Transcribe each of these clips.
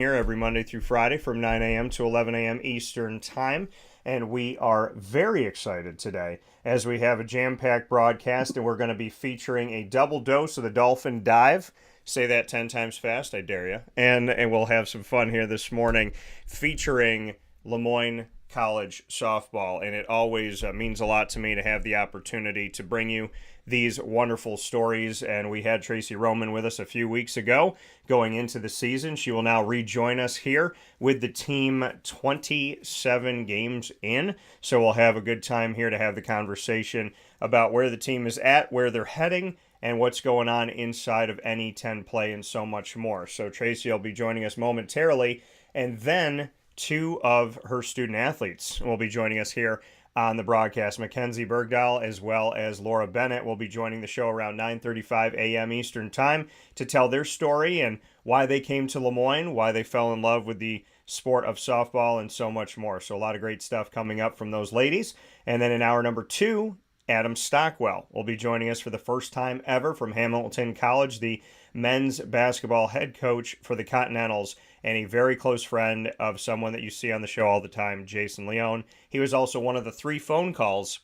Here every Monday through Friday from 9 a.m. to 11 a.m. Eastern Time. And we are very excited today as we have a jam-packed broadcast, and we're going to be featuring a double dose of the Dolphin Dive. Say that 10 times fast, I dare you. And we'll have some fun here this morning featuring Moyne College softball. And it always means a lot to me to have the opportunity to bring you these wonderful stories. And we had Tracey Roman with us a few weeks ago going into the season. She will now rejoin us here with the team 27 games in. So we'll have a good time here to have the conversation about where the team is at, where they're heading, and what's going on inside of NE10 play and so much more. So Tracey will be joining us momentarily, and then two of her student athletes will be joining us here on the broadcast. Mckenzie Bergdoll as well as Laura Bennett will be joining the show around 9:35 a.m. Eastern Time to tell their story and why they came to Moyne, why they fell in love with the sport of softball, and so much more. So a lot of great stuff coming up from those ladies. And then in hour number 2, Adam Stockwell will be joining us for the first time ever from Hamilton College, the men's basketball head coach for the Continentals, and a very close friend of someone that you see on the show all the time, Jason Leone. He was also one of the 3 phone calls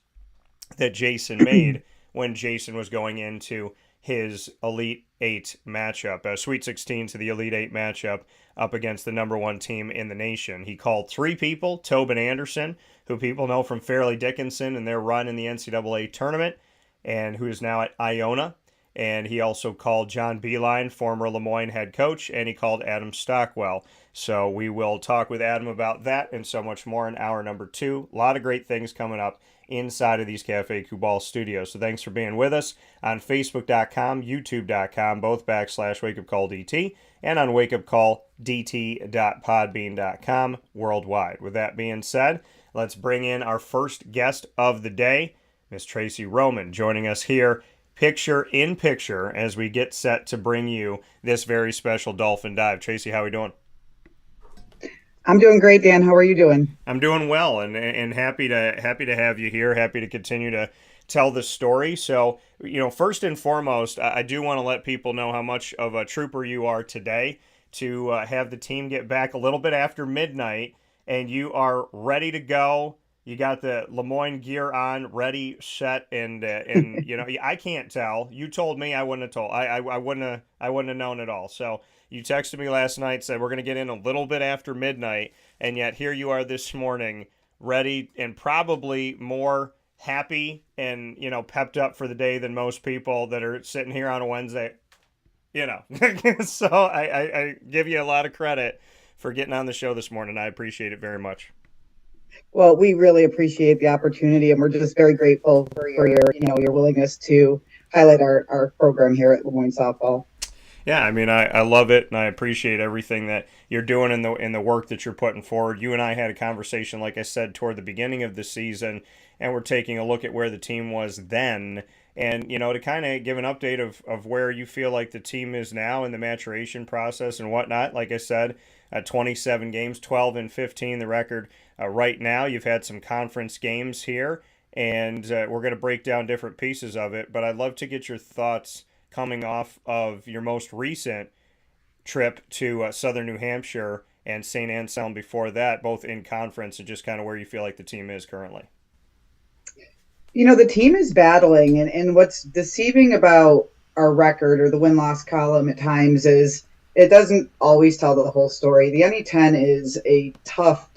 that Jason made when Jason was going into his Elite 8 matchup, a Sweet 16 to the Elite 8 matchup up against the number 1 team in the nation. He called 3 people, Tobin Anderson, who people know from Fairleigh Dickinson and their run in the NCAA tournament, and who is now at Iona. And he also called John Beeline, former Moyne head coach, and he called Adam Stockwell. So we will talk with Adam about that and so much more in hour number 2. A lot of great things coming up inside of these Cafe Kubal studios. So thanks for being with us on Facebook.com, YouTube.com, both / WakeUpCallDT, and on WakeUpCallDT.podbean.com worldwide. With that being said, let's bring in our first guest of the day, Miss Tracey Roman, joining us here picture in picture as we get set to bring you this very special Dolphin Dive. Tracey, how are we doing? I'm doing great, Dan. How are you doing? I'm doing well, and happy to have you here. Happy to continue to tell the story. So, first and foremost, I do want to let people know how much of a trooper you are today to have the team get back a little bit after midnight, and you are ready to go. You got the Moyne gear on, ready, set, and I can't tell. You told me, I wouldn't have told. I wouldn't have known at all. So you texted me last night, said we're going to get in a little bit after midnight, and yet here you are this morning, ready and probably more happy and pepped up for the day than most people that are sitting here on a Wednesday. So I give you a lot of credit for getting on the show this morning. I appreciate it very much. Well, we really appreciate the opportunity, and we're just very grateful for your willingness to highlight our program here at Moyne Softball. Yeah, I mean, I love it, and I appreciate everything that you're doing in the work that you're putting forward. You and I had a conversation, like I said, toward the beginning of the season, and we're taking a look at where the team was then, and to kind of give an update of where you feel like the team is now in the maturation process and whatnot. Like I said, 27 games, 12-15, the record right now. You've had some conference games here, and we're going to break down different pieces of it. But I'd love to get your thoughts coming off of your most recent trip to Southern New Hampshire and St. Anselm before that, both in conference, and just kind of where you feel like the team is currently. The team is battling, and what's deceiving about our record or the win-loss column at times is it doesn't always tell the whole story. The NE10 is a tough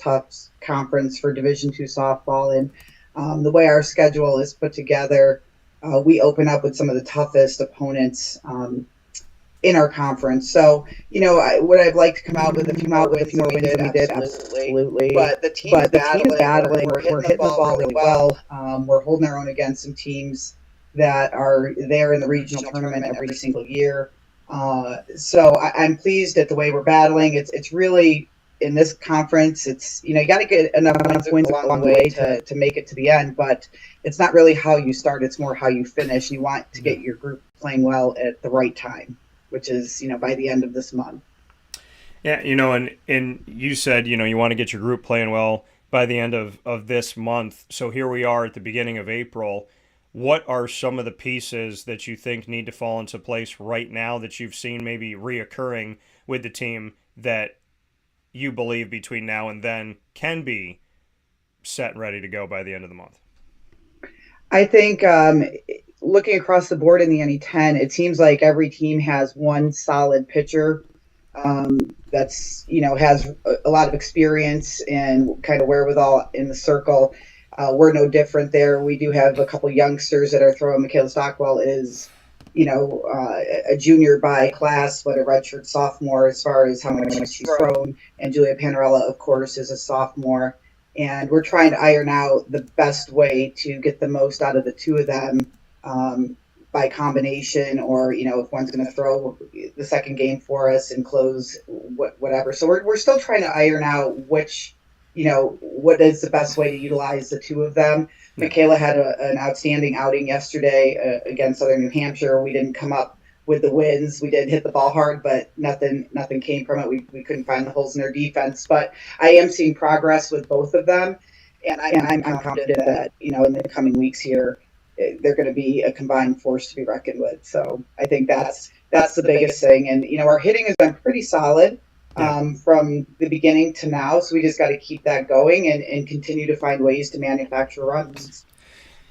conference for Division II softball, and the way our schedule is put together, we open up with some of the toughest opponents in our conference. So, would I like to come out with a few more wins than we did? Absolutely. But the team is battling. We're hitting the ball really well. We're holding our own against some teams that are there in the regional tournament every single year. So I'm pleased at the way we're battling. It's really, in this conference, it's, you got to get enough wins along the way to make it to the end, but it's not really how you start. It's more how you finish. You want to get your group playing well at the right time, which is, by the end of this month. Yeah, and you said, you want to get your group playing well by the end of this month. So here we are at the beginning of April. What are some of the pieces that you think need to fall into place right now that you've seen maybe reoccurring with the team that you believe between now and then can be set and ready to go by the end of the month? I think looking across the board in the NE10, it seems like every team has one solid pitcher that's has a lot of experience and kind of wherewithal in the circle. We're no different there. We do have a couple youngsters that are throwing. Michaela Stockwell is, a junior by class, but a redshirt sophomore as far as how much she's thrown. And Julia Panarella, of course, is a sophomore. And we're trying to iron out the best way to get the most out of the two of them by combination, or if one's going to throw the second game for us and close whatever. So we're still trying to iron out which, what is the best way to utilize the two of them. Michaela had an outstanding outing yesterday against Southern New Hampshire. We didn't come up with the wins. We did hit the ball hard, but nothing came from it. We couldn't find the holes in their defense. But I am seeing progress with both of them, and I'm confident that in the coming weeks here, they're going to be a combined force to be reckoned with. So I think that's the biggest thing. And our hitting has been pretty solid from the beginning to now. So we just got to keep that going and continue to find ways to manufacture runs.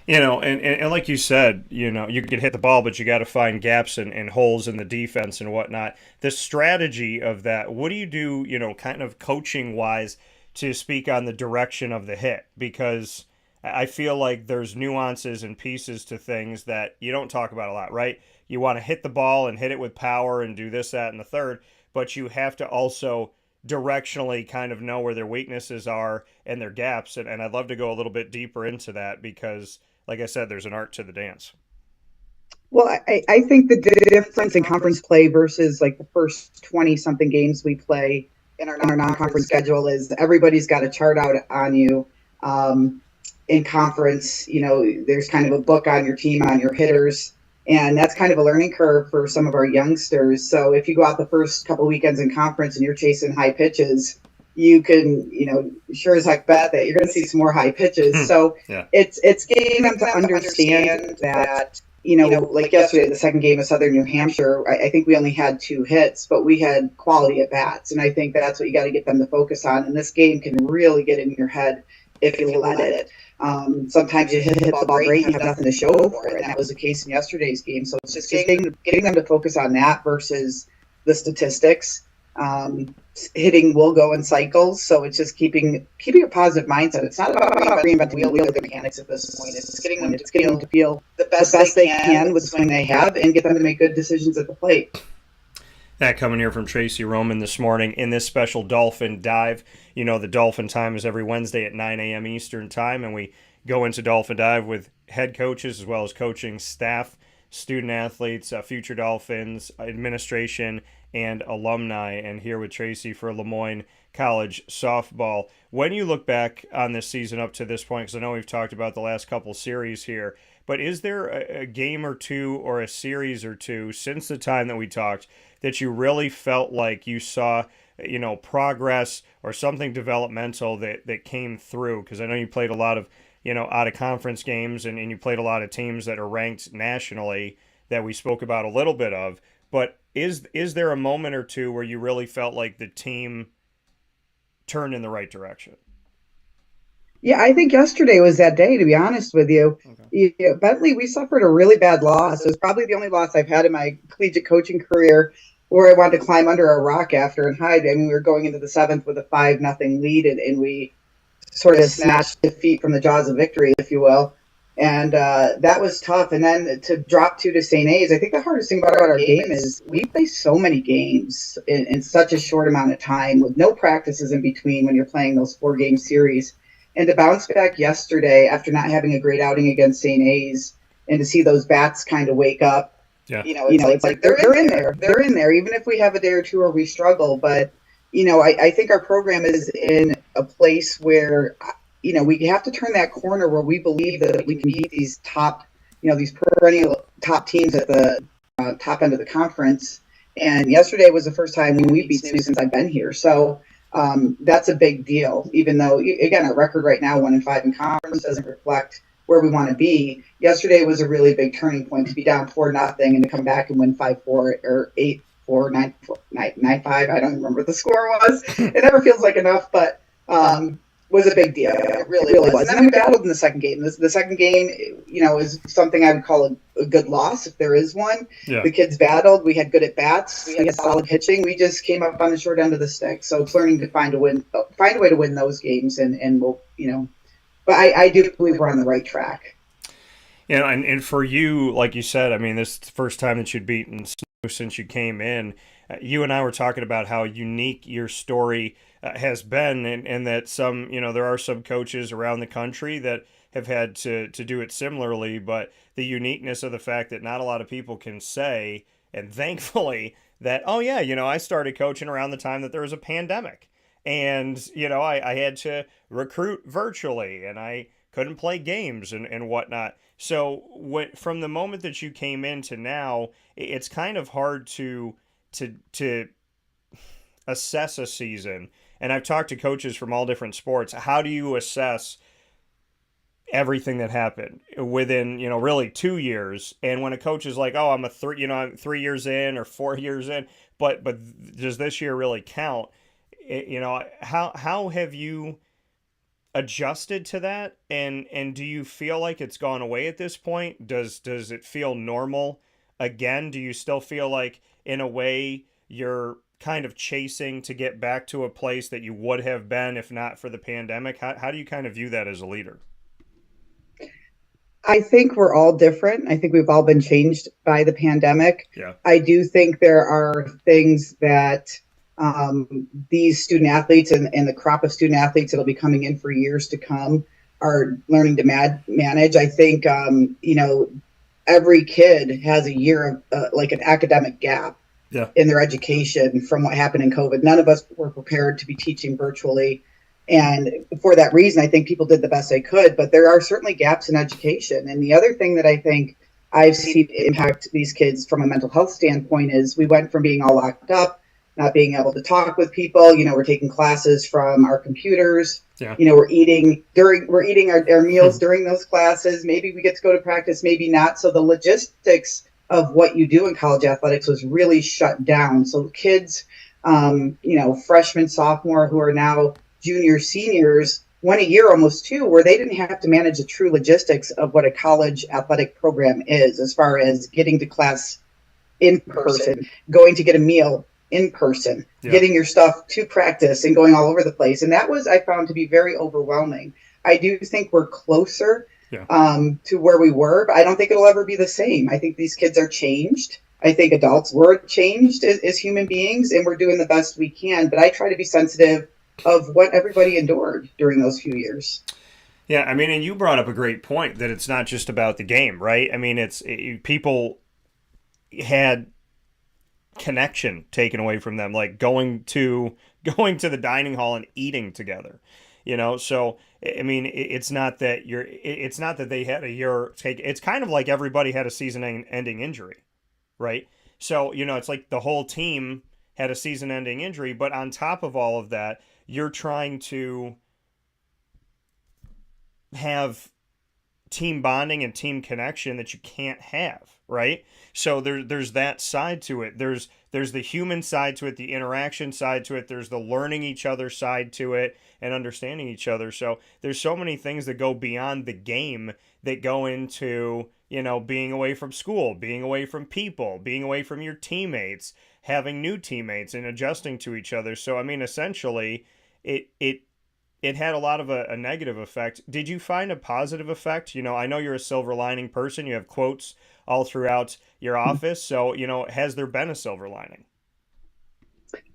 And like you said, you can hit the ball, but you got to find gaps and holes in the defense and whatnot. The strategy of that, what do you do, kind of coaching wise to speak on the direction of the hit? Because I feel like there's nuances and pieces to things that you don't talk about a lot, right? You want to hit the ball and hit it with power and do this, that, and the third, but you have to also directionally kind of know where their weaknesses are and their gaps. And I'd love to go a little bit deeper into that because, like I said, there's an art to the dance. Well, I think the difference in conference play versus like the first 20-something games we play in our non-conference schedule is everybody's got a chart out on you. In conference, there's kind of a book on your team, on your hitters, and that's kind of a learning curve for some of our youngsters. So if you go out the first couple of weekends in conference and you're chasing high pitches, you can, sure as heck bet that you're going to see some more high pitches. So it's getting them to understand that, like yesterday, the second game of Southern New Hampshire, I think we only had 2 hits, but we had quality at bats. And I think that's what you got to get them to focus on. And this game can really get in your head if you let it. Sometimes you hit the ball great and you have nothing to show for it. And that was the case in yesterday's game. So it's just getting them to focus on that versus the statistics. Hitting will go in cycles, so it's just keeping a positive mindset. It's not about reinventing the wheel with the mechanics at this point. It's getting them to feel the best they can with the swing they have and get them to make good decisions at the plate. That coming here from Tracey Roman this morning in this special Dolphin Dive. The Dolphin time is every Wednesday at 9 a.m. Eastern time, and we go into Dolphin Dive with head coaches as well as coaching staff, student athletes, future Dolphins, administration, and alumni. And here with Tracey for Moyne College softball. When you look back on this season up to this point, because I know we've talked about the last couple series here, but is there a game or two or a series or two since the time that we talked that you really felt like you saw, progress or something developmental that came through? Because I know you played a lot of, out of conference games and you played a lot of teams that are ranked nationally that we spoke about a little bit of. But is there a moment or two where you really felt like the team turned in the right direction? Yeah, I think yesterday was that day, to be honest with you. Okay. Bentley, we suffered a really bad loss. It was probably the only loss I've had in my collegiate coaching career where I wanted to climb under a rock after and hide. I mean, we were going into the 7th with a 5-0 lead, and we sort of snatched defeat from the jaws of victory, if you will. And that was tough. And then to drop 2 to St. A's, I think the hardest thing about our game is we play so many games in such a short amount of time with no practices in between when you're playing those 4-game series. And to bounce back yesterday after not having a great outing against St. A's and to see those bats kind of wake up, it's like they're in there. They're in there, even if we have a day or two where we struggle. But, I think our program is in a place where, we have to turn that corner where we believe that we can beat these top, these perennial top teams at the top end of the conference. And yesterday was the first time we beat SNU since I've been here. So that's a big deal, even though, again, our record right now, 1-5 in conference, doesn't reflect where we want to be. Yesterday was a really big turning point to be down 4-0 and to come back and win 5-4 or 9-4, 9-5. I don't remember what the score was. It never feels like enough, but was a big deal. It really was. And then we battled in the second game. The second game, is something I would call a good loss, if there is one. Yeah. The kids battled. We had good at bats. We had solid pitching. We just came up on the short end of the stick. So it's learning to find a way to win those games, and we'll, But I do believe we're on the right track. And for you, like you said, I mean, this is the first time that you'd beaten Snow since you came in. You and I were talking about how unique your story has been, and that some, there are some coaches around the country that have had to do it similarly, but the uniqueness of the fact that not a lot of people can say, and thankfully, that, oh yeah, I started coaching around the time that there was a pandemic. And, I had to recruit virtually, and I couldn't play games and whatnot. So from the moment that you came in to now, it's kind of hard to assess a season. And I've talked to coaches from all different sports. How do you assess everything that happened within, really 2 years? And when a coach is like, oh, I'm 3 years in or 4 years in, but does this year really count? How have you adjusted to that, and do you feel like it's gone away at this point? Does it feel normal again? Do you still feel like, in a way, you're kind of chasing to get back to a place that you would have been if not for the pandemic? How do you kind of view that as a leader? I think we're all different. I think we've all been changed by the pandemic. Yeah. I do think there are things that these student athletes and the crop of student athletes that'll be coming in for years to come are learning to manage. I think, every kid has a year of like an academic gap in their education from what happened in COVID. None of us were prepared to be teaching virtually. And for that reason, I think people did the best they could, but there are certainly gaps in education. And the other thing that I think I've seen impact these kids from a mental health standpoint is we went from being all locked up, not being able to talk with people. We're taking classes from our computers. Yeah. We're eating our meals during those classes. Maybe we get to go to practice, maybe not. So the logistics of what you do in college athletics was really shut down. So kids, freshmen, sophomore, who are now juniors, seniors, went a year, almost two, where they didn't have to manage the true logistics of what a college athletic program is, as far as getting to class in person, going to get a meal in person, getting your stuff to practice, and going all over the place. And that was, I found, to be very overwhelming. I do think we're closer to where we were, but I don't think it'll ever be the same. I think these kids are changed. I think adults were changed as human beings, and we're doing the best we can. But I try to be sensitive of what everybody endured during those few years. Yeah, I mean, and you brought up a great point that it's not just about the game, right? I mean, people had connection taken away from them, like going to the dining hall and eating together, so I mean, it's not that they had a year take. It's kind of like everybody had a season-ending injury, right? So it's like the whole team had a season-ending injury, but on top of all of that, you're trying to have team bonding and team connection that you can't have, right? So there's that side to it. There's the human side to it, the interaction side to it. There's the learning each other side to it and understanding each other. So there's so many things that go beyond the game that go into, being away from school, being away from people, being away from your teammates, having new teammates and adjusting to each other. So, I mean, essentially, it had a lot of a negative effect. Did you find a positive effect? I know you're a silver lining person. You have quotes all throughout your office. So, has there been a silver lining?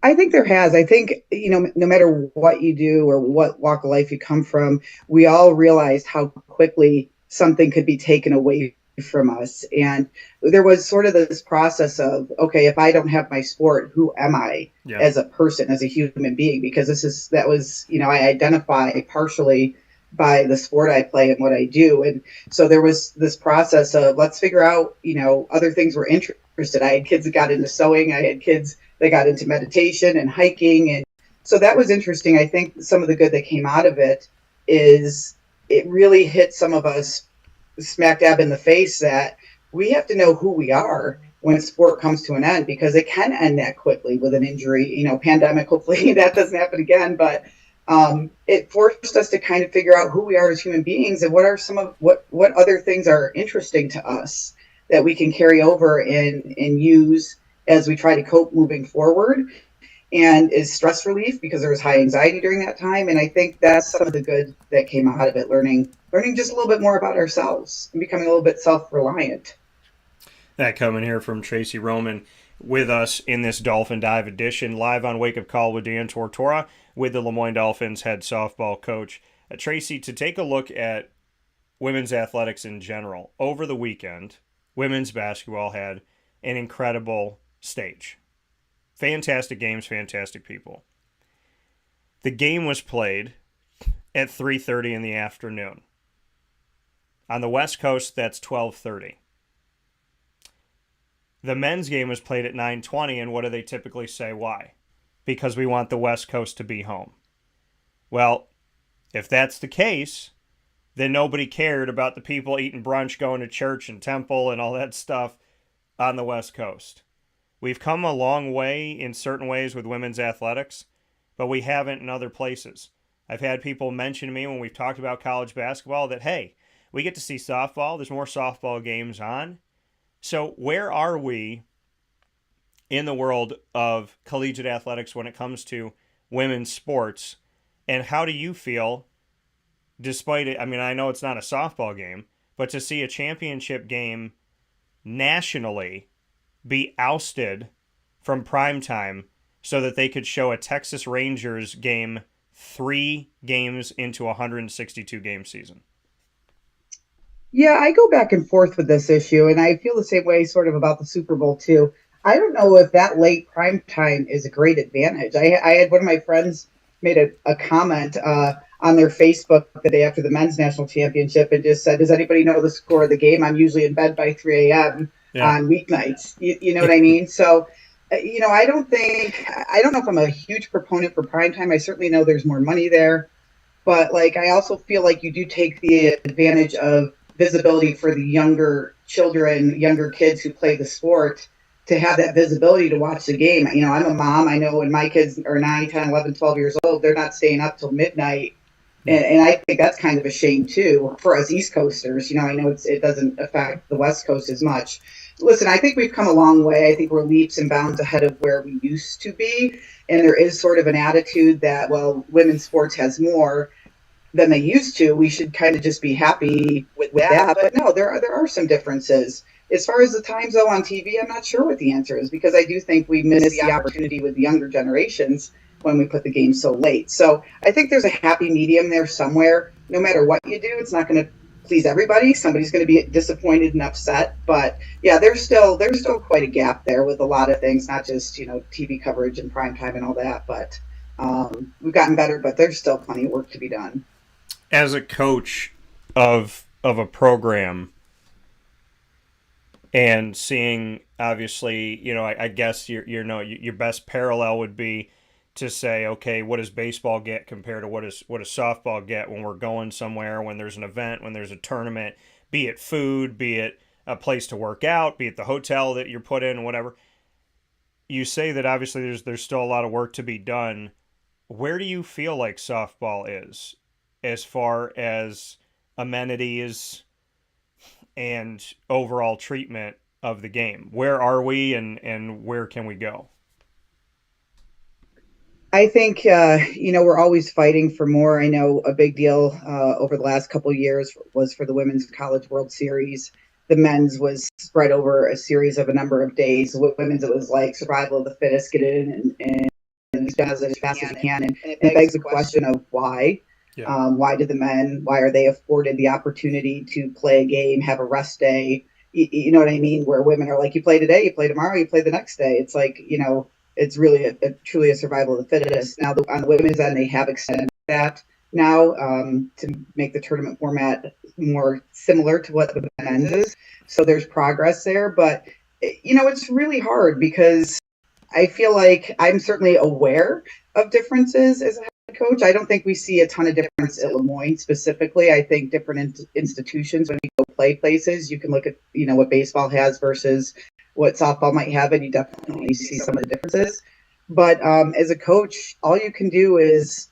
I think there has. I think, no matter what you do or what walk of life you come from, we all realized how quickly something could be taken away from us. And there was sort of this process of, okay, if I don't have my sport, who am I as a person, as a human being? Because I identify partially by the sport I play and what I do. And so there was this process of, let's figure out, other things we're interested. I had kids that got into sewing. I had kids that got into meditation and hiking. And so that was interesting. I think some of the good that came out of it is it really hit some of us smack dab in the face that we have to know who we are when sport comes to an end, because it can end that quickly with an injury, pandemic. Hopefully that doesn't happen again, but it forced us to kind of figure out who we are as human beings and what are some of what other things are interesting to us that we can carry over and use as we try to cope moving forward, and is stress relief, because there was high anxiety during that time. And I think that's some of the good that came out of it, learning just a little bit more about ourselves and becoming a little bit self-reliant. That coming here from Tracey Roman with us in this Dolphin Dive edition, live on Wake Up Call with Dan Tortora, with the Moyne Dolphins head softball coach. Tracey, to take a look at women's athletics in general, over the weekend, women's basketball had an incredible stage. Fantastic games, fantastic people. The game was played at 3:30 in the afternoon. On the West Coast, that's 12:30. The men's game was played at 9:20, and what do they typically say? Why? Because we want the West Coast to be home. Well, if that's the case, then nobody cared about the people eating brunch, going to church and temple and all that stuff on the West Coast. We've come a long way in certain ways with women's athletics, but we haven't in other places. I've had people mention to me when we've talked about college basketball that, hey, we get to see softball. There's more softball games on. So where are we in the world of collegiate athletics when it comes to women's sports? And how do you feel, despite it? I mean, I know it's not a softball game, but to see a championship game nationally be ousted from primetime so that they could show a Texas Rangers game 3 games into a 162-game season. Yeah, I go back and forth with this issue, and I feel the same way sort of about the Super Bowl too. I don't know if that late prime time is a great advantage. I had one of my friends made a comment on their Facebook the day after the men's national championship and just said, does anybody know the score of the game? I'm usually in bed by 3 a.m. on weeknights. You know what I mean? So, I don't know if I'm a huge proponent for primetime. I certainly know there's more money there. But, I also feel like you do take the advantage of visibility for the younger children, younger kids who play the sport, to have that visibility to watch the game. I'm a mom. I know when my kids are 9, 10, 11, 12 years old, they're not staying up till midnight. And I think that's kind of a shame, too, for us East Coasters. I know it doesn't affect the West Coast as much. Listen, I think we've come a long way. I think we're leaps and bounds ahead of where we used to be. And there is sort of an attitude that, well, women's sports has more than they used to. We should kind of just be happy with that. But no, there are some differences. As far as the times, though, on TV, I'm not sure what the answer is, because I do think we miss the opportunity with the younger generations when we put the game so late. So I think there's a happy medium there somewhere. No matter what you do, it's not going to please everybody. Somebody's going to be disappointed and upset. But yeah, there's still quite a gap there with a lot of things, not just TV coverage and prime time and all that. But we've gotten better, but there's still plenty of work to be done. As a coach of a program, and seeing, obviously, I guess your best parallel would be to say, okay, what does baseball get compared to what does softball get when we're going somewhere, when there's an event, when there's a tournament, be it food, be it a place to work out, be it the hotel that you're put in, whatever. You say that obviously there's still a lot of work to be done. Where do you feel like softball is as far as amenities and overall treatment of the game? Where are we, and where can we go? I think, we're always fighting for more. I know a big deal over the last couple of years was for the Women's College World Series. The men's was spread over a series of a number of days. With women's, it was like survival of the fittest, get in and as fast as you can. And it begs the question of why. Yeah. Why are they afforded the opportunity to play a game, have a rest day? You know what I mean? Where women are like, you play today, you play tomorrow, you play the next day. It's like, it's really truly a survival of the fittest. Now, on the women's end, they have extended that now to make the tournament format more similar to what the men's is. So there's progress there. But, it's really hard because I feel like I'm certainly aware of differences as a head coach. I don't think we see a ton of difference at Moyne specifically. I think different institutions, when we go play places, you can look at, what baseball has versus what softball might have, and you definitely see some of the differences. But as a coach, all you can do is,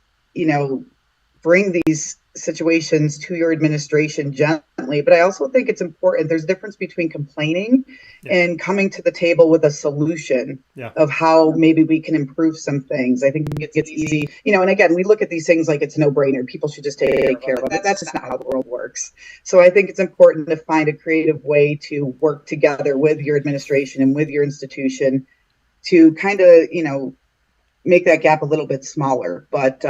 bring these situations to your administration gently. But I also think it's important. There's a difference between complaining and coming to the table with a solution of how maybe we can improve some things. I think it gets easy, and again, we look at these things like it's a no-brainer. People should just take care of it. That's just not how the world works. So I think it's important to find a creative way to work together with your administration and with your institution to kind of, make that gap a little bit smaller. But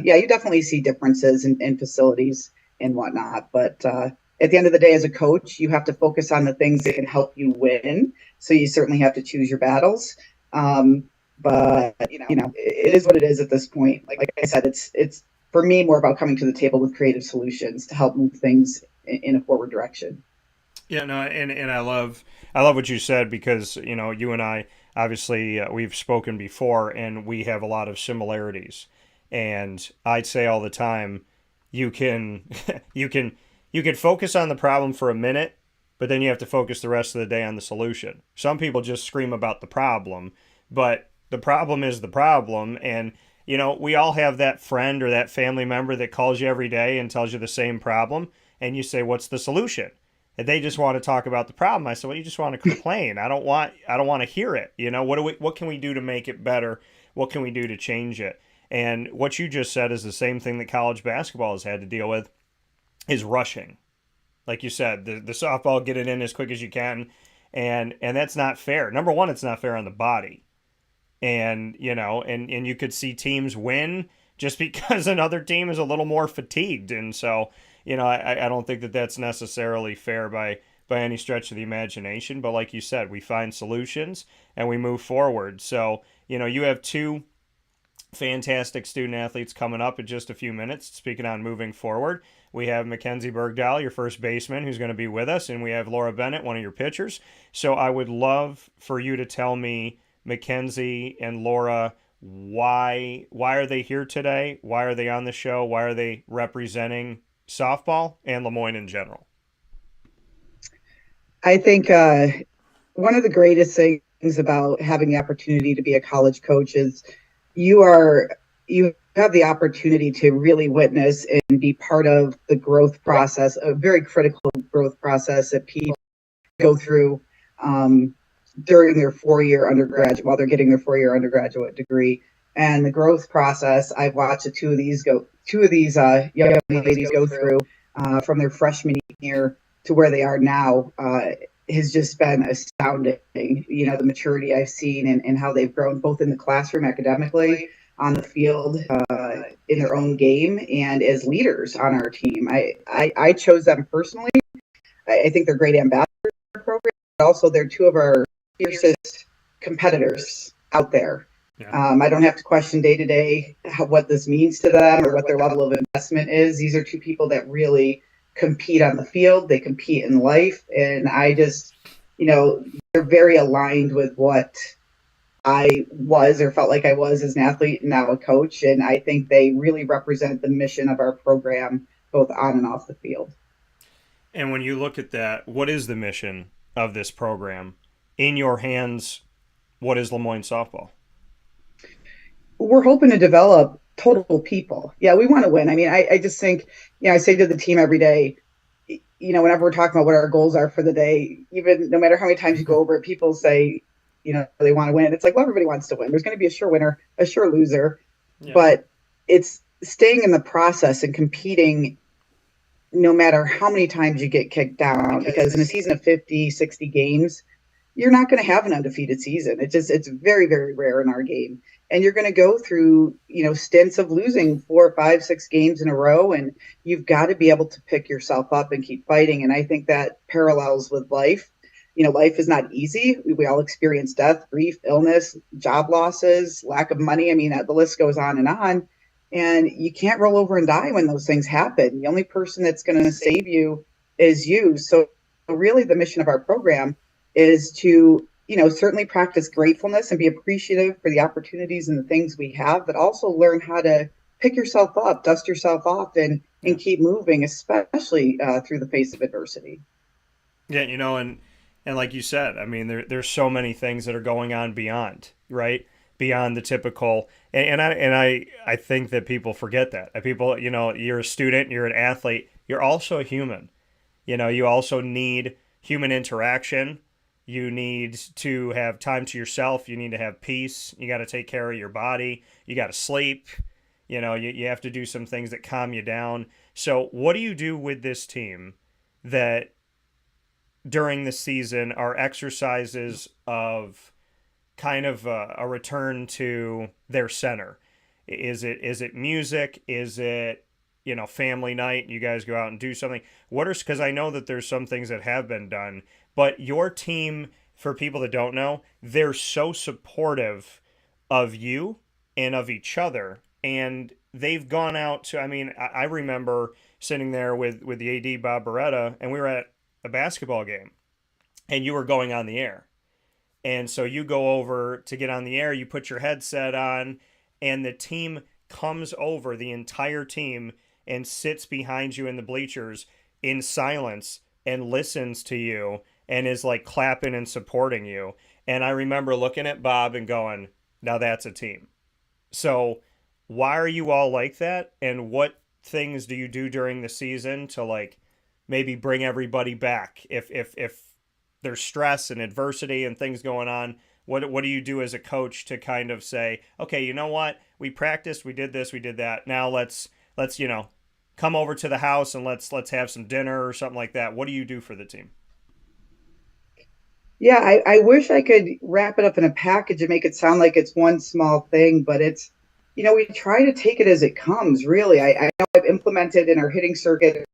you definitely see differences in facilities and whatnot. But at the end of the day, as a coach, you have to focus on the things that can help you win. So you certainly have to choose your battles. But it is what it is at this point. Like I said, it's for me more about coming to the table with creative solutions to help move things in a forward direction. Yeah, no, and I love what you said, because you and I obviously we've spoken before, and we have a lot of similarities. And I'd say all the time, you can you can focus on the problem for a minute, but then you have to focus the rest of the day on the solution. Some people just scream about the problem, but the problem is the problem. And we all have that friend or that family member that calls you every day and tells you the same problem, and you say, "What's the solution?" And they just want to talk about the problem. I said, "Well, you just want to complain. I don't want to hear it. What can we do to make it better? What can we do to change it?" And what you just said is the same thing that college basketball has had to deal with, is rushing. Like you said, the softball, get it in as quick as you can, and that's not fair. Number one, it's not fair on the body. And and you could see teams win just because another team is a little more fatigued. And so I don't think that that's necessarily fair by any stretch of the imagination. But like you said, we find solutions and we move forward. So you have two fantastic student athletes coming up in just a few minutes. Speaking on moving forward, we have Mckenzie Bergdoll, your first baseman, who's going to be with us, and we have Laura Bennett, one of your pitchers. So I would love for you to tell me, Mckenzie and Laura, why are they here today? Why are they on the show? Why are they representing softball and Moyne in general? I think one of the greatest things about having the opportunity to be a college coach is you have the opportunity to really witness and be part of the growth process, a very critical growth process that people go through during their 4-year undergraduate, while they're getting their 4-year undergraduate degree. And the growth process, I've watched two of these young ladies go through from their freshman year to where they are now, has just been astounding. The maturity I've seen and how they've grown both in the classroom academically, on the field, in their own game, and as leaders on our team. I chose them personally. I think they're great ambassadors for our program, but also they're two of our fiercest competitors out there. Yeah. I don't have to question day to day what this means to them or what their level of investment is. These are two people that really compete on the field. They compete in life. And I just, they're very aligned with what I was or felt like I was as an athlete and now a coach. And I think they really represent the mission of our program, both on and off the field. And when you look at that, what is the mission of this program? In your hands, what is Moyne softball? We're hoping to develop total people. Yeah, we want to win. I mean, I just think, I say to the team every day, whenever we're talking about what our goals are for the day, even no matter how many times you go over it, people say, they want to win. It's like, well, everybody wants to win. There's going to be a sure winner, a sure loser. Yeah. But it's staying in the process and competing no matter how many times you get kicked down. Because in a season of 50, 60 games, you're not going to have an undefeated season. It's very, very rare in our game. And you're going to go through, stints of losing 4, 5, 6 games in a row. And you've got to be able to pick yourself up and keep fighting. And I think that parallels with life. Life is not easy. We all experience death, grief, illness, job losses, lack of money. I mean, the list goes on. And you can't roll over and die when those things happen. The only person that's going to save you is you. So really the mission of our program is to, certainly practice gratefulness and be appreciative for the opportunities and the things we have, but also learn how to pick yourself up, dust yourself off, and keep moving, especially through the face of adversity. Yeah, and And like you said, I mean, there's so many things that are going on beyond, right? Beyond the typical, and I think that people forget that. People, you're a student, you're an athlete, you're also a human. You also need human interaction. You need to have time to yourself. You need to have peace. You got to take care of your body. You got to sleep. You have to do some things that calm you down. So, what do you do with this team that during the season are exercises of kind of a return to their center? Is it music? Is it family night? You guys go out and do something. What are because I know that there's some things that have been done, but your team, for people that don't know, they're so supportive of you and of each other, and they've gone out to. I mean, I remember sitting there with the AD Bob Beretta, and we were at a basketball game, and you were going on the air. And so you go over to get on the air, you put your headset on, and the team comes over, the entire team, and sits behind you in the bleachers in silence and listens to you and is like clapping and supporting you. And I remember looking at Bob and going, now that's a team. So why are you all like that? And what things do you do during the season to like maybe bring everybody back if there's stress and adversity and things going on? What do you do as a coach to kind of say, okay, you know what, we practiced, we did this, we did that, now let's come over to the house and let's have some dinner or something like that? What do you do for the team? Yeah, I wish I could wrap it up in a package and make it sound like it's one small thing, but it's, we try to take it as it comes, really. I know I've implemented in our hitting circuit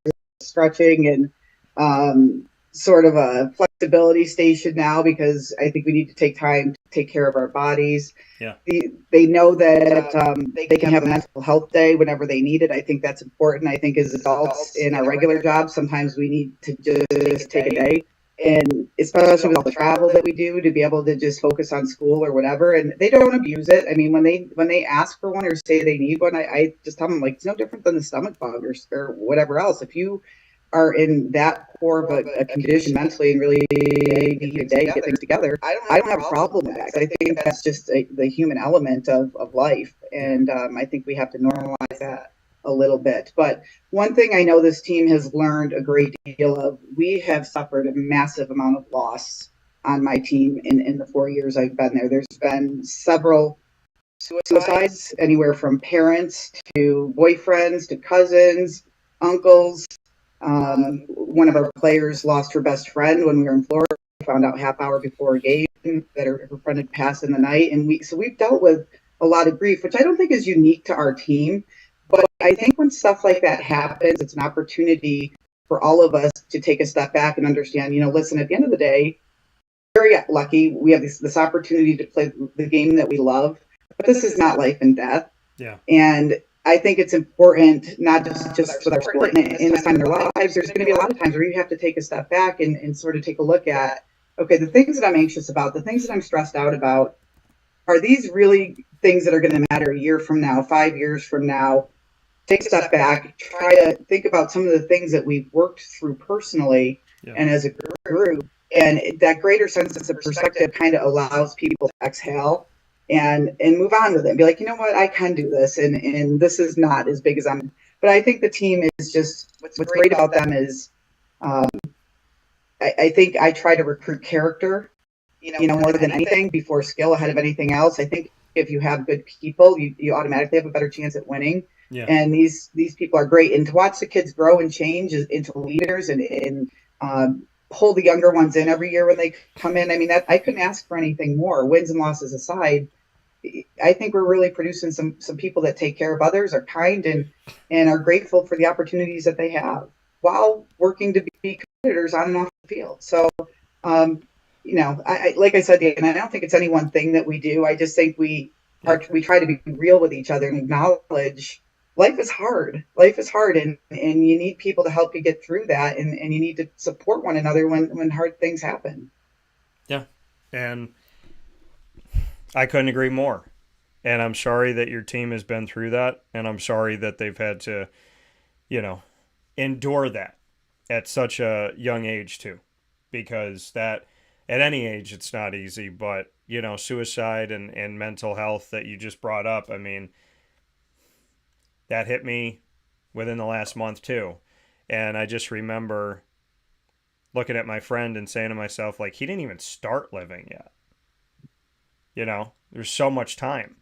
stretching and sort of a flexibility station now because I think we need to take time to take care of our bodies. Yeah. They know that they can have a mental health day whenever they need it. I think that's important. I think as adults in our regular jobs, sometimes we need to just take a day. And especially with all the travel that we do, to be able to just focus on school or whatever, and they don't abuse it. I mean, when they ask for one or say they need one, I just tell them like it's no different than the stomach bug or whatever else. If you are in that poor of a condition mentally and really need a day to get things together, I don't have a problem with that. I think that's just the human element of life, and I think we have to normalize that a little bit. But one thing I know this team has learned a great deal of, we have suffered a massive amount of loss on my team in the 4 years I've been there. There's been several suicides, anywhere from parents to boyfriends to cousins, uncles. One of our players lost her best friend when we were in Florida. We found out half hour before a game that her friend had passed in the night. And we've dealt with a lot of grief, which I don't think is unique to our team. But I think when stuff like that happens, it's an opportunity for all of us to take a step back and understand, listen, at the end of the day, we're very lucky. We have this opportunity to play the game that we love, but this is not life and death. Yeah. And I think it's important, not just with our sport in this time in their lives, there's going to be a lot of times where you have to take a step back and sort of take a look at, okay, the things that I'm anxious about, the things that I'm stressed out about, are these really things that are going to matter a year from now, 5 years from now? Take a step back, try to think about some of the things that we've worked through personally and as a group. And that greater sense of perspective kind of allows people to exhale and move on with it and be like, you know what, I can do this. And this is not as big as I'm. But I think the team is just, what's great about them is I think I try to recruit character, more than anything, before skill, ahead of anything else. I think if you have good people, you automatically have a better chance at winning. Yeah. And these people are great. And to watch the kids grow and change into leaders and pull the younger ones in every year when they come in, I mean, that I couldn't ask for anything more. Wins and losses aside, I think we're really producing some people that take care of others, are kind, and are grateful for the opportunities that they have while working to be competitors on and off the field. So, I like I said, and I don't think it's any one thing that we do. I just think we try to be real with each other and acknowledge life is hard. Life is hard, and you need people to help you get through that, and you need to support one another when hard things happen. Yeah, and I couldn't agree more. And I'm sorry that your team has been through that, and I'm sorry that they've had to, endure that at such a young age too, because that at any age, it's not easy. But, suicide and mental health that you just brought up, I mean, that hit me within the last month too. And I just remember looking at my friend and saying to myself, like, he didn't even start living yet. There's so much time,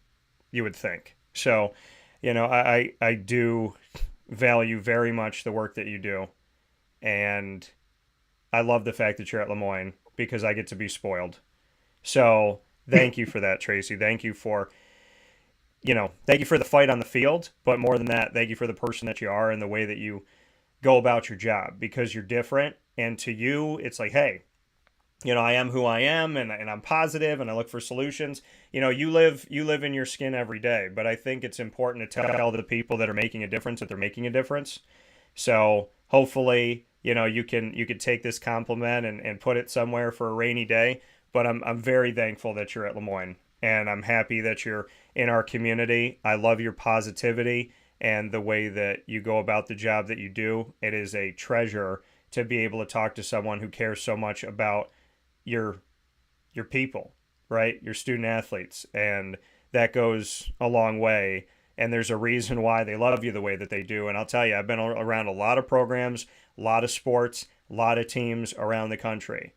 you would think. So, I do value very much the work that you do. And I love the fact that you're at Moyne because I get to be spoiled. So thank you for that, Tracey. Thank you for the fight on the field, but more than that, thank you for the person that you are and the way that you go about your job because you're different. And to you, it's like, hey, I am who I am and I'm positive and I look for solutions. You live in your skin every day, but I think it's important to tell the people that are making a difference that they're making a difference. So hopefully, you can take this compliment and put it somewhere for a rainy day. But I'm very thankful that you're at Moyne and I'm happy that you're in our community. I love your positivity and the way that you go about the job that you do. It is a treasure to be able to talk to someone who cares so much about your people, right? Your student athletes. And that goes a long way. And there's a reason why they love you the way that they do. And I'll tell you, I've been around a lot of programs, a lot of sports, a lot of teams around the country.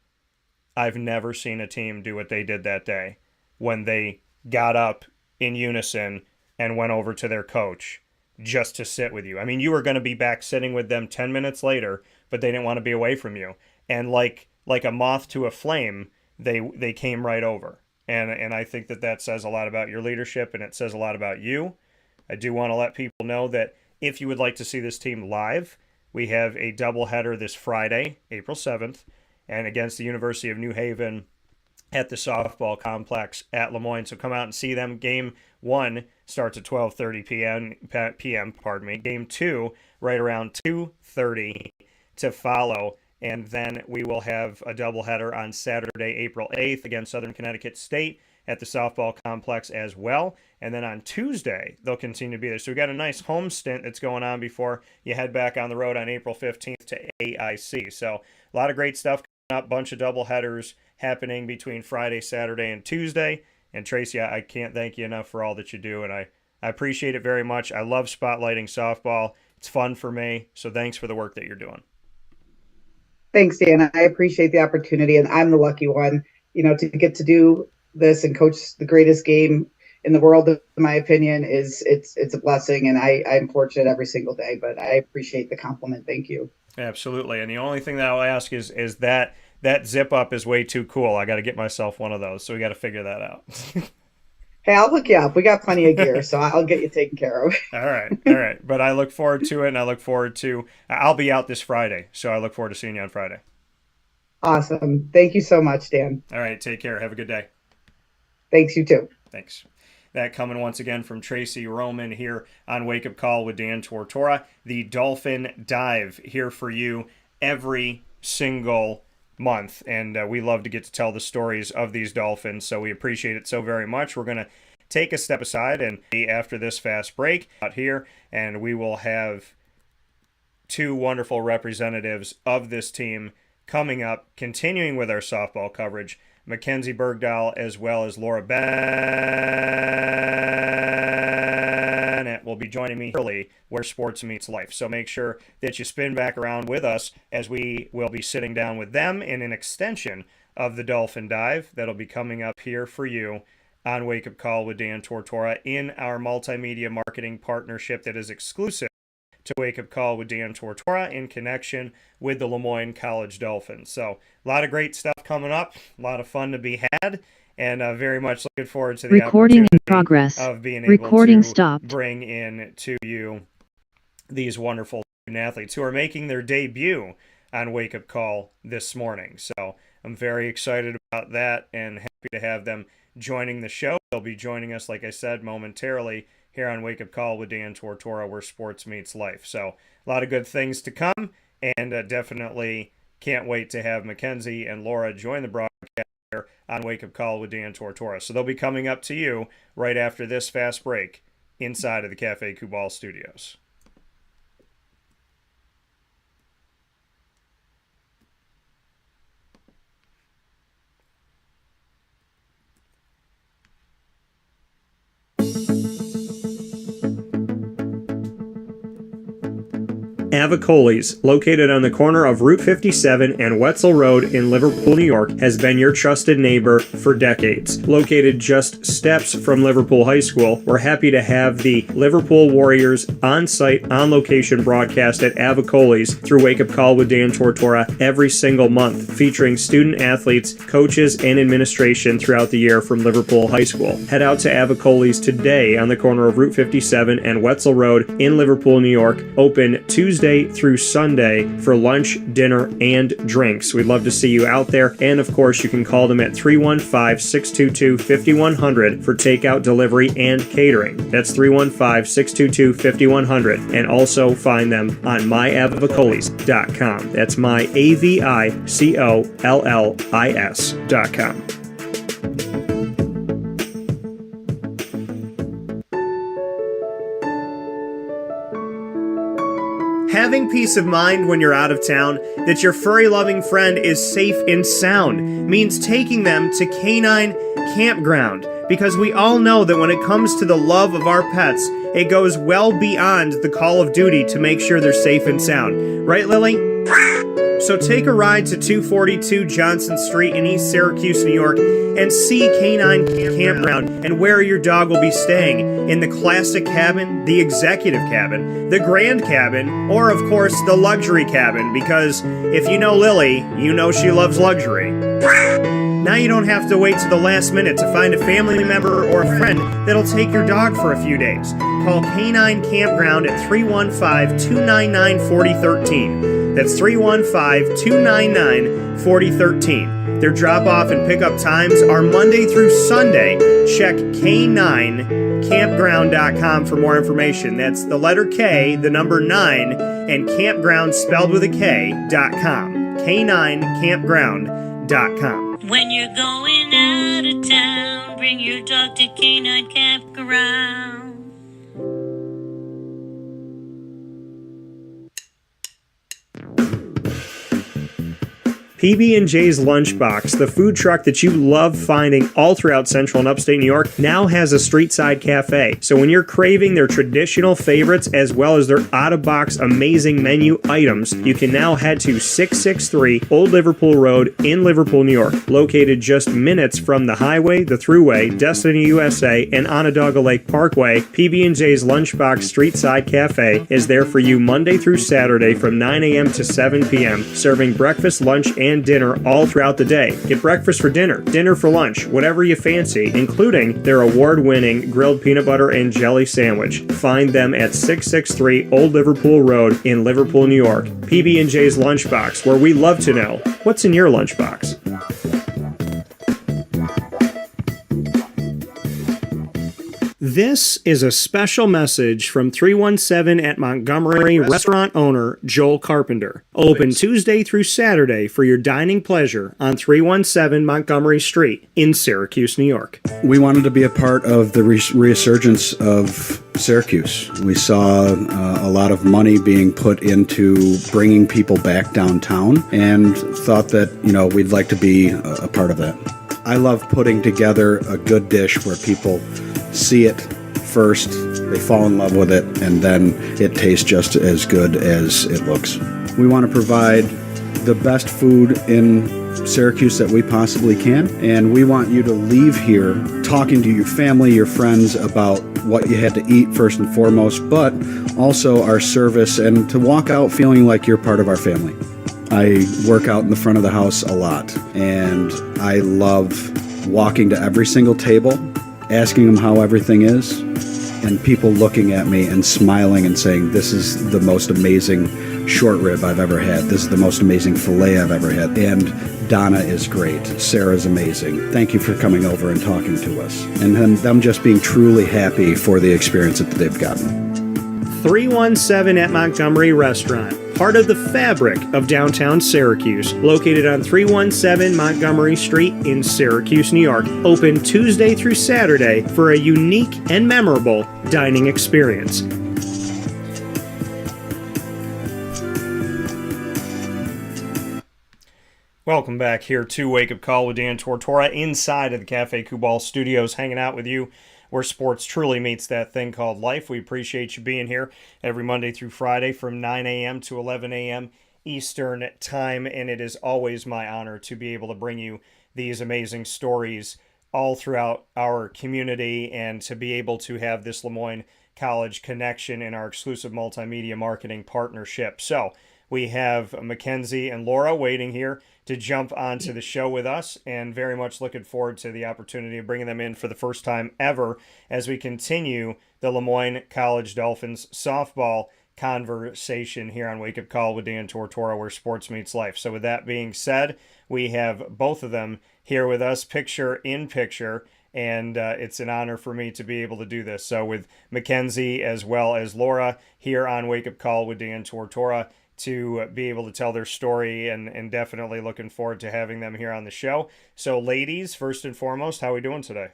I've never seen a team do what they did that day when they got up in unison and went over to their coach just to sit with you. I mean, you were going to be back sitting with them 10 minutes later, but they didn't want to be away from you. And like a moth to a flame, they came right over. And I think that says a lot about your leadership and it says a lot about you. I do want to let people know that if you would like to see this team live, we have a doubleheader this Friday, April 7th, and against the University of New Haven at the softball complex at Moyne. So come out and see them. Game 1 starts at 12:30 p.m. Game 2 right around 2:30 to follow. And then we will have a doubleheader on Saturday, April 8th against Southern Connecticut State at the softball complex as well. And then on Tuesday, they'll continue to be there. So we got a nice home stint that's going on before you head back on the road on April 15th to AIC. So a lot of great stuff coming up, bunch of doubleheaders happening between Friday, Saturday, and Tuesday. And Tracey, I can't thank you enough for all that you do. And I appreciate it very much. I love spotlighting softball. It's fun for me. So thanks for the work that you're doing. Thanks, Dan. I appreciate the opportunity, and I'm the lucky one, to get to do this and coach the greatest game in the world. In my opinion, it's a blessing, and I'm fortunate every single day. But I appreciate the compliment. Thank you. Absolutely. And the only thing that I'll ask is that zip up is way too cool. I got to get myself one of those, so we got to figure that out. Hey, I'll hook you up. We got plenty of gear, so I'll get you taken care of. All right. But I look forward to it, and I'll be out this Friday, so I look forward to seeing you on Friday. Awesome. Thank you so much, Dan. All right, take care. Have a good day. Thanks, you too. Thanks. That coming once again from Tracey Roman here on Wake Up Call with Dan Tortora. The Dolphin Dive here for you every single month, and we love to get to tell the stories of these Dolphins, so we appreciate it so very much. We're going to take a step aside and after this fast break out here, and we will have two wonderful representatives of this team coming up, continuing with our softball coverage. Mckenzie Bergdoll as well as Laura Bennett will be joining me early where sports meets life. So make sure that you spin back around with us as we will be sitting down with them in an extension of the Dolphin Dive that'll be coming up here for you on Wake Up Call with Dan Tortora in our multimedia marketing partnership that is exclusive to Wake Up Call with Dan Tortora in connection with the Moyne College Dolphins. So a lot of great stuff coming up, a lot of fun to be had, and very much looking forward to the recording in progress of being recording able to stopped. Bring in to you these wonderful athletes who are making their debut on Wake Up Call this morning. So I'm very excited about that and happy to have them joining the show. They'll be joining us, like I said, momentarily here on Wake Up Call with Dan Tortora, where sports meets life. So a lot of good things to come, and definitely can't wait to have Mckenzie and Laura join the broadcast here on Wake Up Call with Dan Tortora. So they'll be coming up to you right after this fast break inside of the Cafe Kubal studios. Avicoli's, located on the corner of Route 57 and Wetzel Road in Liverpool, New York, has been your trusted neighbor for decades. Located just steps from Liverpool High School, we're happy to have the Liverpool Warriors on-site, on-location broadcast at Avicoli's through Wake Up Call with Dan Tortora every single month, featuring student-athletes, coaches, and administration throughout the year from Liverpool High School. Head out to Avicoli's today on the corner of Route 57 and Wetzel Road in Liverpool, New York, open Tuesday through Sunday for lunch, dinner, and drinks. We'd love to see you out there, and of course you can call them at 315-622-5100 for takeout, delivery, and catering. That's 315-622-5100, and also find them on myavicolis.com. That's myavicollis.com. Having peace of mind when you're out of town that your furry-loving friend is safe and sound means taking them to Canine Campground, because we all know that when it comes to the love of our pets, it goes well beyond the call of duty to make sure they're safe and sound. Right, Lily? So take a ride to 242 Johnson Street in East Syracuse, New York, and see Canine Campground and where your dog will be staying, in the classic cabin, the executive cabin, the grand cabin, or of course the luxury cabin, because if you know Lily, you know she loves luxury. Now you don't have to wait to the last minute to find a family member or a friend that'll take your dog for a few days. Call Canine Campground at 315-299-4013. That's 315-299-4013. Their drop-off and pickup times are Monday through Sunday. Check K9campground.com for more information. That's the letter K, the number 9, and campground spelled with a K.com. K9campground.com. When you're going out of town, bring your dog to Canine Campground. PB&J's Lunchbox, the food truck that you love finding all throughout central and upstate New York, now has a street-side cafe. So when you're craving their traditional favorites as well as their out-of-box amazing menu items, you can now head to 663 Old Liverpool Road in Liverpool, New York. Located just minutes from the highway, the Thruway, Destiny USA, and Onondaga Lake Parkway, PB&J's Lunchbox Street-Side Cafe is there for you Monday through Saturday from 9 a.m. to 7 p.m., serving breakfast, lunch, and dinner all throughout the day. Get breakfast for dinner, dinner for lunch, whatever you fancy, including their award-winning grilled peanut butter and jelly sandwich. Find them at 663 Old Liverpool Road in Liverpool, New York. PB&J's Lunchbox, where we love to know what's in your lunchbox. This is a special message from 317 at Montgomery restaurant owner Joel Carpenter. Open Tuesday through Saturday for your dining pleasure on 317 Montgomery Street in Syracuse, New York. We wanted to be a part of the resurgence of Syracuse. We saw a lot of money being put into bringing people back downtown and thought that, we'd like to be a part of that. I love putting together a good dish where people see it first, they fall in love with it, and then it tastes just as good as it looks. We want to provide the best food in Syracuse that we possibly can, and we want you to leave here talking to your family, your friends about what you had to eat first and foremost, but also our service, and to walk out feeling like you're part of our family. I work out in the front of the house a lot, and I love walking to every single table, asking them how everything is, and people looking at me and smiling and saying, this is the most amazing short rib I've ever had. This is the most amazing filet I've ever had. And Donna is great. Sarah's amazing. Thank you for coming over and talking to us. And then them just being truly happy for the experience that they've gotten. 317 at Montgomery Restaurant, part of the fabric of downtown Syracuse, located on 317 Montgomery Street in Syracuse, New York, open Tuesday through Saturday for a unique and memorable dining experience. Welcome back here to Wake Up Call with Dan Tortora inside of the Cafe Kubal Studios, hanging out with you where sports truly meets that thing called life. We appreciate you being here every Monday through Friday from 9 a.m. to 11 a.m. Eastern Time, and it is always my honor to be able to bring you these amazing stories all throughout our community and to be able to have this Moyne College connection in our exclusive multimedia marketing partnership. So we have Mckenzie and Laura waiting here to jump onto the show with us, and very much looking forward to the opportunity of bringing them in for the first time ever as we continue the Moyne College Dolphins softball conversation here on Wake Up Call with Dan Tortora, where sports meets life. So with that being said, we have both of them here with us, picture in picture, and it's an honor for me to be able to do this. So with Mckenzie as well as Laura here on Wake Up Call with Dan Tortora to be able to tell their story, and definitely looking forward to having them here on the show. So ladies, first and foremost, how are we doing today?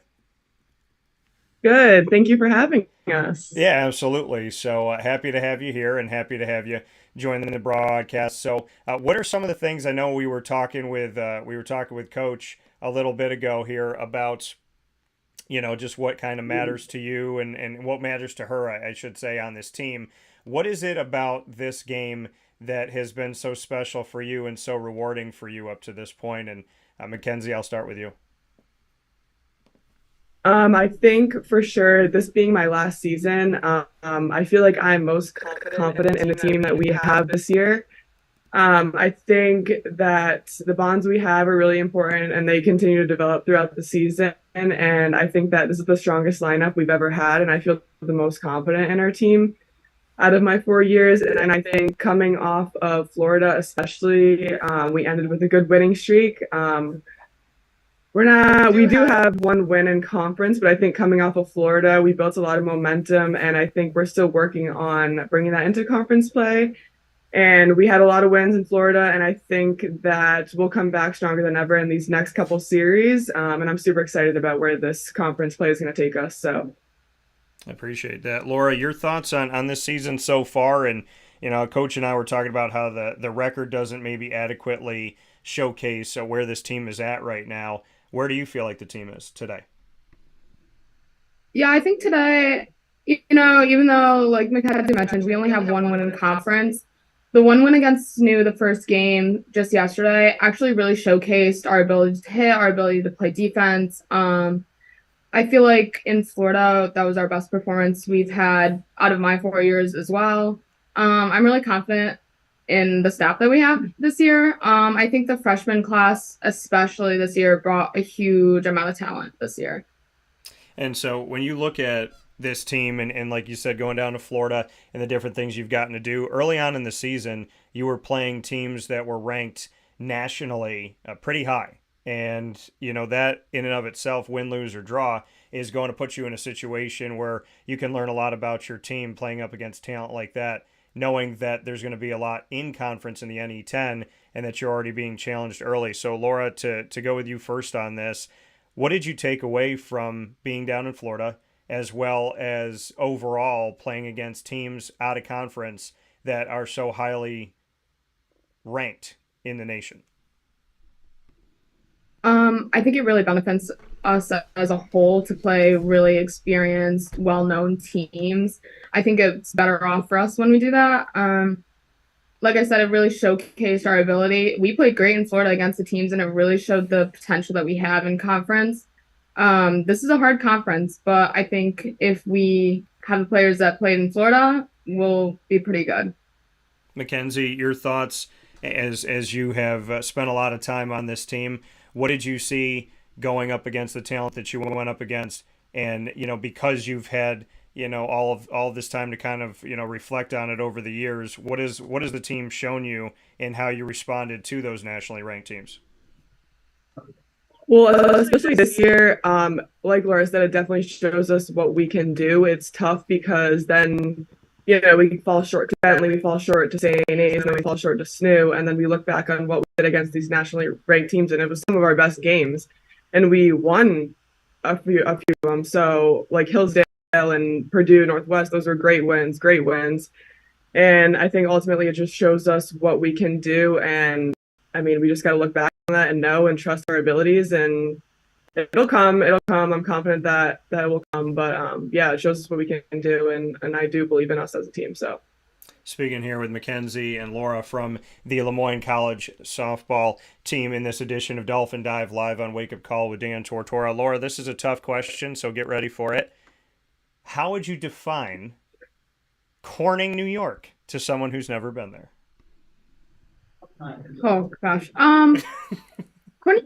Good. Thank you for having us. Yeah, absolutely. So happy to have you here and happy to have you join the broadcast. So what are some of the things, I know we were talking with Coach a little bit ago here about, just what kind of matters to you and what matters to her, I should say, on this team. What is it about this game that has been so special for you and so rewarding for you up to this point? And Mckenzie, I'll start with you. I think for sure, this being my last season, I feel like I'm most confident in the team that we have this year. I think that the bonds we have are really important and they continue to develop throughout the season. And I think that this is the strongest lineup we've ever had. And I feel the most confident in our team out of my 4 years. And I think coming off of Florida, especially, we ended with a good winning streak. We do have one win in conference, but I think coming off of Florida, we built a lot of momentum, and I think we're still working on bringing that into conference play. And we had a lot of wins in Florida, and I think that we'll come back stronger than ever in these next couple series. And I'm super excited about where this conference play is going to take us. So I appreciate that. Laura, your thoughts on this season so far? And, Coach and I were talking about how the record doesn't maybe adequately showcase where this team is at right now. Where do you feel like the team is today? Yeah, I think today, even though, like Mckenzie mentioned, we only have one win in conference, the one win against SNU, the first game just yesterday, actually really showcased our ability to hit, our ability to play defense. I feel like in Florida, that was our best performance we've had out of my 4 years as well. I'm really confident in the staff that we have this year. I think the freshman class, especially this year, brought a huge amount of talent this year. And so when you look at this team and like you said, going down to Florida and the different things you've gotten to do early on in the season, you were playing teams that were ranked nationally pretty high. And, that in and of itself, win, lose, or draw, is going to put you in a situation where you can learn a lot about your team playing up against talent like that, knowing that there's going to be a lot in conference in the NE10 and that you're already being challenged early. So Laura, to go with you first on this, what did you take away from being down in Florida, as well as overall playing against teams out of conference that are so highly ranked in the nation? I think it really benefits us as a whole to play really experienced, well-known teams. I think it's better off for us when we do that. Like I said, it really showcased our ability. We played great in Florida against the teams, and it really showed the potential that we have in conference. This is a hard conference, but I think if we have the players that played in Florida, we'll be pretty good. Mckenzie, your thoughts as you have spent a lot of time on this team. What did you see going up against the talent that you went up against? And, because you've had, all of this time to kind of, reflect on it over the years, what has the team shown you in how you responded to those nationally ranked teams? Well, especially this year, like Laura said, it definitely shows us what we can do. It's tough because then, we fall short to Bentley, we fall short to St. A's, and then we fall short to SNU, and then we look back on what we did against these nationally ranked teams, and it was some of our best games, and we won a few of them. So, like Hillsdale and Purdue, Northwest, those were great wins, and I think ultimately it just shows us what we can do, and I mean, we just got to look back on that and know and trust our abilities, and it'll come. It'll come. I'm confident that it will come. But yeah, it shows us what we can do, and I do believe in us as a team. So. Speaking here with Mckenzie and Laura from the Moyne College softball team in this edition of Dolphin Dive live on Wake Up Call with Dan Tortora. Laura, this is a tough question, so get ready for it. How would you define Corning, New York, to someone who's never been there? Oh gosh. Corning,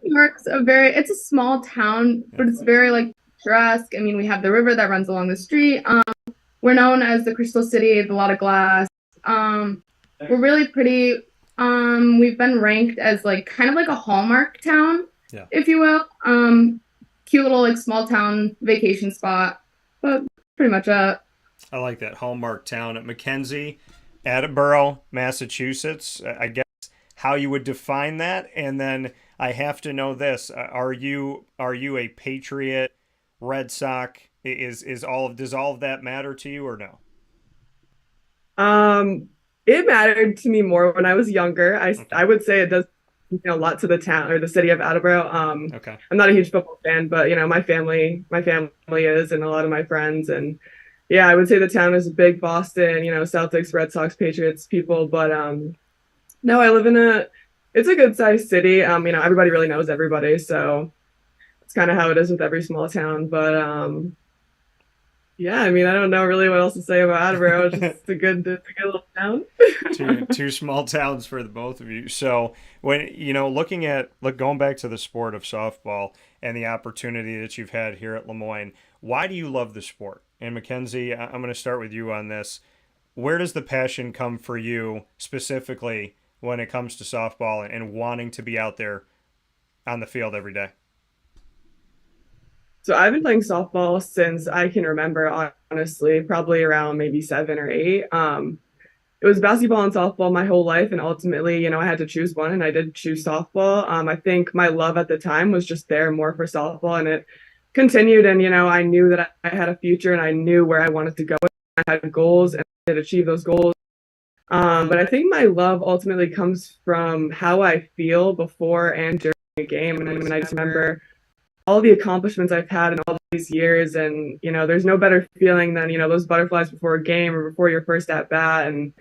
New York's it's a small town, but it's very like picturesque. I mean, we have the river that runs along the street. We're known as the Crystal City, a lot of glass. We're really pretty. We've been ranked as like kind of like a Hallmark town, yeah, if you will. Cute little like small town vacation spot, but pretty much it. I like that, Hallmark town. At Mckenzie, Attleboro, Massachusetts. I guess how you would define that, and then I have to know this: are you a Patriot, Red Sox? Does all of that matter to you or no? It mattered to me more when I was younger. I would say it does a lot to the town or the city of Attleboro. Okay. I'm not a huge football fan, but my family is, and a lot of my friends, and yeah, I would say the town is big Boston, Celtics, Red Sox, Patriots people, but no, I live in it's a good sized city. Everybody really knows everybody, so it's kind of how it is with every small town, but yeah, I don't know really what else to say about Attleboro. It's a good little town. two small towns for the both of you. So when going back to the sport of softball and the opportunity that you've had here at Moyne, why do you love the sport? And Mckenzie, I'm going to start with you on this. Where does the passion come for you specifically when it comes to softball and wanting to be out there on the field every day? So I've been playing softball since I can remember, honestly, probably around maybe 7 or 8. It was basketball and softball my whole life, and ultimately, I had to choose one, and I did choose softball. I think my love at the time was just there more for softball, and it continued. And I knew that I had a future, and I knew where I wanted to go. I had goals, and I did achieve those goals. But I think my love ultimately comes from how I feel before and during a game. And I just remember all the accomplishments I've had in all these years, and there's no better feeling than those butterflies before a game or before your first at bat, and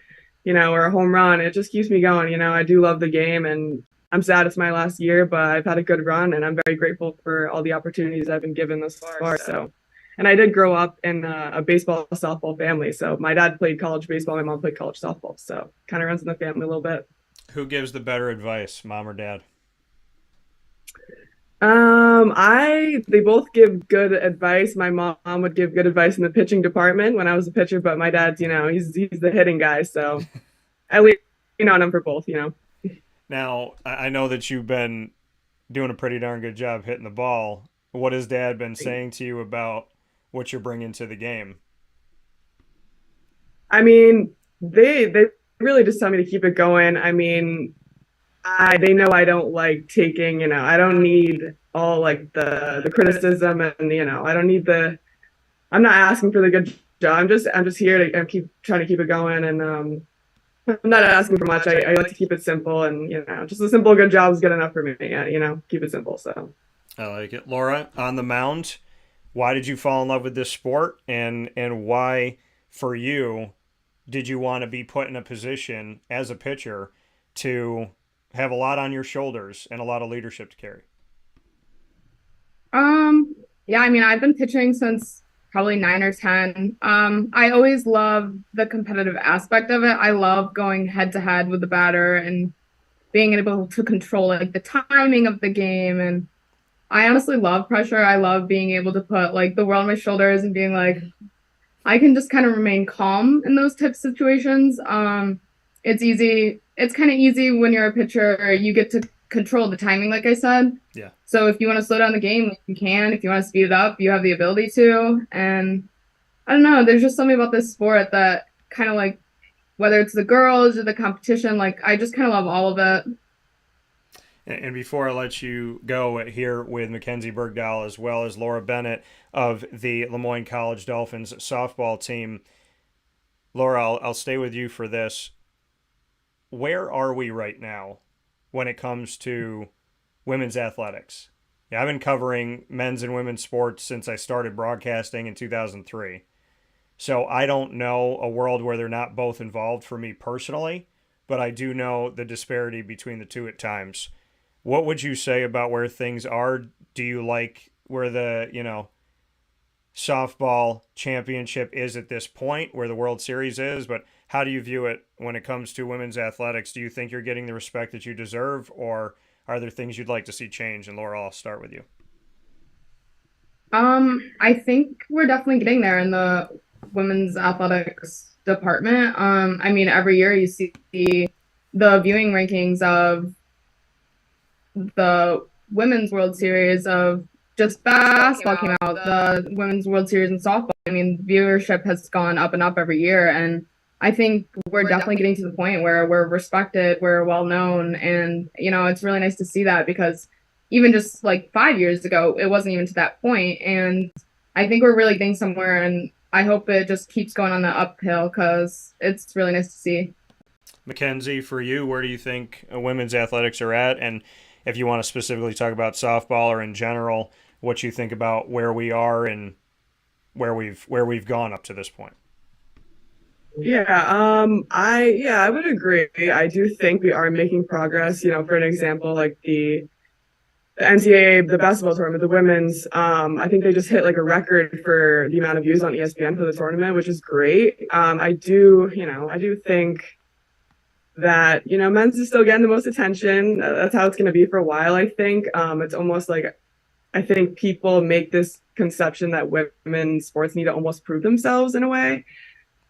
or a home run. It just keeps me going. I do love the game, and I'm sad it's my last year, but I've had a good run, and I'm very grateful for all the opportunities I've been given thus far. So, and I did grow up in a baseball softball family. So my dad played college baseball, my mom played college softball. So kind of runs in the family a little bit. Who gives the better advice, mom or dad? They both give good advice. My mom would give good advice in the pitching department when I was a pitcher, but my dad's, he's the hitting guy. So at least, on him for both, Now, I know that you've been doing a pretty darn good job hitting the ball. What has dad been saying to you about what you're bringing to the game? They really just tell me to keep it going. They know I don't like taking, I don't need all like the criticism, and I don't need I'm not asking for the good job. I'm just here to keep trying to keep it going, and I'm not asking for much. I like to keep it simple, and just a simple good job is good enough for me. Keep it simple. So I like it. Laura, on the mound, why did you fall in love with this sport, and why for you did you want to be put in a position as a pitcher to have a lot on your shoulders and a lot of leadership to carry? Yeah, I've been pitching since probably 9 or 10. I always love the competitive aspect of it. I love going head to head with the batter and being able to control like the timing of the game. And I honestly love pressure. I love being able to put like the world on my shoulders and being like, I can just kind of remain calm in those types of situations. It's easy. It's kind of easy when you're a pitcher. You get to control the timing, like I said. Yeah. So if you want to slow down the game, you can. If you want to speed it up, you have the ability to. And I don't know, there's just something about this sport that kind of like, whether it's the girls or the competition, like I just kind of love all of it. And before I let you go here with Mckenzie Bergdoll as well as Laura Bennett of the Moyne College Dolphins softball team, Laura, I'll stay with you for this. Where are we right now when it comes to women's athletics? Yeah, I've been covering men's and women's sports since I started broadcasting in 2003. So I don't know a world where they're not both involved for me personally, but I do know the disparity between the two at times. What would you say about where things are? Do you like where the, softball championship is at this point, where the World Series is, but how do you view it when it comes to women's athletics? Do you think you're getting the respect that you deserve, or are there things you'd like to see change? And Laura, I'll start with you. I think we're definitely getting there in the women's athletics department. I mean, every year you see the viewing rankings of the women's World Series of just basketball came out, the women's World Series in softball. I mean, viewership has gone up and up every year, and I think we're definitely getting to the point where we're respected, we're well known, and it's really nice to see that, because even just like 5 years ago, it wasn't even to that point, and I think we're really getting somewhere, and I hope it just keeps going on the uphill, because it's really nice to see. Mckenzie, for you, where do you think women's athletics are at? And if you want to specifically talk about softball or in general, what you think about where we are and where we've gone up to this point. I would agree. I do think we are making progress. For an example, like the NCAA, the basketball tournament, the women's, I think they just hit like a record for the amount of views on ESPN for the tournament, which is great. I do think that, men's is still getting the most attention. That's how it's going to be for a while, I think. It's almost like, I think people make this conception that women's sports need to almost prove themselves in a way.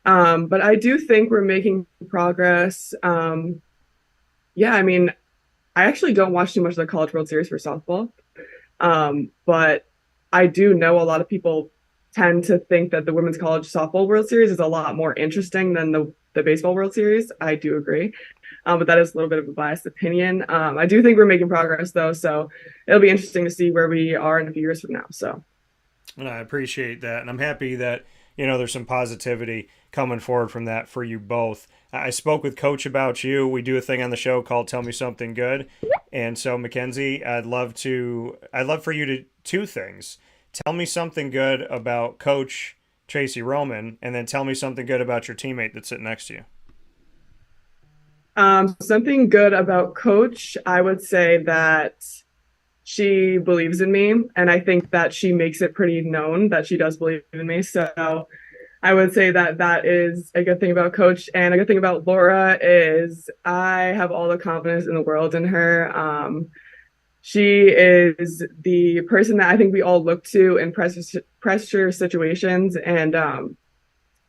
But I do think we're making progress. I mean, I actually don't watch too much of the College World Series for softball. But I do know a lot of people tend to think that the Women's College Softball World Series is a lot more interesting than the Baseball World Series. I do agree. But that is a little bit of a biased opinion. I do think we're making progress, though, so it'll be interesting to see where we are in a few years from now. So, and I appreciate that, and I'm happy that there's some positivity coming forward from that for you both. I spoke with Coach about you. We do a thing on the show called "Tell Me Something Good," and so Mckenzie, I'd love for you to two things. Tell me something good about Coach Tracey Roman, and then tell me something good about your teammate that's sitting next to you. Something good about Coach, I would say that she believes in me, and I think that she makes it pretty known that she does believe in me. So I would say that is a good thing about Coach. And a good thing about Laura is I have all the confidence in the world in her. She is the person that I think we all look to in pressure situations, and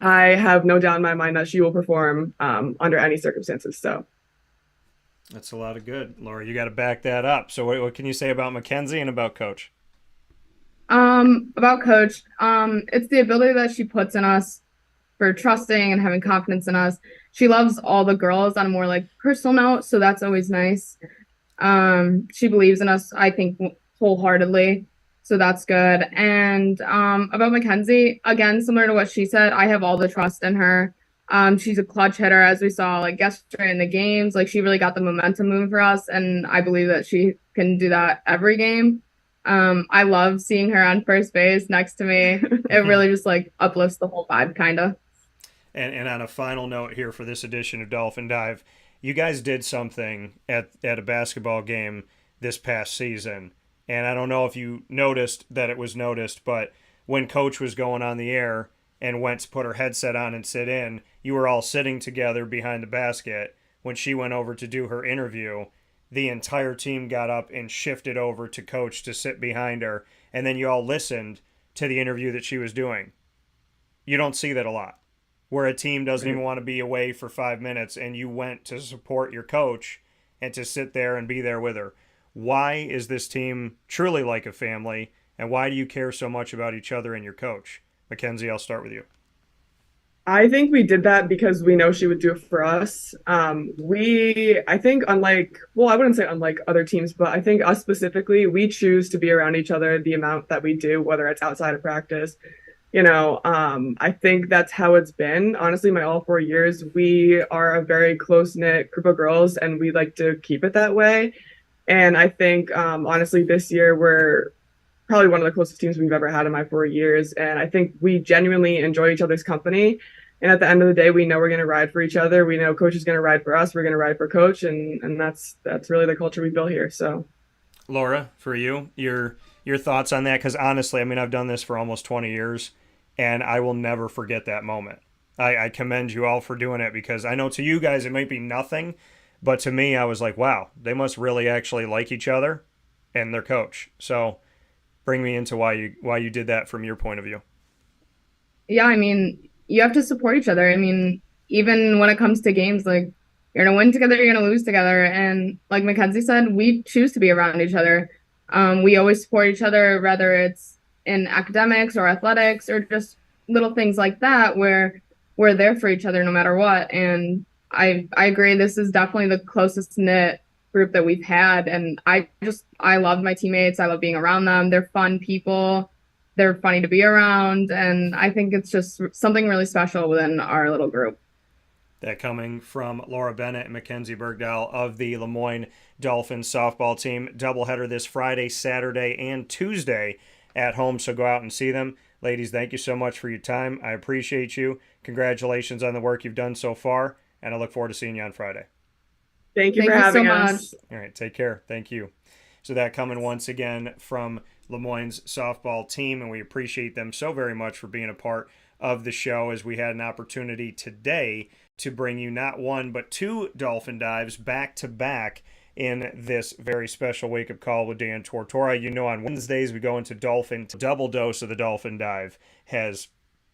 I have no doubt in my mind that she will perform under any circumstances. So that's a lot of good, Laura. You got to back that up. So what can you say about Mckenzie and about Coach? About Coach, it's the ability that she puts in us for trusting and having confidence in us. She loves all the girls on a more like personal note, so that's always nice. She believes in us, I think, wholeheartedly. So that's good. And about Mckenzie, again, similar to what she said, I have all the trust in her. She's a clutch hitter, as we saw like yesterday in the games. Like, she really got the momentum moving for us, and I believe that she can do that every game. I love seeing her on first base next to me. It really just like uplifts the whole vibe, kind of. And on a final note here for this edition of Dolphin Dive, you guys did something at a basketball game this past season. And I don't know if you noticed that it was noticed, but when Coach was going on the air and went to put her headset on and sit in, you were all sitting together behind the basket. When she went over to do her interview, the entire team got up and shifted over to Coach to sit behind her, and then you all listened to the interview that she was doing. You don't see that a lot, where a team doesn't even want to be away for 5 minutes, and you went to support your coach and to sit there and be there with her. Why is this team truly like a family, and why do you care so much about each other and your coach? Mckenzie, I'll start with you. I think we did that because we know she would do it for us. I think I wouldn't say unlike other teams, but I think us specifically, we choose to be around each other the amount that we do, whether it's outside of practice. I think that's how it's been. Honestly, my all 4 years, we are a very close-knit group of girls, and we like to keep it that way. And I think, honestly, this year we're probably one of the closest teams we've ever had in my 4 years. And I think we genuinely enjoy each other's company. And at the end of the day, we know we're going to ride for each other. We know coach is going to ride for us. We're going to ride for coach. And that's really the culture we built here. So, Laura, for you, your thoughts on that? Because honestly, I mean, I've done this for almost 20 years, and I will never forget that moment. I commend you all for doing it, because I know to you guys it might be nothing, but to me, I was like, wow, they must really actually like each other and their coach. So bring me into why you did that from your point of view. Yeah, I mean, you have to support each other. I mean, even when it comes to games, like, you're going to win together, you're going to lose together. And like Mckenzie said, we choose to be around each other. We always support each other, whether it's in academics or athletics or just little things like that, where we're there for each other no matter what. And I agree, this is definitely the closest knit group that we've had. And I love my teammates. I love being around them. They're fun people. They're funny to be around. And I think it's just something really special within our little group. That coming from Laura Bennett and Mckenzie Bergdoll of the Moyne Dolphins softball team. Doubleheader this Friday, Saturday, and Tuesday at home, so go out and see them. Ladies, thank you so much for your time. I appreciate you. Congratulations on the work you've done so far, and I look forward to seeing you on Friday. Thank you for having us. All right, take care. Thank you. So that coming once again from Moyne's softball team, and we appreciate them so very much for being a part of the show, as we had an opportunity today to bring you not one but two Dolphin Dives back to back in this very special wake-up call with Dan Tortora. You know, on Wednesdays we go into Dolphin. Double dose of the Dolphin Dive has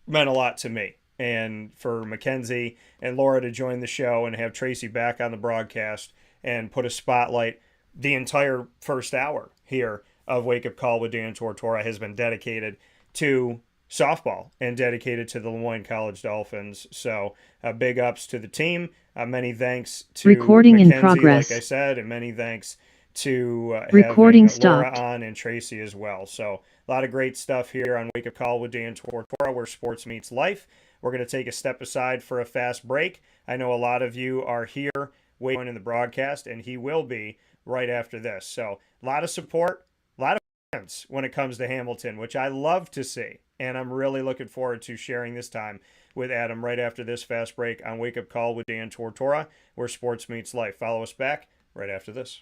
meant a lot to me. And for Mckenzie and Laura to join the show and have Tracey back on the broadcast and put a spotlight, the entire first hour here of Wake Up Call with Dan Tortora has been dedicated to softball and dedicated to the Moyne College Dolphins. So big ups to the team. Many thanks to Recording Mckenzie, in progress. like I said, and many thanks to Recording having stopped. Laura on and Tracey as well. So a lot of great stuff here on Wake Up Call with Dan Tortora, where sports meets life. We're going to take a step aside for a fast break. I know a lot of you are here waiting in the broadcast, and he will be right after this. So a lot of support, a lot of fans when it comes to Hamilton, which I love to see. And I'm really looking forward to sharing this time with Adam right after this fast break on Wake Up Call with Dan Tortora, where sports meets life. Follow us back right after this.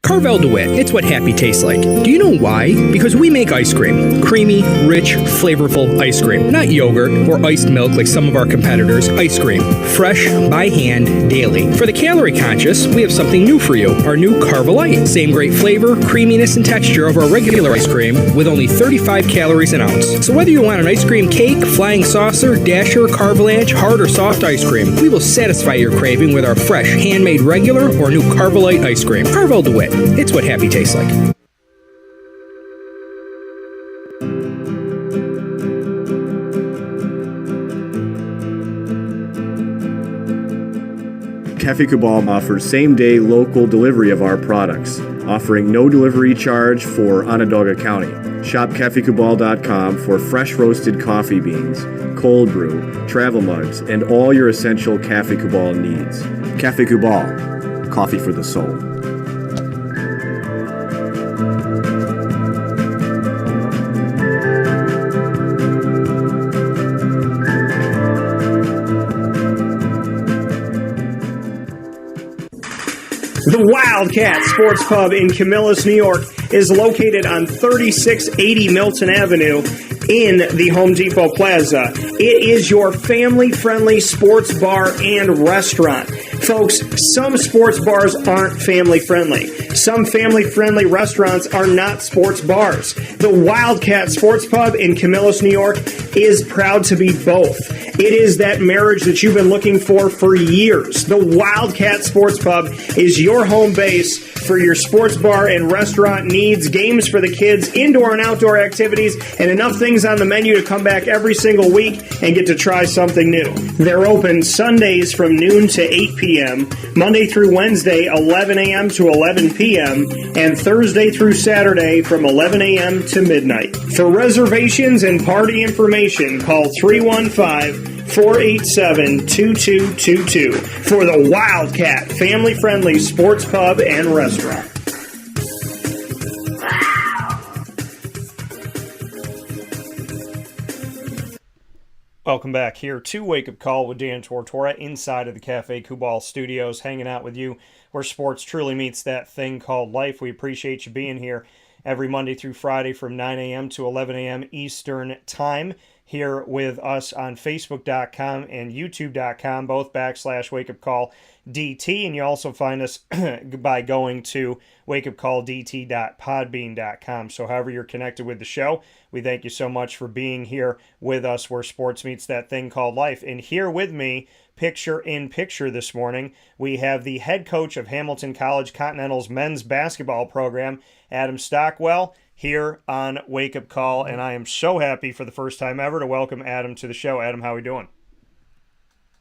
Carvel DeWitt, it's what happy tastes like. Do you know why? Because we make ice cream. Creamy, rich, flavorful ice cream. Not yogurt or iced milk like some of our competitors. Ice cream. Fresh, by hand, daily. For the calorie conscious, we have something new for you. Our new Carvelite. Same great flavor, creaminess, and texture of our regular ice cream with only 35 calories an ounce. So whether you want an ice cream cake, flying saucer, dasher, carvalanche, hard or soft ice cream, we will satisfy your craving with our fresh, handmade regular or new Carvelite ice cream. Carvel DeWitt. It's what happy tastes like. Cafe Cabal offers same-day local delivery of our products, offering no delivery charge for Onondaga County. Shop cafecabal.com for fresh roasted coffee beans, cold brew, travel mugs, and all your essential Cafe Cabal needs. Cafe Cabal, coffee for the soul. The Wildcat Sports Pub in Camillus, New York is located on 3680 Milton Avenue in the Home Depot Plaza. It is your family-friendly sports bar and restaurant. Folks, some sports bars aren't family-friendly. Some family-friendly restaurants are not sports bars. The Wildcat Sports Pub in Camillus, New York is proud to be both. It is that marriage that you've been looking for years. The Wildcat Sports Pub is your home base for your sports bar and restaurant needs, games for the kids, indoor and outdoor activities, and enough things on the menu to come back every single week and get to try something new. They're open Sundays from noon to 8 p.m., Monday through Wednesday, 11 a.m. to 11 p.m., and Thursday through Saturday from 11 a.m. to midnight. For reservations and party information, call 315 487-2222 for the Wildcat family-friendly sports pub and restaurant. Welcome back here to Wake Up Call with Dan Tortora inside of the Cafe Kubal studios, hanging out with you where sports truly meets that thing called life. We appreciate you being here every Monday through Friday from 9 a.m. to 11 a.m. Eastern Time here with us on Facebook.com and YouTube.com, both /Wake Up Call DT. And you also find us by going to wakeupcalldt.podbean.com. So however you're connected with the show, we thank you so much for being here with us where sports meets that thing called life. And here with me, picture in picture this morning, we have the head coach of Hamilton College Continental's men's basketball program, Adam Stockwell, here on Wake Up Call. And I am so happy for the first time ever to welcome Adam to the show. Adam, how are we doing?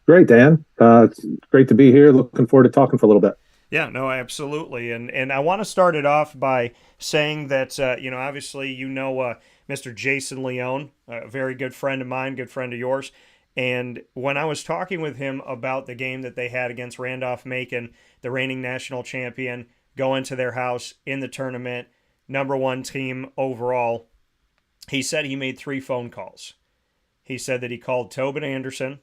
Great, Dan. It's great to be here. Looking forward to talking for a little bit. Yeah, no, absolutely. And I want to start it off by saying that, obviously, Mr. Jason Leone, a very good friend of mine, good friend of yours. And when I was talking with him about the game that they had against Randolph-Macon, the reigning national champion, going to their house in the tournament, #1 team overall, he said he made 3 phone calls. He said that he called Tobin Anderson,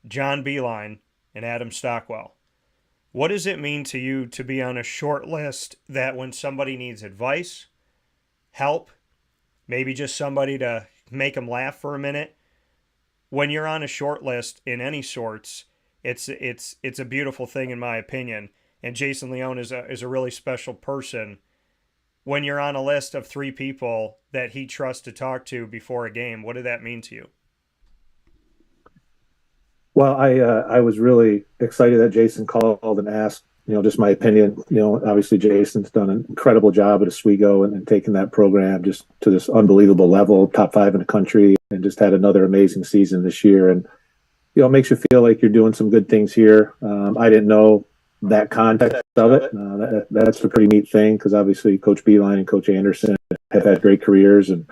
John Beeline, and Adam Stockwell. What does it mean to you to be on a short list that when somebody needs advice, help, maybe just somebody to make them laugh for a minute, when you're on a short list in any sorts, it's a beautiful thing in my opinion. And Jason Leone is a really special person. When you're on a list of 3 people that he trusts to talk to before a game, what did that mean to you? Well, I was really excited that Jason called and asked, just my opinion. Obviously Jason's done an incredible job at Oswego and taken that program just to this unbelievable level, top 5 in the country, and just had another amazing season this year. And, it makes you feel like you're doing some good things here. I didn't know that context of it. That's a pretty neat thing because obviously Coach Beeline and Coach Anderson have had great careers. And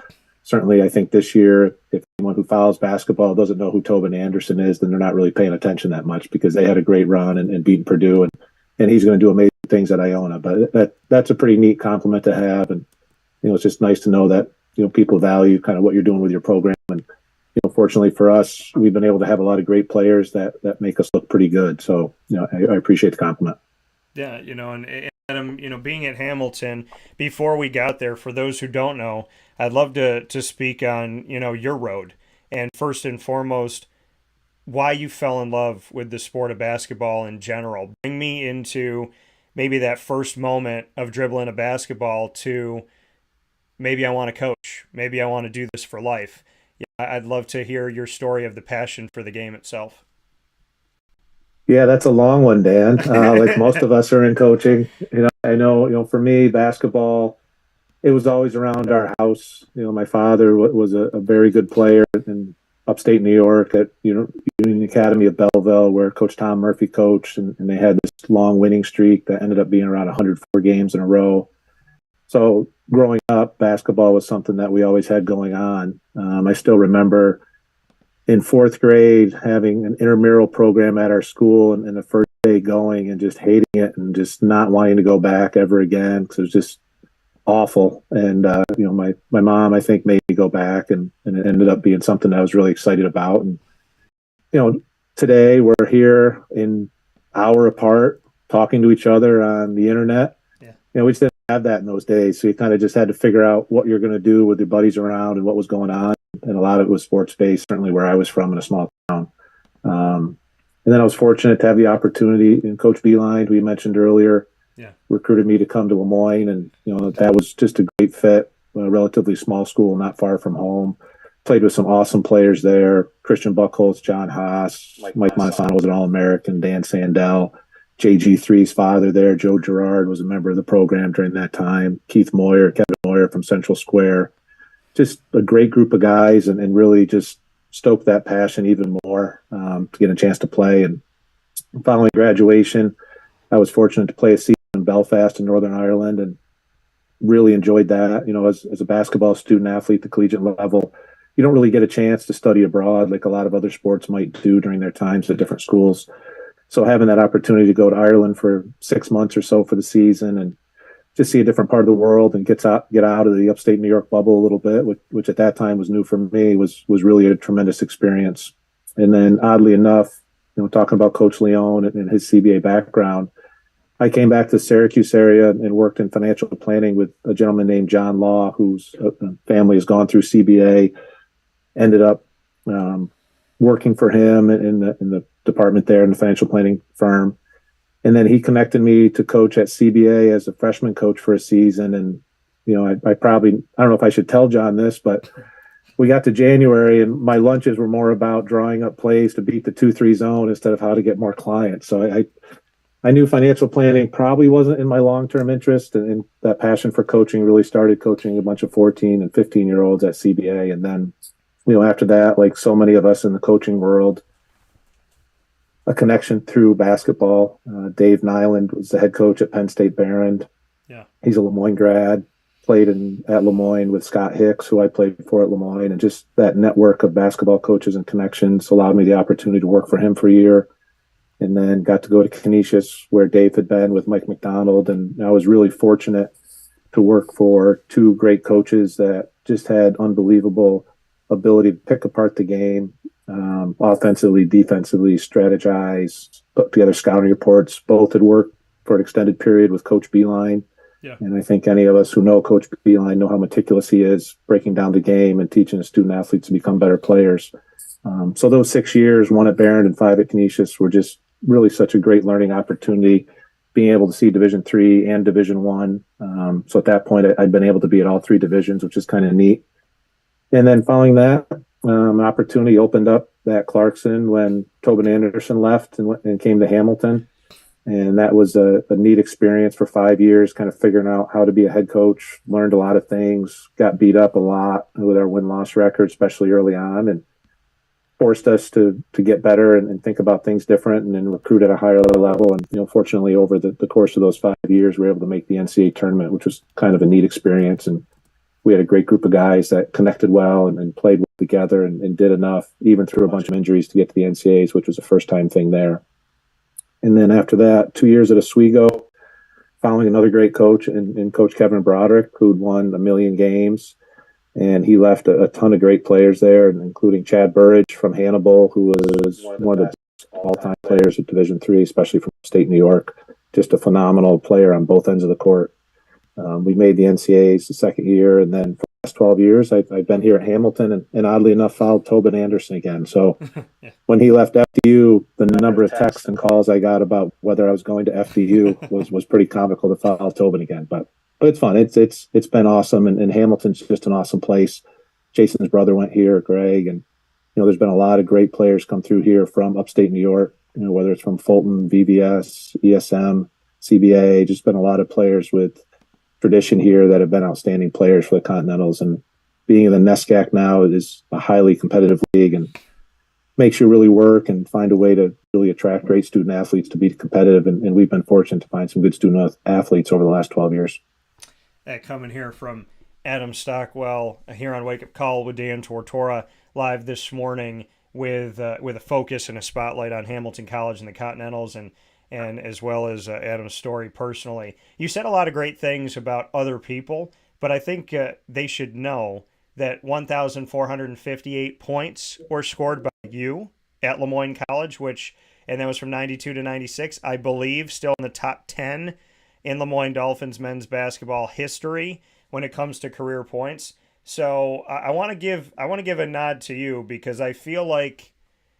certainly I think this year, if anyone who follows basketball doesn't know who Tobin Anderson is, then they're not really paying attention that much because they had a great run and beating Purdue. And he's going to do amazing things at Iona. But that's a pretty neat compliment to have. And, it's just nice to know that, people value kind of what you're doing with your program. And, fortunately for us, we've been able to have a lot of great players that make us look pretty good. So, I appreciate the compliment. Yeah, and Adam, being at Hamilton, before we got there, for those who don't know, I'd love to speak on, your road. And first and foremost, why you fell in love with the sport of basketball in general. Bring me into maybe that first moment of dribbling a basketball to maybe I want to coach. Maybe I want to do this for life. Yeah, I'd love to hear your story of the passion for the game itself. Yeah, that's a long one, Dan. Like most of us are in coaching. I know, for me, basketball, it was always around our house. My father was a very good player in upstate New York at Union Academy of Belleville, where Coach Tom Murphy coached, and they had this long winning streak that ended up being around 104 games in a row. So growing up, basketball was something that we always had going on. I still remember in 4th grade having an intramural program at our school and the first day going and just hating it and just not wanting to go back ever again because it was just awful. And, my mom, I think, made me go back and it ended up being something I was really excited about. And, today we're here an hour apart talking to each other on the internet. Yeah. We just didn't have that in those days. So you kind of just had to figure out what you're going to do with your buddies around and what was going on. And a lot of it was sports-based, certainly where I was from in a small town. And then I was fortunate to have the opportunity, and Coach Beeline, who you mentioned earlier, recruited me to come to Moyne. And, that was just a great fit, a relatively small school, not far from home. Played with some awesome players there, Christian Buckholz, John Haas, Mike Monsanto was an All-American, Dan Sandell, JG3's father there, Joe Girard, was a member of the program during that time, Kevin Moyer from Central Square. Just a great group of guys and really just stoked that passion even more to get a chance to play. And following graduation, I was fortunate to play a season in Belfast in Northern Ireland and really enjoyed that. As a basketball student athlete at the collegiate level, you don't really get a chance to study abroad like a lot of other sports might do during their times at different schools. So having that opportunity to go to Ireland for 6 months or so for the season and just see a different part of the world and get out of the upstate New York bubble a little bit, which at that time was new for me, was really a tremendous experience. And then oddly enough, talking about Coach Leone and his CBA background, I came back to the Syracuse area and worked in financial planning with a gentleman named John Law, whose family has gone through CBA, ended up working for him in the department there in the financial planning firm. And then he connected me to coach at CBA as a freshman coach for a season. And, I don't know if I should tell John this, but we got to January and my lunches were more about drawing up plays to beat the 2-3 zone instead of how to get more clients. So I knew financial planning probably wasn't in my long-term interest, and that passion for coaching really started coaching a bunch of 14 and 15-year-olds at CBA. And then, after that, like so many of us in the coaching world, a connection through basketball. Dave Nyland was the head coach at Penn State Barron. Yeah. He's a Lemoyne grad, played at Lemoyne with Scott Hicks, who I played for at Lemoyne. And just that network of basketball coaches and connections allowed me the opportunity to work for him for a year. And then got to go to Canisius, where Dave had been with Mike McDonald. And I was really fortunate to work for two great coaches that just had unbelievable ability to pick apart the game, offensively, defensively, strategize, put together scouting reports. Both had worked for an extended period with Coach Beeline. Yeah. And I think any of us who know Coach Beeline know how meticulous he is breaking down the game and teaching the student athletes to become better players. So those 6 years, 1 at Barron and 5 at Canisius, were just really such a great learning opportunity, being able to see Division III and Division I. So at that point, I'd been able to be at all 3 divisions, which is kind of neat. And then following that, an opportunity opened up at Clarkson when Tobin Anderson left and came to Hamilton. And that was a neat experience for 5 years, kind of figuring out how to be a head coach, learned a lot of things, got beat up a lot with our win-loss record, especially early on, and forced us to get better and think about things different and then recruit at a higher level. And, fortunately, over the course of those 5 years, we were able to make the NCAA tournament, which was kind of a neat experience. And we had a great group of guys that connected well and played well together and did enough, even through a bunch of injuries, to get to the NCAAs, which was a first-time thing there. And then after that, 2 years at Oswego, following another great coach in Coach Kevin Broderick, who'd won 1 million games. And he left a ton of great players there, including Chad Burridge from Hannibal, who was one of the best all-time players at Division III, especially from upstate New York. Just a phenomenal player on both ends of the court. We made the NCAAs the second year, and then for the last 12 years, I've been here at Hamilton, and oddly enough, followed Tobin Anderson again. So Yeah. when he left FDU, the number of texts and calls I got about whether I was going to FDU was pretty comical to follow Tobin again. But it's fun. It's been awesome, and Hamilton's just an awesome place. Jason's brother went here, Greg, and there's been a lot of great players come through here from upstate New York. Whether it's from Fulton, VVS, ESM, CBA, just been a lot of players with tradition here that have been outstanding players for the Continentals. And being in the NESCAC now is a highly competitive league and makes you really work and find a way to really attract great student athletes to be competitive. And we've been fortunate to find some good student athletes over the last 12 years. That coming here from Adam Stockwell here on Wake Up Call with Dan Tortora, live this morning with a focus and a spotlight on Hamilton College and the Continentals, and as well as Adam's story personally. You said a lot of great things about other people, but I think they should know that 1,458 points were scored by you at Lemoyne College, and that was from 92 to 96, I believe, still in the top 10 in Lemoyne Dolphins men's basketball history when it comes to career points. So I want to give a nod to you, because I feel like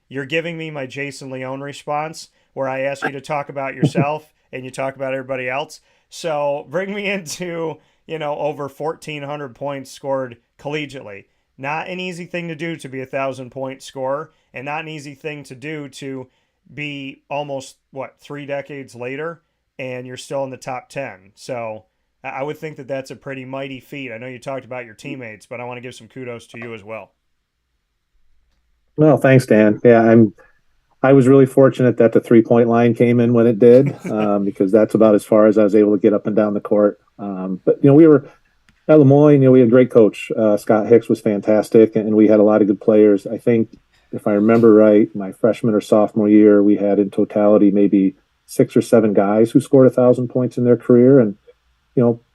you're giving me my Jason Leone response, where I ask you to talk about yourself and you talk about everybody else. So bring me into, over 1,400 points scored collegiately. Not an easy thing to do to be 1,000-point scorer, and not an easy thing to do to be almost, 3 decades later, and you're still in the top 10. So I would think that that's a pretty mighty feat. I know you talked about your teammates, but I want to give some kudos to you as well. Well, thanks, Dan. Yeah, I was really fortunate that the 3-point line came in when it did, because that's about as far as I was able to get up and down the court. But we were At Lemoyne, we had a great coach. Scott Hicks was fantastic, and we had a lot of good players. I think, if I remember right, my freshman or sophomore year, we had in totality maybe 6 or 7 guys who scored 1,000 points in their career. And,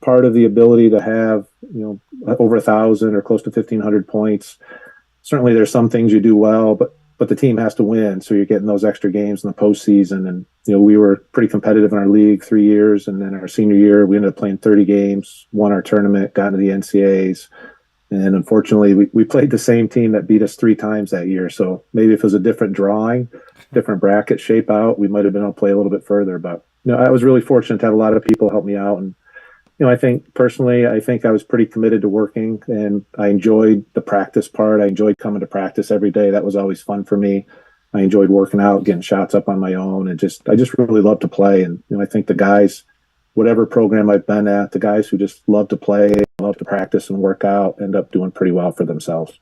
part of the ability to have, over 1,000 or close to 1,500 points, certainly there's some things you do well, but the team has to win. So you're getting those extra games in the postseason. And, we were pretty competitive in our league 3 years. And then our senior year, we ended up playing 30 games, won our tournament, got into the NCAAs. And unfortunately, we played the same team that beat us 3 times that year. So maybe if it was a different drawing, different bracket shape out, we might have been able to play a little bit further. But, I was really fortunate to have a lot of people help me out. And, I think personally, I was pretty committed to working, and I enjoyed the practice part. I enjoyed coming to practice every day. That was always fun for me. I enjoyed working out, getting shots up on my own, and I just really love to play. And, I think the guys, whatever program I've been at, the guys who just love to play, love to practice and work out, end up doing pretty well for themselves.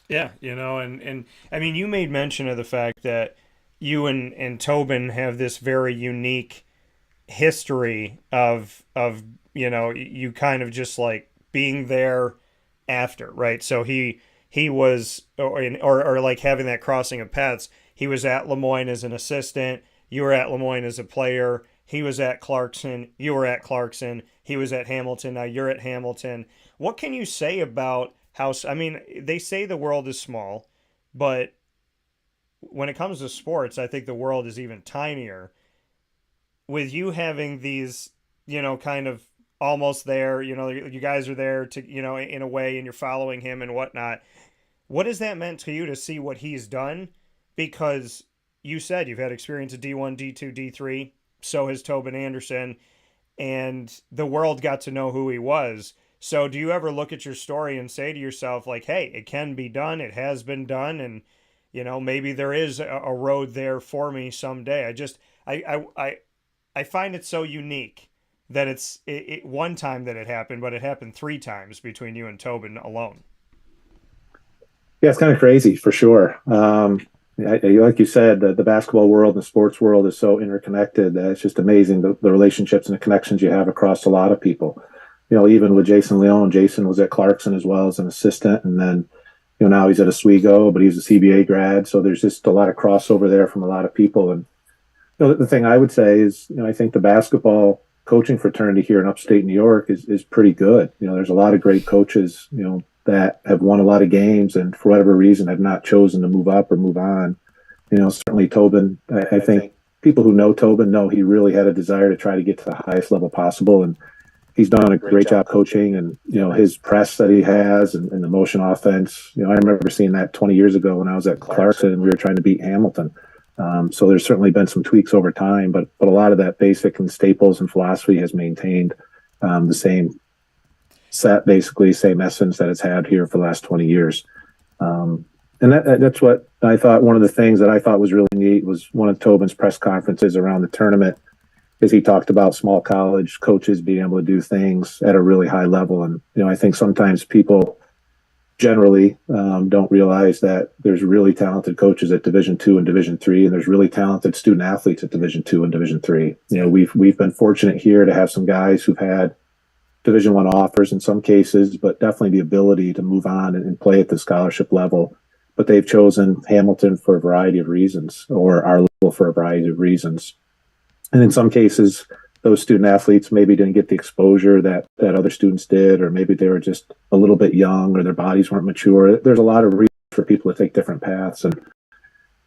Yeah, and I mean, you made mention of the fact that you and Tobin have this very unique history of you kind of just like being there after, right? So he was or like having that crossing of paths. He was at Lemoyne as an assistant. You were at Lemoyne as a player. He was at Clarkson. You were at Clarkson. He was at Hamilton. Now you're at Hamilton. What can you say about how? I mean, they say the world is small, but when it comes to sports, I think the world is even tinier. With you having these, kind of almost there, you guys are there to, in a way, and you're following him and whatnot. What has that meant to you to see what he's done? Because you said you've had experience at D1, D2, D3. So has Tobin Anderson, and the world got to know who he was. So do you ever look at your story and say to yourself, like, hey, it can be done, it has been done, and, maybe there is a road there for me someday? I find it so unique that it's one time that it happened, but it happened 3 times between you and Tobin alone. Yeah, it's kind of crazy for sure. Like you said, the basketball world and the sports world is so interconnected that it's just amazing the relationships and the connections you have across a lot of people. Even with Jason Leone, Jason was at Clarkson as well as an assistant, and then now he's at Oswego, but he's a CBA grad. So there's just a lot of crossover there from a lot of people. And the thing I would say is, I think the basketball coaching fraternity here in upstate New York is pretty good. There's a lot of great coaches, that have won a lot of games and for whatever reason have not chosen to move up or move on. Certainly Tobin, I think people who know Tobin know he really had a desire to try to get to the highest level possible. And he's done a great job coaching, and, his press that he has and the motion offense. I remember seeing that 20 years ago when I was at Clarkson and we were trying to beat Hamilton. So there's certainly been some tweaks over time, but a lot of that basic and staples and philosophy has maintained the same set, basically same essence that it's had here for the last 20 years. And that's what I thought. One of the things that I thought was really neat was one of Tobin's press conferences around the tournament is he talked about small college coaches being able to do things at a really high level. And, I think sometimes people generally don't realize that there's really talented coaches at Division II and Division III, and there's really talented student athletes at Division II and Division III. We've been fortunate here to have some guys who've had Division I offers in some cases, but definitely the ability to move on and play at the scholarship level. But they've chosen Hamilton for a variety of reasons, or our level for a variety of reasons. And in some cases, those student athletes maybe didn't get the exposure that other students did, or maybe they were just a little bit young or their bodies weren't mature. There's a lot of reasons for people to take different paths, and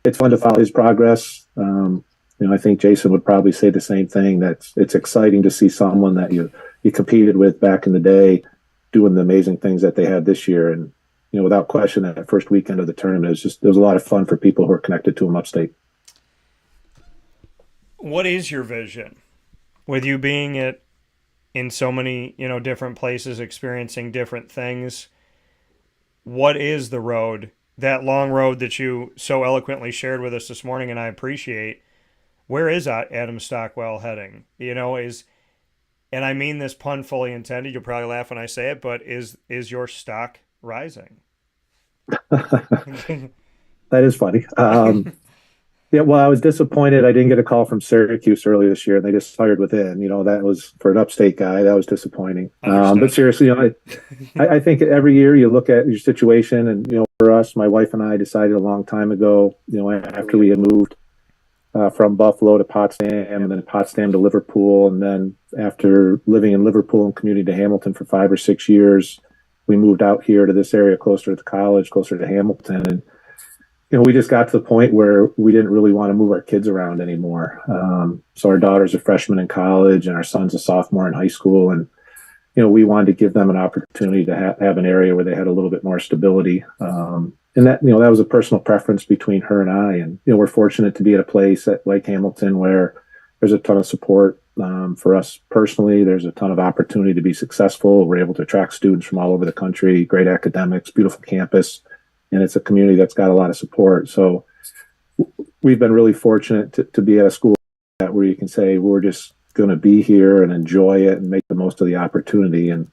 it's fun to follow his progress. I think Jason would probably say the same thing, that it's exciting to see someone that you competed with back in the day doing the amazing things that they had this year. And, without question, that first weekend of the tournament, it was a lot of fun for people who are connected to him upstate. What is your vision with you being in so many, different places, experiencing different things? What is the road, that long road that you so eloquently shared with us this morning, and I appreciate? Where is Adam Stockwell heading? And I mean this pun fully intended. You'll probably laugh when I say it, but is your stock rising? That is funny. Yeah, well, I was disappointed I didn't get a call from Syracuse early this year, and they just fired within. That was for an upstate guy. That was disappointing. But seriously, I think every year you look at your situation, and for us, my wife and I decided a long time ago, after we had moved from Buffalo to Potsdam, and then Potsdam to Liverpool, and then after living in Liverpool and commuting to Hamilton for 5 or 6 years, we moved out here to this area closer to the college, closer to Hamilton, and we just got to the point where we didn't really want to move our kids around anymore. So our daughter's a freshman in college, and our son's a sophomore in high school, and we wanted to give them an opportunity to have an area where they had a little bit more stability. And that was a personal preference between her and I. And we're fortunate to be at a place like Hamilton where there's a ton of support for us personally. There's a ton of opportunity to be successful. We're able to attract students from all over the country, great academics, beautiful campus. And it's a community that's got a lot of support. So we've been really fortunate to be at a school where you can say, we're just going to be here and enjoy it and make the most of the opportunity. And,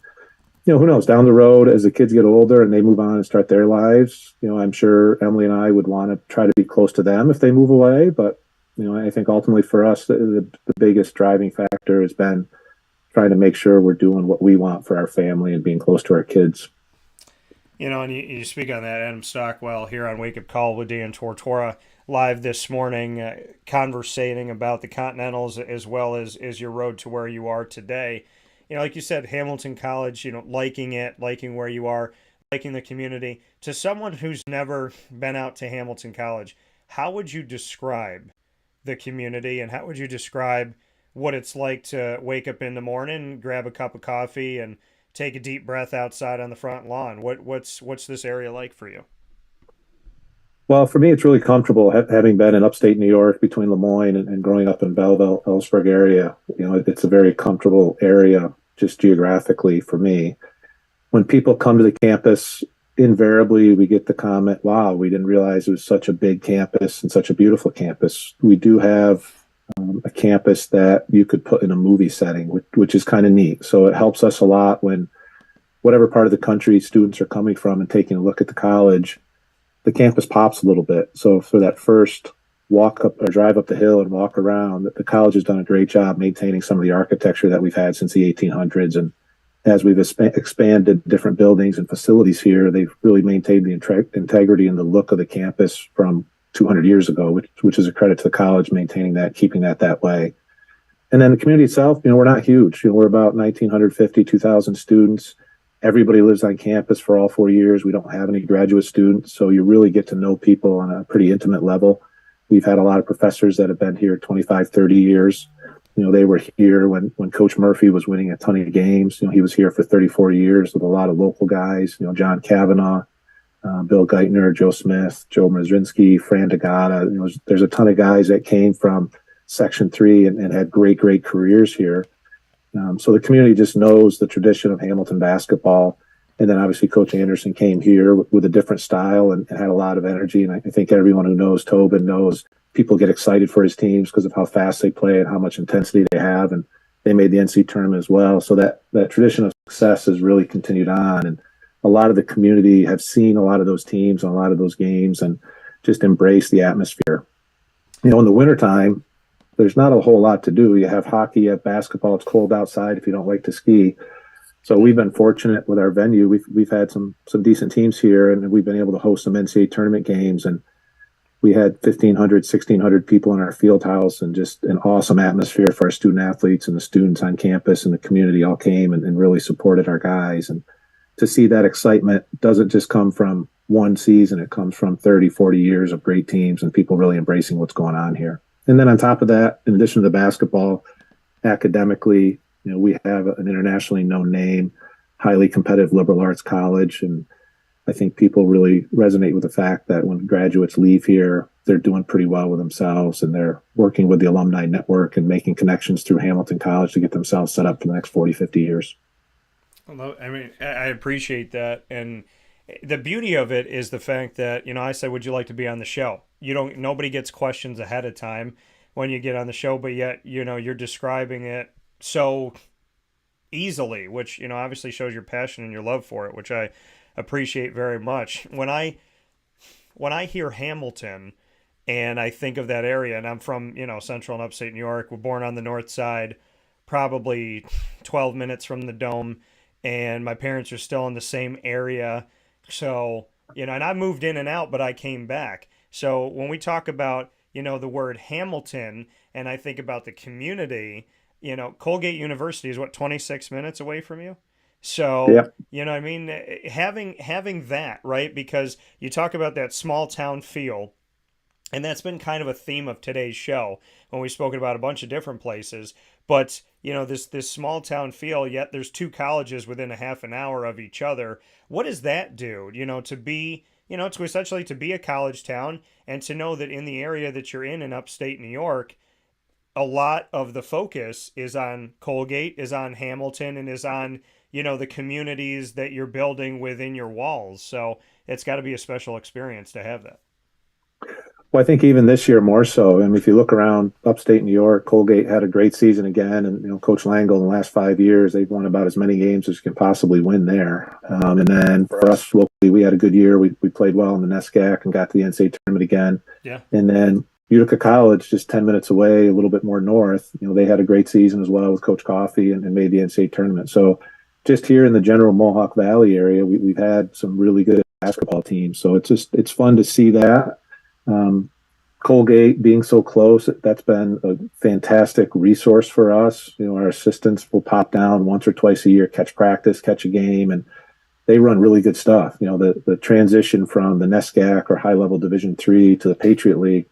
who knows, down the road, as the kids get older and they move on and start their lives, I'm sure Emily and I would want to try to be close to them if they move away. But, I think ultimately for us, the biggest driving factor has been trying to make sure we're doing what we want for our family and being close to our kids. And you speak on that, Adam Stockwell here on Wake Up Call with Dan Tortora live this morning, conversating about the Continentals as well as your road to where you are today. Like you said, Hamilton College, liking it, liking where you are, liking the community. To someone who's never been out to Hamilton College, how would you describe the community, and how would you describe what it's like to wake up in the morning, grab a cup of coffee, and take a deep breath outside on the front lawn? What's this area like for you? Well, for me, it's really comfortable having been in upstate New York between Moyne and growing up in Belleville, Ellsberg area. It's a very comfortable area just geographically for me. When people come to the campus, invariably we get the comment, wow, we didn't realize it was such a big campus and such a beautiful campus. We do have a campus that you could put in a movie setting, which is kind of neat. So it helps us a lot when whatever part of the country students are coming from and taking a look at the college, the campus pops a little bit. So for that first walk up or drive up the hill and walk around, the college has done a great job maintaining some of the architecture that we've had since the 1800s. And as we've expanded different buildings and facilities here, they've really maintained the integrity and the look of the campus from 200 years ago, which is a credit to the college maintaining that, keeping that way. And then the community itself, we're not huge. We're about 1,950, 2,000 students. Everybody lives on campus for all 4 years. We don't have any graduate students, so you really get to know people on a pretty intimate level. We've had a lot of professors that have been here 25, 30 years. They were here when Coach Murphy was winning a ton of games. He was here for 34 years with a lot of local guys, John Kavanaugh, Bill Geithner, Joe Smith, Joe Mrazinski, Fran DeGata. There's a ton of guys that came from Section 3 and had great careers here. So the community just knows the tradition of Hamilton basketball. And then obviously Coach Anderson came here with a different style and had a lot of energy. And I think everyone who knows Tobin knows people get excited for his teams because of how fast they play and how much intensity they have. And they made the NC tournament as well. So that tradition of success has really continued on. And a lot of the community have seen a lot of those teams and a lot of those games and just embrace the atmosphere. In the wintertime, there's not a whole lot to do. You have hockey, you have basketball. It's cold outside if you don't like to ski. So we've been fortunate with our venue. We've had some decent teams here, and we've been able to host some NCAA tournament games. And we had 1,500, 1,600 people in our field house, and just an awesome atmosphere for our student athletes, and the students on campus and the community all came and really supported our guys. And to see that excitement doesn't just come from one season. It comes from 30, 40 years of great teams and people really embracing what's going on here. And then on top of that, in addition to the basketball, academically, we have an internationally known name, highly competitive liberal arts college. And I think people really resonate with the fact that when graduates leave here, they're doing pretty well with themselves, and they're working with the alumni network and making connections through Hamilton College to get themselves set up for the next 40, 50 years. I mean, I appreciate that. And the beauty of it is the fact that, I said, would you like to be on the show? Nobody gets questions ahead of time when you get on the show, but yet, you're describing it so easily, which, obviously shows your passion and your love for it, which I appreciate very much. When I hear Hamilton, And I think of that area, and I'm from, central and upstate New York. We're born on the north side, probably 12 minutes from the dome, and my parents are still in the same area. So, and I moved in and out, but I came back. So when we talk about, the word Hamilton, and I think about the community, Colgate University is what, 26 minutes away from you? So, Yep. you know what I mean? Having that, right? Because you talk about that small town feel, and that's been kind of a theme of today's show when we've spoken about a bunch of different places. But, this small town feel, yet there's two colleges within a half an hour of each other. What does that do, to be, to essentially to be a college town and to know that in the area that you're in upstate New York, a lot of the focus is on Colgate, is on Hamilton, and is on, the communities that you're building within your walls. So it's got to be a special experience to have that. Well, I think even this year more so. I mean, if you look around upstate New York, Colgate had a great season again, and Coach Langle in the last 5 years, they've won about as many games as you can possibly win there. And then for us locally, we had a good year. We played well in the NESCAC and got to the NCAA tournament again. Yeah. And then Utica College, just 10 minutes away, a little bit more north, they had a great season as well with Coach Coffey and made the NCAA tournament. So just here in the general Mohawk Valley area, we've had some really good basketball teams. So it's fun to see that. Colgate being so close, that's been a fantastic resource for us. Our assistants will pop down once or twice a year, catch practice, catch a game, and they run really good stuff. The transition from the NESCAC or high level Division III to the Patriot League,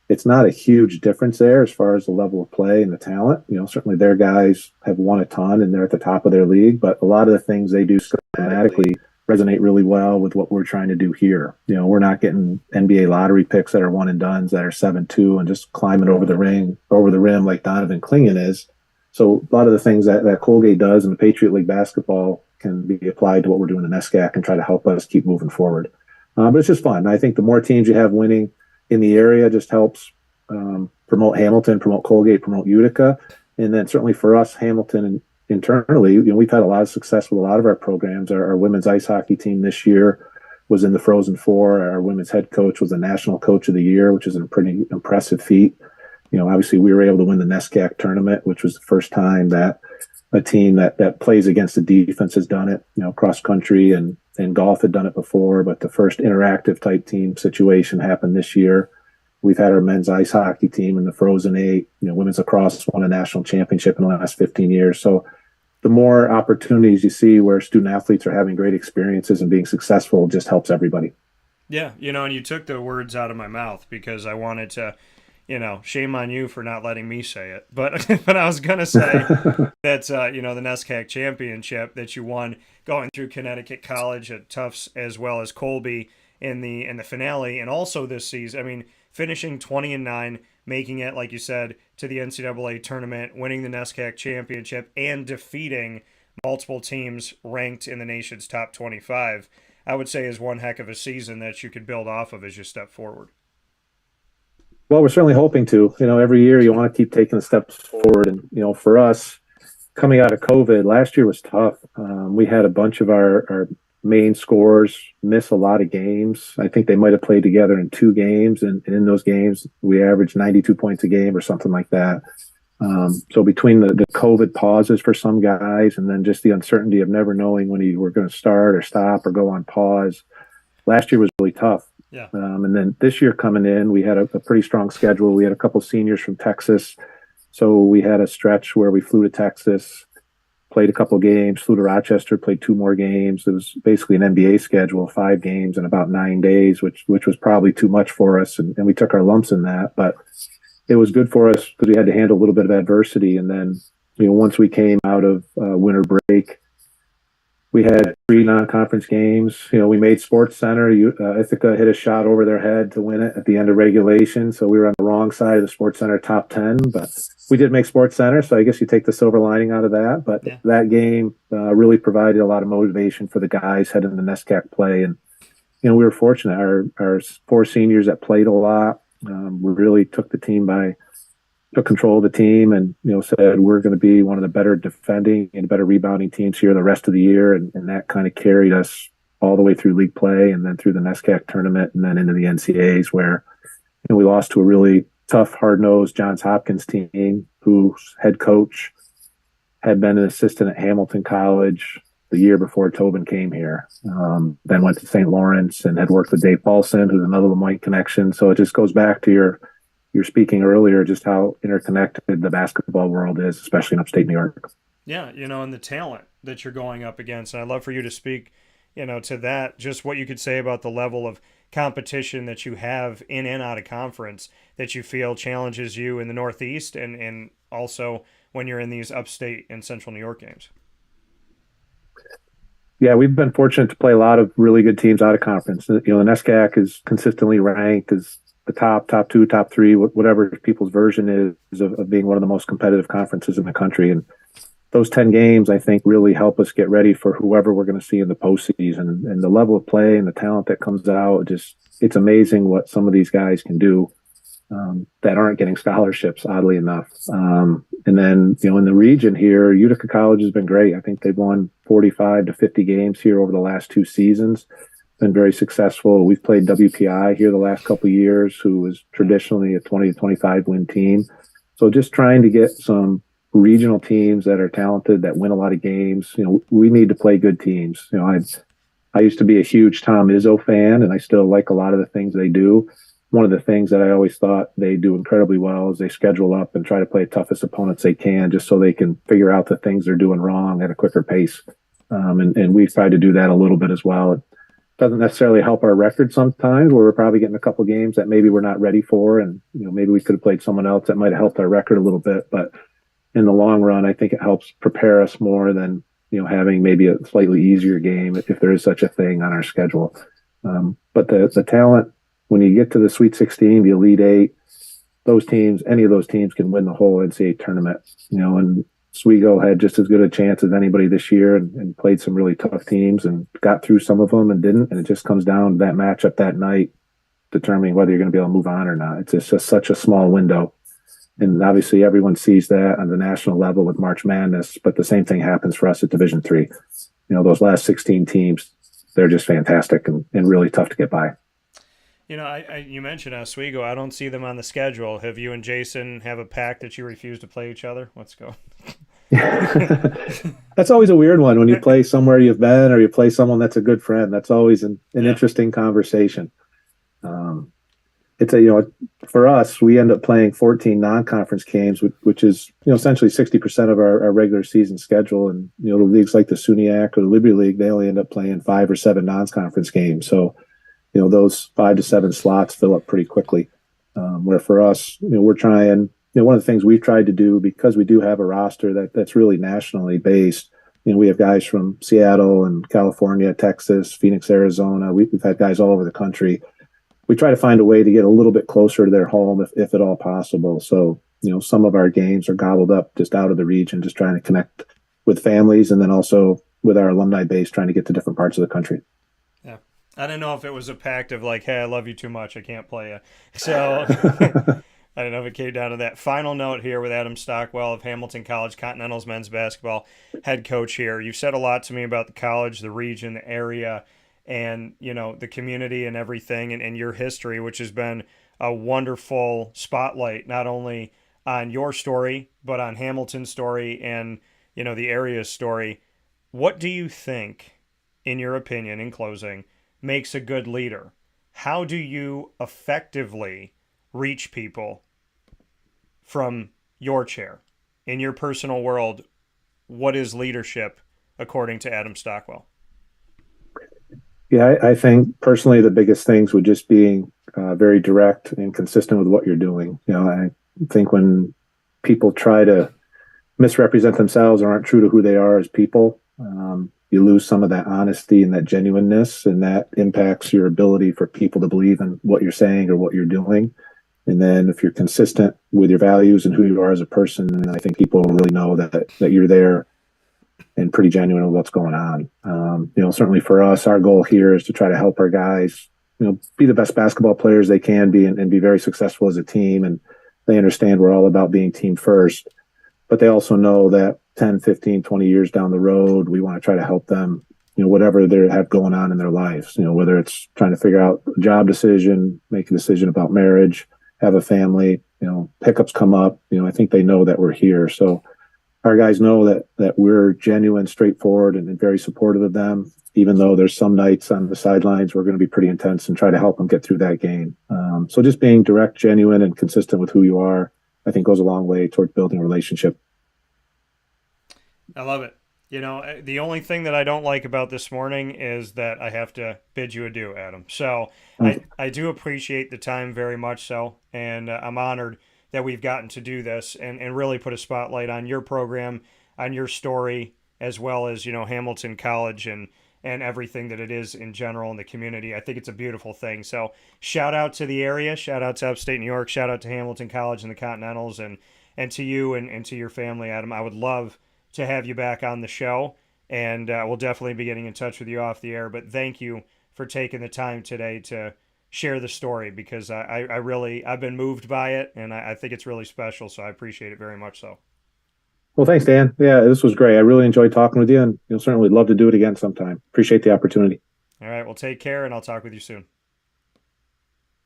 it's not a huge difference there as far as the level of play and the talent. Certainly their guys have won a ton and they're at the top of their league, but a lot of the things they do schematically resonate really well with what we're trying to do here. We're not getting NBA lottery picks that are one and dones that are 7-2 and just climbing over the rim like Donovan Clingan is. So a lot of the things that Colgate does in the Patriot League basketball can be applied to what we're doing in the NESCAC and try to help us keep moving forward. But it's just fun. I think the more teams you have winning in the area just helps promote Hamilton, promote Colgate, promote Utica. And then certainly for us, Hamilton and internally, we've had a lot of success with a lot of our programs. Our women's ice hockey team this year was in the Frozen Four. Our women's head coach was the National Coach of the Year, which is a pretty impressive feat. Obviously we were able to win the NESCAC tournament, which was the first time that a team that plays against the defense has done it. Cross country and golf had done it before, but the first interactive type team situation happened this year. We've had our men's ice hockey team in the Frozen Eight. Women's lacrosse won a national championship in the last 15 years. So the more opportunities you see where student athletes are having great experiences and being successful just helps everybody. Yeah, and you took the words out of my mouth because I wanted to, shame on you for not letting me say it. But but I was going to say that, the NESCAC championship that you won going through Connecticut College at Tufts as well as Colby in the finale, and also this season. I mean, finishing 20-9, making it, like you said, to the NCAA tournament, winning the NESCAC championship, and defeating multiple teams ranked in the nation's top 25, I would say is one heck of a season that you could build off of as you step forward. Well, we're certainly hoping to. Every year you want to keep taking steps forward. And, for us, coming out of COVID, last year was tough. We had a bunch of our main scorers miss a lot of games. I think they might have played together in 2 games, and in those games we averaged 92 points a game or something like that. So between the COVID pauses for some guys and then just the uncertainty of never knowing when you were going to start or stop or go on pause, last year was really tough. Yeah. And then this year coming in, we had a pretty strong schedule. We had a couple seniors from Texas. So we had a stretch where we flew to Texas, played a couple games, flew to Rochester, played 2 more games. It was basically an NBA schedule, 5 games in about 9 days, which was probably too much for us. And we took our lumps in that, but it was good for us because we had to handle a little bit of adversity. And then, once we came out of winter break, we had 3 non-conference games. We made Sports Center. Ithaca hit a shot over their head to win it at the end of regulation. So we were on the wrong side of the Sports Center top 10, but we did make Sports Center. So I guess you take the silver lining out of that. But that game really provided a lot of motivation for the guys heading into NESCAC play. And, we were fortunate. Our 4 seniors that played a lot, we really took control of the team and, said we're going to be one of the better defending and better rebounding teams here the rest of the year. And that kind of carried us all the way through league play and then through the NESCAC tournament and then into the NCAAs where, And we lost to a really tough, hard-nosed Johns Hopkins team whose head coach had been an assistant at Hamilton College the year before Tobin came here. Then went to St. Lawrence and had worked with Dave Paulson, who's another Moyne connection. So it just goes back to your speaking earlier, just how interconnected the basketball world is, especially in upstate New York. Yeah, and the talent that you're going up against. And I'd love for you to speak, to that, just what you could say about the level of competition that you have in and out of conference that you feel challenges you in the Northeast and also when you're in these upstate and central New York games. Yeah, we've been fortunate to play a lot of really good teams out of conference. The NESCAC is consistently ranked as the top two, top three, whatever people's version is of being one of the most competitive conferences in the country. And those 10 games, I think, really help us get ready for whoever we're going to see in the postseason. And the level of play and the talent that comes out, it's amazing what some of these guys can do that aren't getting scholarships, oddly enough. And then, in the region here, Utica College has been great. I think they've won 45 to 50 games here over the last 2 seasons. Been very successful. We've played WPI here the last couple of years, who was traditionally a 20 to 25 win team. So just trying to get some regional teams that are talented, that win a lot of games. We need to play good teams. I used to be a huge Tom Izzo fan, and I still like a lot of the things they do. One of the things that I always thought they do incredibly well is they schedule up and try to play the toughest opponents they can, just so they can figure out the things they're doing wrong at a quicker pace. And we've tried to do that a little bit as well. It doesn't necessarily help our record sometimes, where we're probably getting a couple games that maybe we're not ready for, and maybe we could have played someone else that might have helped our record a little bit. But in the long run, I think it helps prepare us more than having maybe a slightly easier game, if there is such a thing, on our schedule. But the talent, when you get to the Sweet 16, the Elite Eight, those teams, any of those teams can win the whole NCAA tournament. And Oswego had just as good a chance as anybody this year and played some really tough teams and got through some of them and didn't. And it just comes down to that matchup that night determining whether you're going to be able to move on or not. It's just such a small window. And obviously everyone sees that on the national level with March Madness, but the same thing happens for us at Division III. Those last 16 teams, they're just fantastic and really tough to get by. You mentioned Oswego. I don't see them on the schedule. Have you and Jason have a pact that you refuse to play each other? Let's go. That's always a weird one when you play somewhere you've been or you play someone that's a good friend. That's always an interesting conversation. It's for us, we end up playing 14 non-conference games, which is essentially 60% of our regular season schedule. And the leagues like the SUNYAC or the Liberty League, they only end up playing 5 or 7 non-conference games. So those 5 to 7 slots fill up pretty quickly. Where for us, we're trying. One of the things we've tried to do, because we do have a roster that's really nationally based. We have guys from Seattle and California, Texas, Phoenix, Arizona. We've had guys all over the country. We try to find a way to get a little bit closer to their home if at all possible. So, some of our games are gobbled up just out of the region, just trying to connect with families, and then also with our alumni base, trying to get to different parts of the country. Yeah. I don't know if it was a pact of like, hey, I love you too much, I can't play you. So I don't know if it came down to that. Final note here with Adam Stockwell of Hamilton College, Continental's men's basketball head coach here. You've said a lot to me about the college, the region, the area, and the community and everything, and your history, which has been a wonderful spotlight not only on your story but on Hamilton's story and the area's story. What do you think, in your opinion, in closing, makes a good leader? How do you effectively reach people from your chair in your personal world? What is leadership according to Adam Stockwell? Yeah, I think personally the biggest things would just being very direct and consistent with what you're doing. I think when people try to misrepresent themselves or aren't true to who they are as people, you lose some of that honesty and that genuineness, and that impacts your ability for people to believe in what you're saying or what you're doing. And then if you're consistent with your values and who you are as a person, then I think people really know that you're there and pretty genuine with what's going on. Certainly for us, our goal here is to try to help our guys, be the best basketball players they can be and be very successful as a team. And they understand we're all about being team first, but they also know that 10, 15, 20 years down the road, we want to try to help them, whatever they have going on in their lives, whether it's trying to figure out a job decision, make a decision about marriage, have a family, pickups come up, I think they know that we're here. So our guys know that we're genuine, straightforward, and very supportive of them. Even though there's some nights on the sidelines, we're going to be pretty intense and try to help them get through that game. So just being direct, genuine, and consistent with who you are, I think goes a long way towards building a relationship. I love it. The only thing that I don't like about this morning is that I have to bid you adieu, Adam. So I do appreciate the time very much so, and I'm honored that we've gotten to do this and really put a spotlight on your program, on your story, as well as, Hamilton College and everything that it is in general in the community. I think it's a beautiful thing. So shout out to the area, shout out to upstate New York, shout out to Hamilton College and the Continentals, and to you and to your family, Adam. I would love to have you back on the show, and we'll definitely be getting in touch with you off the air. But thank you for taking the time today to share the story, because I've been moved by it, and I think it's really special. So I appreciate it very much so. Well, thanks, Dan. Yeah, this was great. I really enjoyed talking with you, and certainly love to do it again sometime. Appreciate the opportunity. All right, well, take care, and I'll talk with you soon.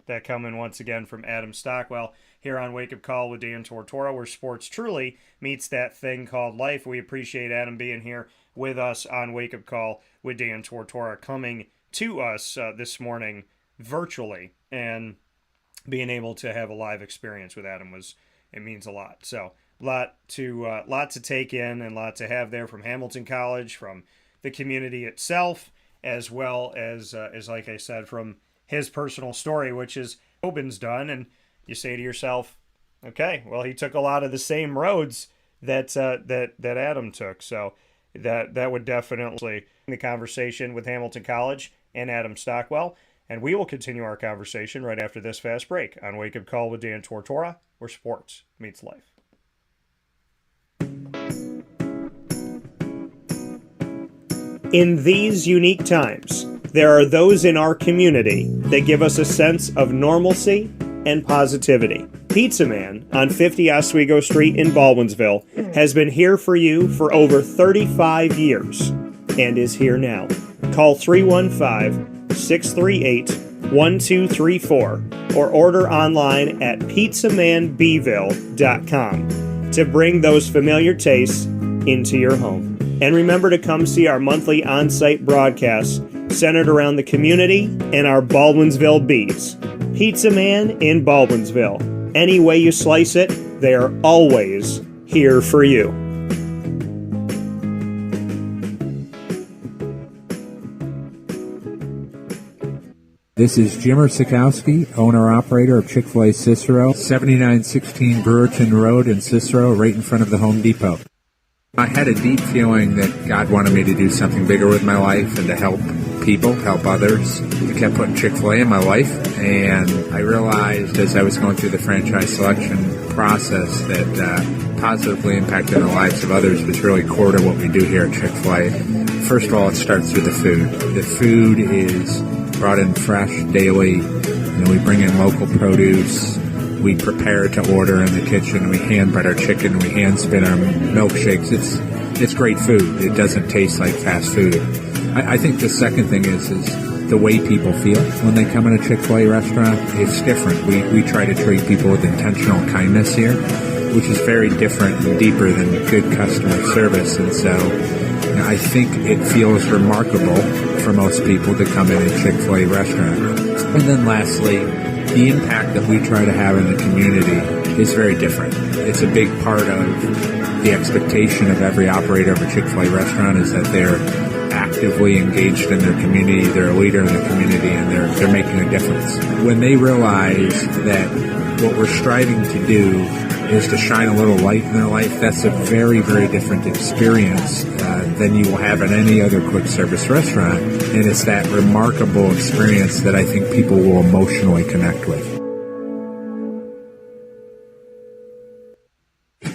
That coming once again from Adam Stockwell here on Wake Up Call with Dan Tortora, where sports truly meets that thing called life. We appreciate Adam being here with us on Wake Up Call with Dan Tortora, coming to us this morning virtually, and being able to have a live experience with Adam it means a lot. So lot to take in and lot to have there from Hamilton College, from the community itself, as well as like I said, from his personal story, which is Tobin's done. And you say to yourself, okay, well, he took a lot of the same roads that Adam took. So that would definitely the conversation with Hamilton College and Adam Stockwell. And we will continue our conversation right after this fast break on Wake Up Call with Dan Tortora, where sports meets life. In these unique times, there are those in our community that give us a sense of normalcy and positivity. Pizza Man on 50 Oswego Street in Baldwinsville has been here for you for over 35 years and is here now. Call 315-638-1234 or order online at pizzamanbville.com to bring those familiar tastes into your home. And remember to come see our monthly on-site broadcasts centered around the community and our Baldwinsville Bees. Pizza Man in Baldwinsville. Any way you slice it, they are always here for you. This is Jimmer Sikowski, owner-operator of Chick-fil-A Cicero, 7916 Brewerton Road in Cicero, right in front of the Home Depot. I had a deep feeling that God wanted me to do something bigger with my life and to help people, help others. I kept putting Chick-fil-A in my life, and I realized as I was going through the franchise selection process that positively impacting the lives of others was really core to what we do here at Chick-fil-A. First of all, it starts with the food. The food is brought in fresh daily. We bring in local produce. We prepare to order in the kitchen. We hand bread our chicken. We hand spin our milkshakes. It's great food. It doesn't taste like fast food. I think the second thing is the way people feel when they come in a Chick-fil-A restaurant. It's different. We try to treat people with intentional kindness here, which is very different and deeper than good customer service. And so I think it feels remarkable for most people to come in a Chick-fil-A restaurant. And then lastly, the impact that we try to have in the community is very different. It's a big part of the expectation of every operator of a Chick-fil-A restaurant is that they're actively engaged in their community, they're a leader in the community, and they're making a difference. When they realize that what we're striving to do is to shine a little light in their life, that's a very, very different experience than you will have at any other quick service restaurant. And it's that remarkable experience that I think people will emotionally connect with.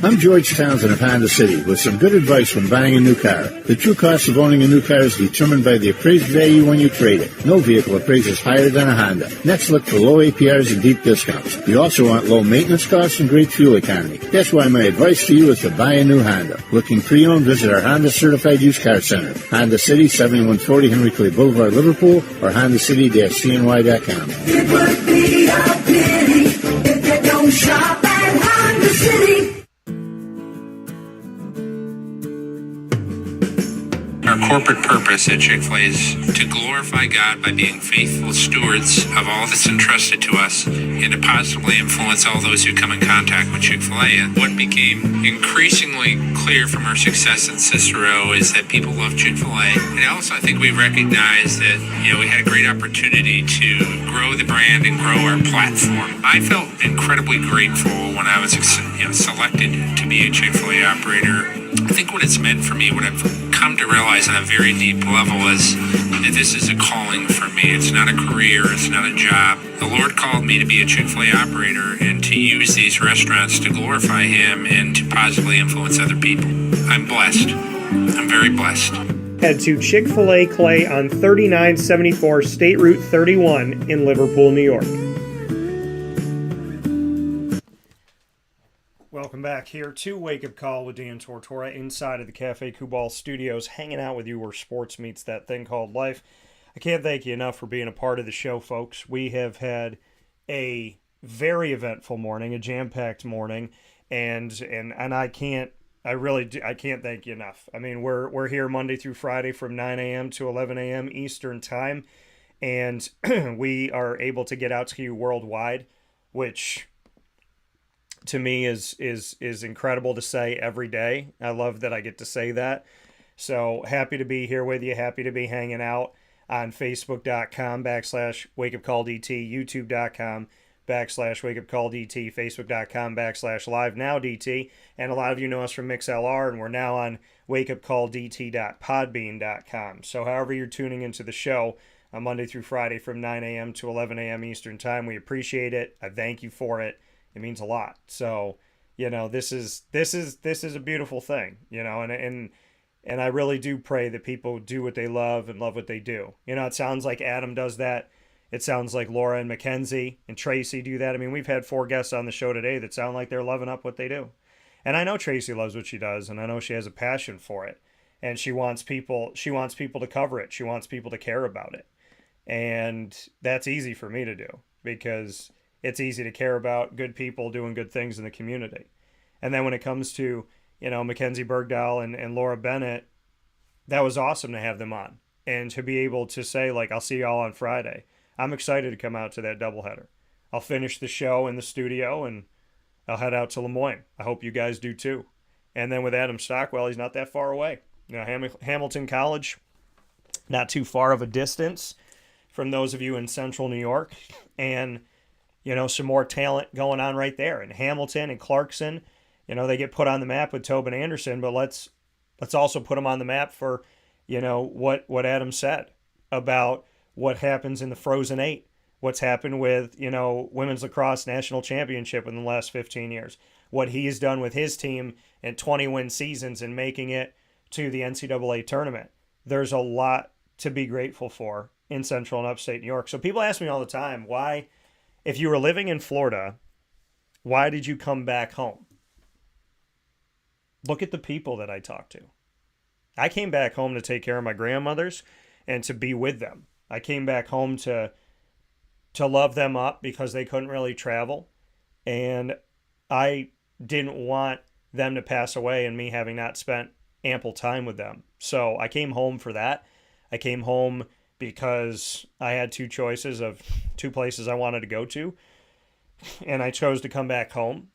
I'm George Townsend of Honda City with some good advice when buying a new car. The true cost of owning a new car is determined by the appraised value when you trade it. No vehicle appraises higher than a Honda. Next, look for low APRs and deep discounts. You also want low maintenance costs and great fuel economy. That's why my advice to you is to buy a new Honda. Looking pre-owned, visit our Honda Certified Used Car Center. Honda City, 7140 Henry Clay Boulevard, Liverpool, or HondaCity-CNY.com. It would be a pity if Go shop at Honda City. Our corporate purpose at Chick-fil-A is to glorify God by being faithful stewards of all that's entrusted to us and to positively influence all those who come in contact with Chick-fil-A. And what became increasingly clear from our success in Cicero is that people love Chick-fil-A. And also I think we recognized that, we had a great opportunity to grow the brand and grow our platform. I felt incredibly grateful when I was selected to be a Chick-fil-A operator. I think what it's meant for me, what I've come to realize on a very deep level is that this is a calling for me. It's not a career. It's not a job. The Lord called me to be a Chick-fil-A operator and to use these restaurants to glorify Him and to positively influence other people. I'm blessed. I'm very blessed. Head to Chick-fil-A Clay on 3974 State Route 31 in Liverpool, New York. Welcome back here to Wake Up Call with Dan Tortora inside of the Cafe Kubal studios, hanging out with you where sports meets that thing called life. I can't thank you enough for being a part of the show, folks. We have had a very eventful morning, a jam-packed morning, and I can't thank you enough. I mean, we're here Monday through Friday from 9 a.m. to 11 a.m. Eastern Time, and we are able to get out to you worldwide, which to me is incredible to say every day. I love that I get to say that. So happy to be here with you. Happy to be hanging out on Facebook.com/WakeUpCallDT, YouTube.com/WakeUpCallDT, Facebook.com/LiveNowDT, and a lot of you know us from MixLR, and we're now on WakeUpCallDT.Podbean.com. So however you're tuning into the show on Monday through Friday from 9 a.m. to 11 a.m. Eastern Time, we appreciate it. I thank you for it. It means a lot. So, this is a beautiful thing, and I really do pray that people do what they love and love what they do. It sounds like Adam does that. It sounds like Laura and Mckenzie and Tracey do that. I mean, we've had 4 guests on the show today that sound like they're loving up what they do. And I know Tracey loves what she does, and I know she has a passion for it. And she wants people to cover it. She wants people to care about it. And that's easy for me to do because it's easy to care about good people doing good things in the community. And then when it comes to, Mckenzie Bergdoll and Laura Bennett, that was awesome to have them on. And to be able to say, I'll see y'all on Friday. I'm excited to come out to that doubleheader. I'll finish the show in the studio and I'll head out to Moyne. I hope you guys do too. And then with Adam Stockwell, he's not that far away. Hamilton College, not too far of a distance from those of you in central New York. And some more talent going on right there. And Hamilton and Clarkson, they get put on the map with Tobin Anderson, but let's also put them on the map for, what Adam said about what happens in the Frozen 8, what's happened with, Women's Lacrosse National Championship in the last 15 years, what he has done with his team in 20-win seasons and making it to the NCAA tournament. There's a lot to be grateful for in central and upstate New York. So people ask me all the time, why, if you were living in Florida, why did you come back home? Look at the people that I talked to. I came back home to take care of my grandmothers and to be with them. I came back home to love them up because they couldn't really travel. And I didn't want them to pass away and me having not spent ample time with them. So I came home for that. I came home because I had 2 choices of 2 places I wanted to go to, and I chose to come back home.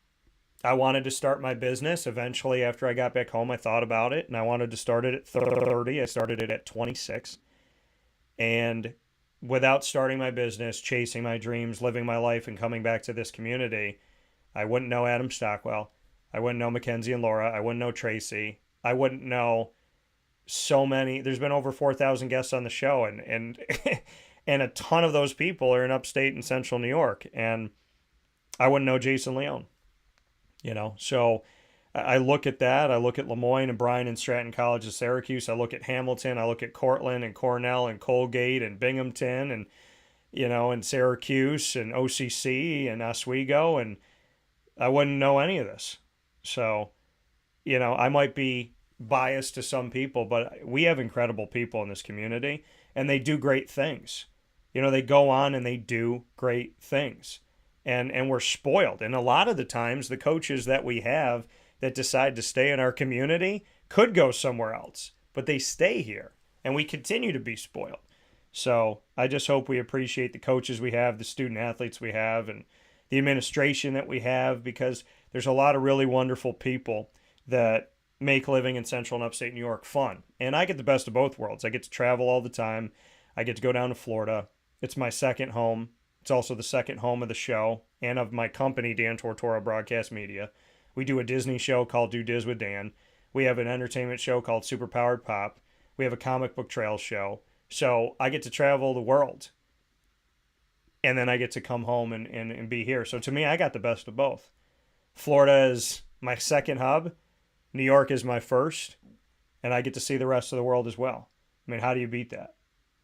I wanted to start my business. Eventually, after I got back home, I thought about it, and I wanted to start it at 30. I started it at 26. And without starting my business, chasing my dreams, living my life, and coming back to this community, I wouldn't know Adam Stockwell. I wouldn't know Mckenzie and Laura. I wouldn't know Tracey. I wouldn't know so many. There's been over 4,000 guests on the show, and and a ton of those people are in upstate and central New York, and I wouldn't know Jason Leone. So I look at that. I look at Moyne and Bryan and Stratton College of Syracuse. I look at Hamilton. I look at Cortland and Cornell and Colgate and Binghamton and and Syracuse and OCC and Oswego, and I wouldn't know any of this. So I might be biased to some people, but we have incredible people in this community, and they do great things. They go on and they do great things. and we're spoiled. And a lot of the times, the coaches that we have that decide to stay in our community could go somewhere else, but they stay here, and we continue to be spoiled. So I just hope we appreciate the coaches we have, the student athletes we have, and the administration that we have, because there's a lot of really wonderful people that make living in central and upstate New York fun. And I get the best of both worlds. I get to travel all the time. I get to go down to Florida. It's my second home. It's also the second home of the show and of my company, Dan Tortora Broadcast Media. We do a Disney show called Do Diz with Dan. We have an entertainment show called Superpowered Pop. We have a comic book trail show. So I get to travel the world. And then I get to come home and be here. So to me, I got the best of both. Florida is my second hub. New York is my first. And I get to see the rest of the world as well. I mean, how do you beat that?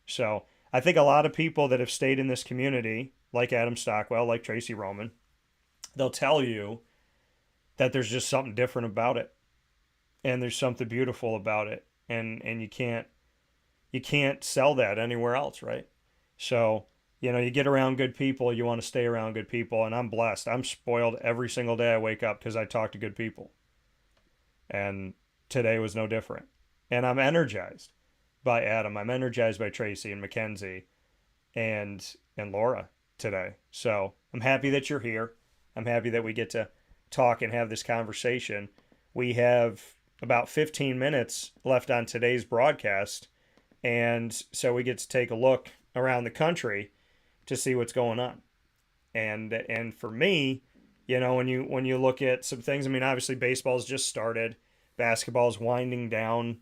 So I think a lot of people that have stayed in this community, like Adam Stockwell, like Tracey Roman, they'll tell you that there's just something different about it. And there's something beautiful about it. And you can't sell that anywhere else, right? So, you get around good people, you want to stay around good people, and I'm blessed. I'm spoiled every single day I wake up because I talk to good people. And today was no different. And I'm energized by Adam. I'm energized by Tracey and Mckenzie and Laura today. So I'm happy that you're here. I'm happy that we get to talk and have this conversation. We have about 15 minutes left on today's broadcast. And so we get to take a look around the country to see what's going on. And for me, when you look at some things, I mean, obviously baseball's just started. Basketball's winding down.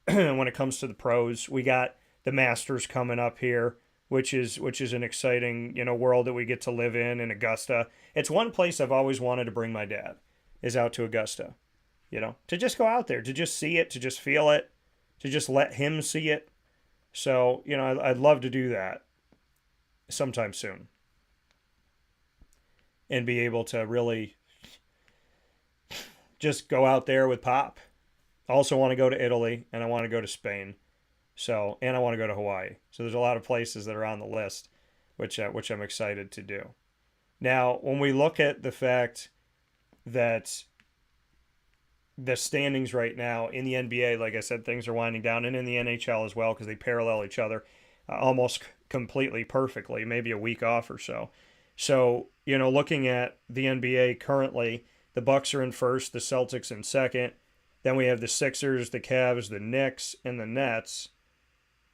When it comes to the pros, we got the Masters coming up here, which is an exciting, world that we get to live in Augusta. It's one place I've always wanted to bring my dad, is out to Augusta, to just go out there, to just see it, to just feel it, to just let him see it. So, I'd love to do that sometime soon and be able to really just go out there with Pop. I also want to go to Italy, and I want to go to Spain. So, and I want to go to Hawaii. So there's a lot of places that are on the list, which I'm excited to do. Now, when we look at the fact that the standings right now in the NBA, like I said, things are winding down, and in the NHL as well, because they parallel each other almost completely perfectly, maybe a week off or so. So, looking at the NBA currently, the Bucks are in first, the Celtics in second. Then we have the Sixers, the Cavs, the Knicks, and the Nets.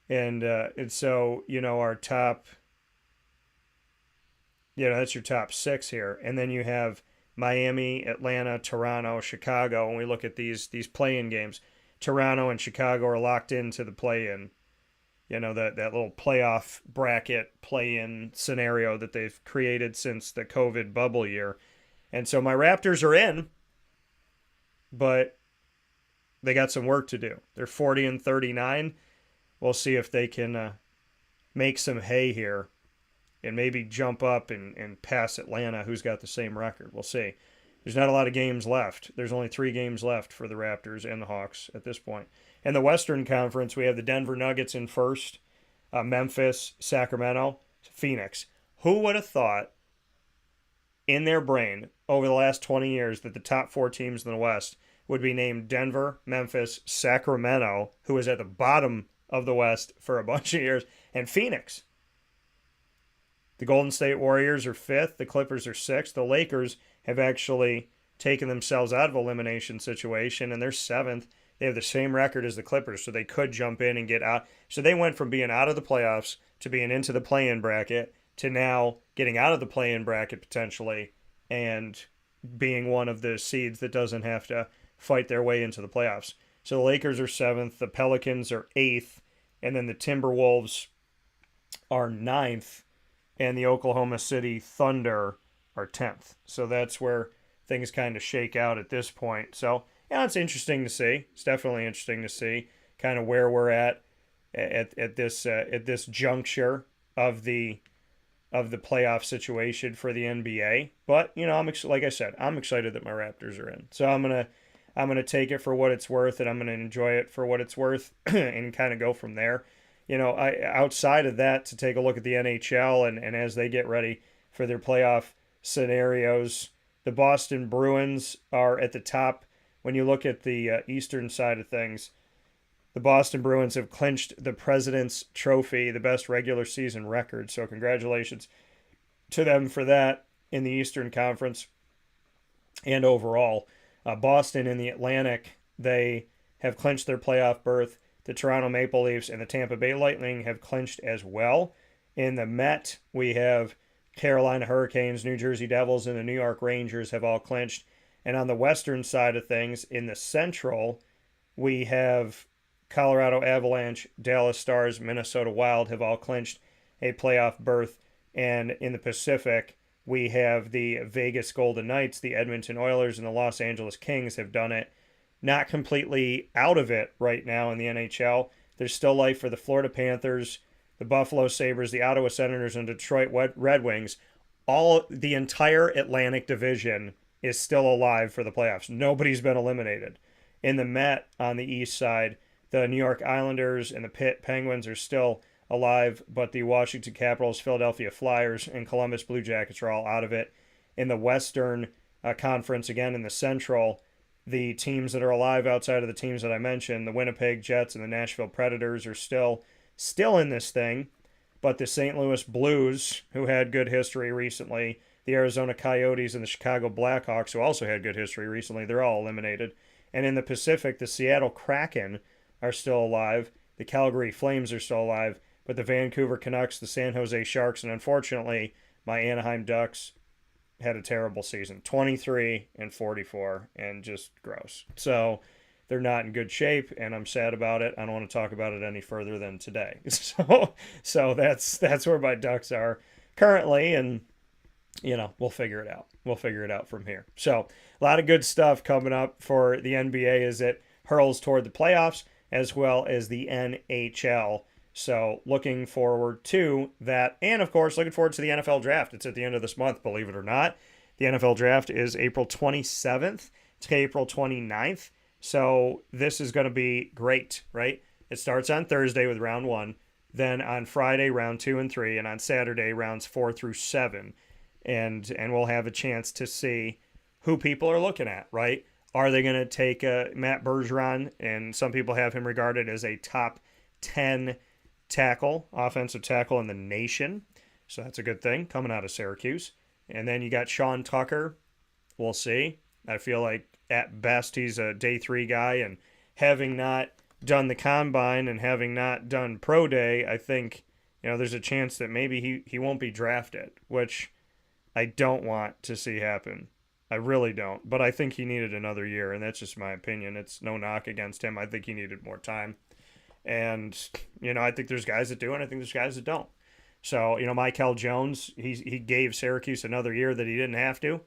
And so, our top, that's your top six here. And then you have Miami, Atlanta, Toronto, Chicago. When we look at these play-in games, Toronto and Chicago are locked into the play-in. That little playoff bracket play-in scenario that they've created since the COVID bubble year. And so my Raptors are in, but they got some work to do. They're 40-39. We'll see if they can make some hay here and maybe jump up and pass Atlanta, who's got the same record. We'll see. There's not a lot of games left. There's only 3 games left for the Raptors and the Hawks at this point. In the Western Conference, we have the Denver Nuggets in first, Memphis, Sacramento, Phoenix. Who would have thought in their brain over the last 20 years that the top 4 teams in the West would be named Denver, Memphis, Sacramento, who was at the bottom of the West for a bunch of years, and Phoenix? The Golden State Warriors are 5th. The Clippers are 6th. The Lakers have actually taken themselves out of elimination situation, and they're 7th. They have the same record as the Clippers, so they could jump in and get out. So they went from being out of the playoffs to being into the play-in bracket to now getting out of the play-in bracket potentially and being one of the seeds that doesn't have to fight their way into the playoffs. So the Lakers are 7th, the Pelicans are 8th, and then the Timberwolves are 9th, and the Oklahoma City Thunder are 10th. So that's where things kind of shake out at this point. So, it's interesting to see. It's definitely interesting to see kind of where we're at this juncture of the playoff situation for the NBA. But, like I said, I'm excited that my Raptors are in. So I'm gonna take it for what it's worth, and I'm gonna enjoy it for what it's worth, and kind of go from there. Outside of that, to take a look at the NHL and as they get ready for their playoff scenarios. The Boston Bruins are at the top. When you look at the eastern side of things, the Boston Bruins have clinched the President's Trophy, the best regular season record. So congratulations to them for that in the Eastern Conference and overall. Boston in the Atlantic, they have clinched their playoff berth. The Toronto Maple Leafs and the Tampa Bay Lightning have clinched as well. In the Met, we have Carolina Hurricanes, New Jersey Devils, and the New York Rangers have all clinched. And on the western side of things, in the Central, we have Colorado Avalanche, Dallas Stars, Minnesota Wild have all clinched a playoff berth. And in the Pacific, we have the Vegas Golden Knights, the Edmonton Oilers, and the Los Angeles Kings have done it. Not completely out of it right now in the NHL. There's still life for the Florida Panthers, the Buffalo Sabres, the Ottawa Senators, and Detroit Red Wings. The entire Atlantic Division is still alive for the playoffs. Nobody's been eliminated. In the Met on the east side, the New York Islanders and the Pitt Penguins are still alive, but the Washington Capitals, Philadelphia Flyers, and Columbus Blue Jackets are all out of it. In the Western Conference, again in the Central, the teams that are alive outside of the teams that I mentioned, the Winnipeg Jets and the Nashville Predators are still in this thing, but the St. Louis Blues, who had good history recently, the Arizona Coyotes and the Chicago Blackhawks, who also had good history recently, they're all eliminated. And in the Pacific, the Seattle Kraken are still alive. The Calgary Flames are still alive. But the Vancouver Canucks, the San Jose Sharks, and unfortunately, my Anaheim Ducks had a terrible season. 23-44, and just gross. So they're not in good shape, and I'm sad about it. I don't want to talk about it any further than today. So that's where my Ducks are currently, and we'll figure it out. We'll figure it out from here. So a lot of good stuff coming up for the NBA as it hurls toward the playoffs, as well as the NHL. So looking forward to that. And, of course, looking forward to the NFL draft. It's at the end of this month, believe it or not. The NFL draft is April 27th to April 29th. So this is going to be great, right? It starts on Thursday with round 1. Then on Friday, round 2 and 3. And on Saturday, rounds 4 through 7. And we'll have a chance to see who people are looking at, right? Are they going to take Matt Bergeron? And some people have him regarded as a top 10 offensive tackle in the nation. So that's a good thing coming out of Syracuse. And then you got Sean Tucker. We'll see. I feel like at best he's a day 3 guy, and having not done the combine and having not done pro day, I think there's a chance that maybe he won't be drafted, which I don't want to see happen. I really don't. But I think he needed another year, and that's just my opinion. It's no knock against him. I think he needed more time. And, I think there's guys that do, and I think there's guys that don't. So, Michael Jones, he gave Syracuse another year that he didn't have to.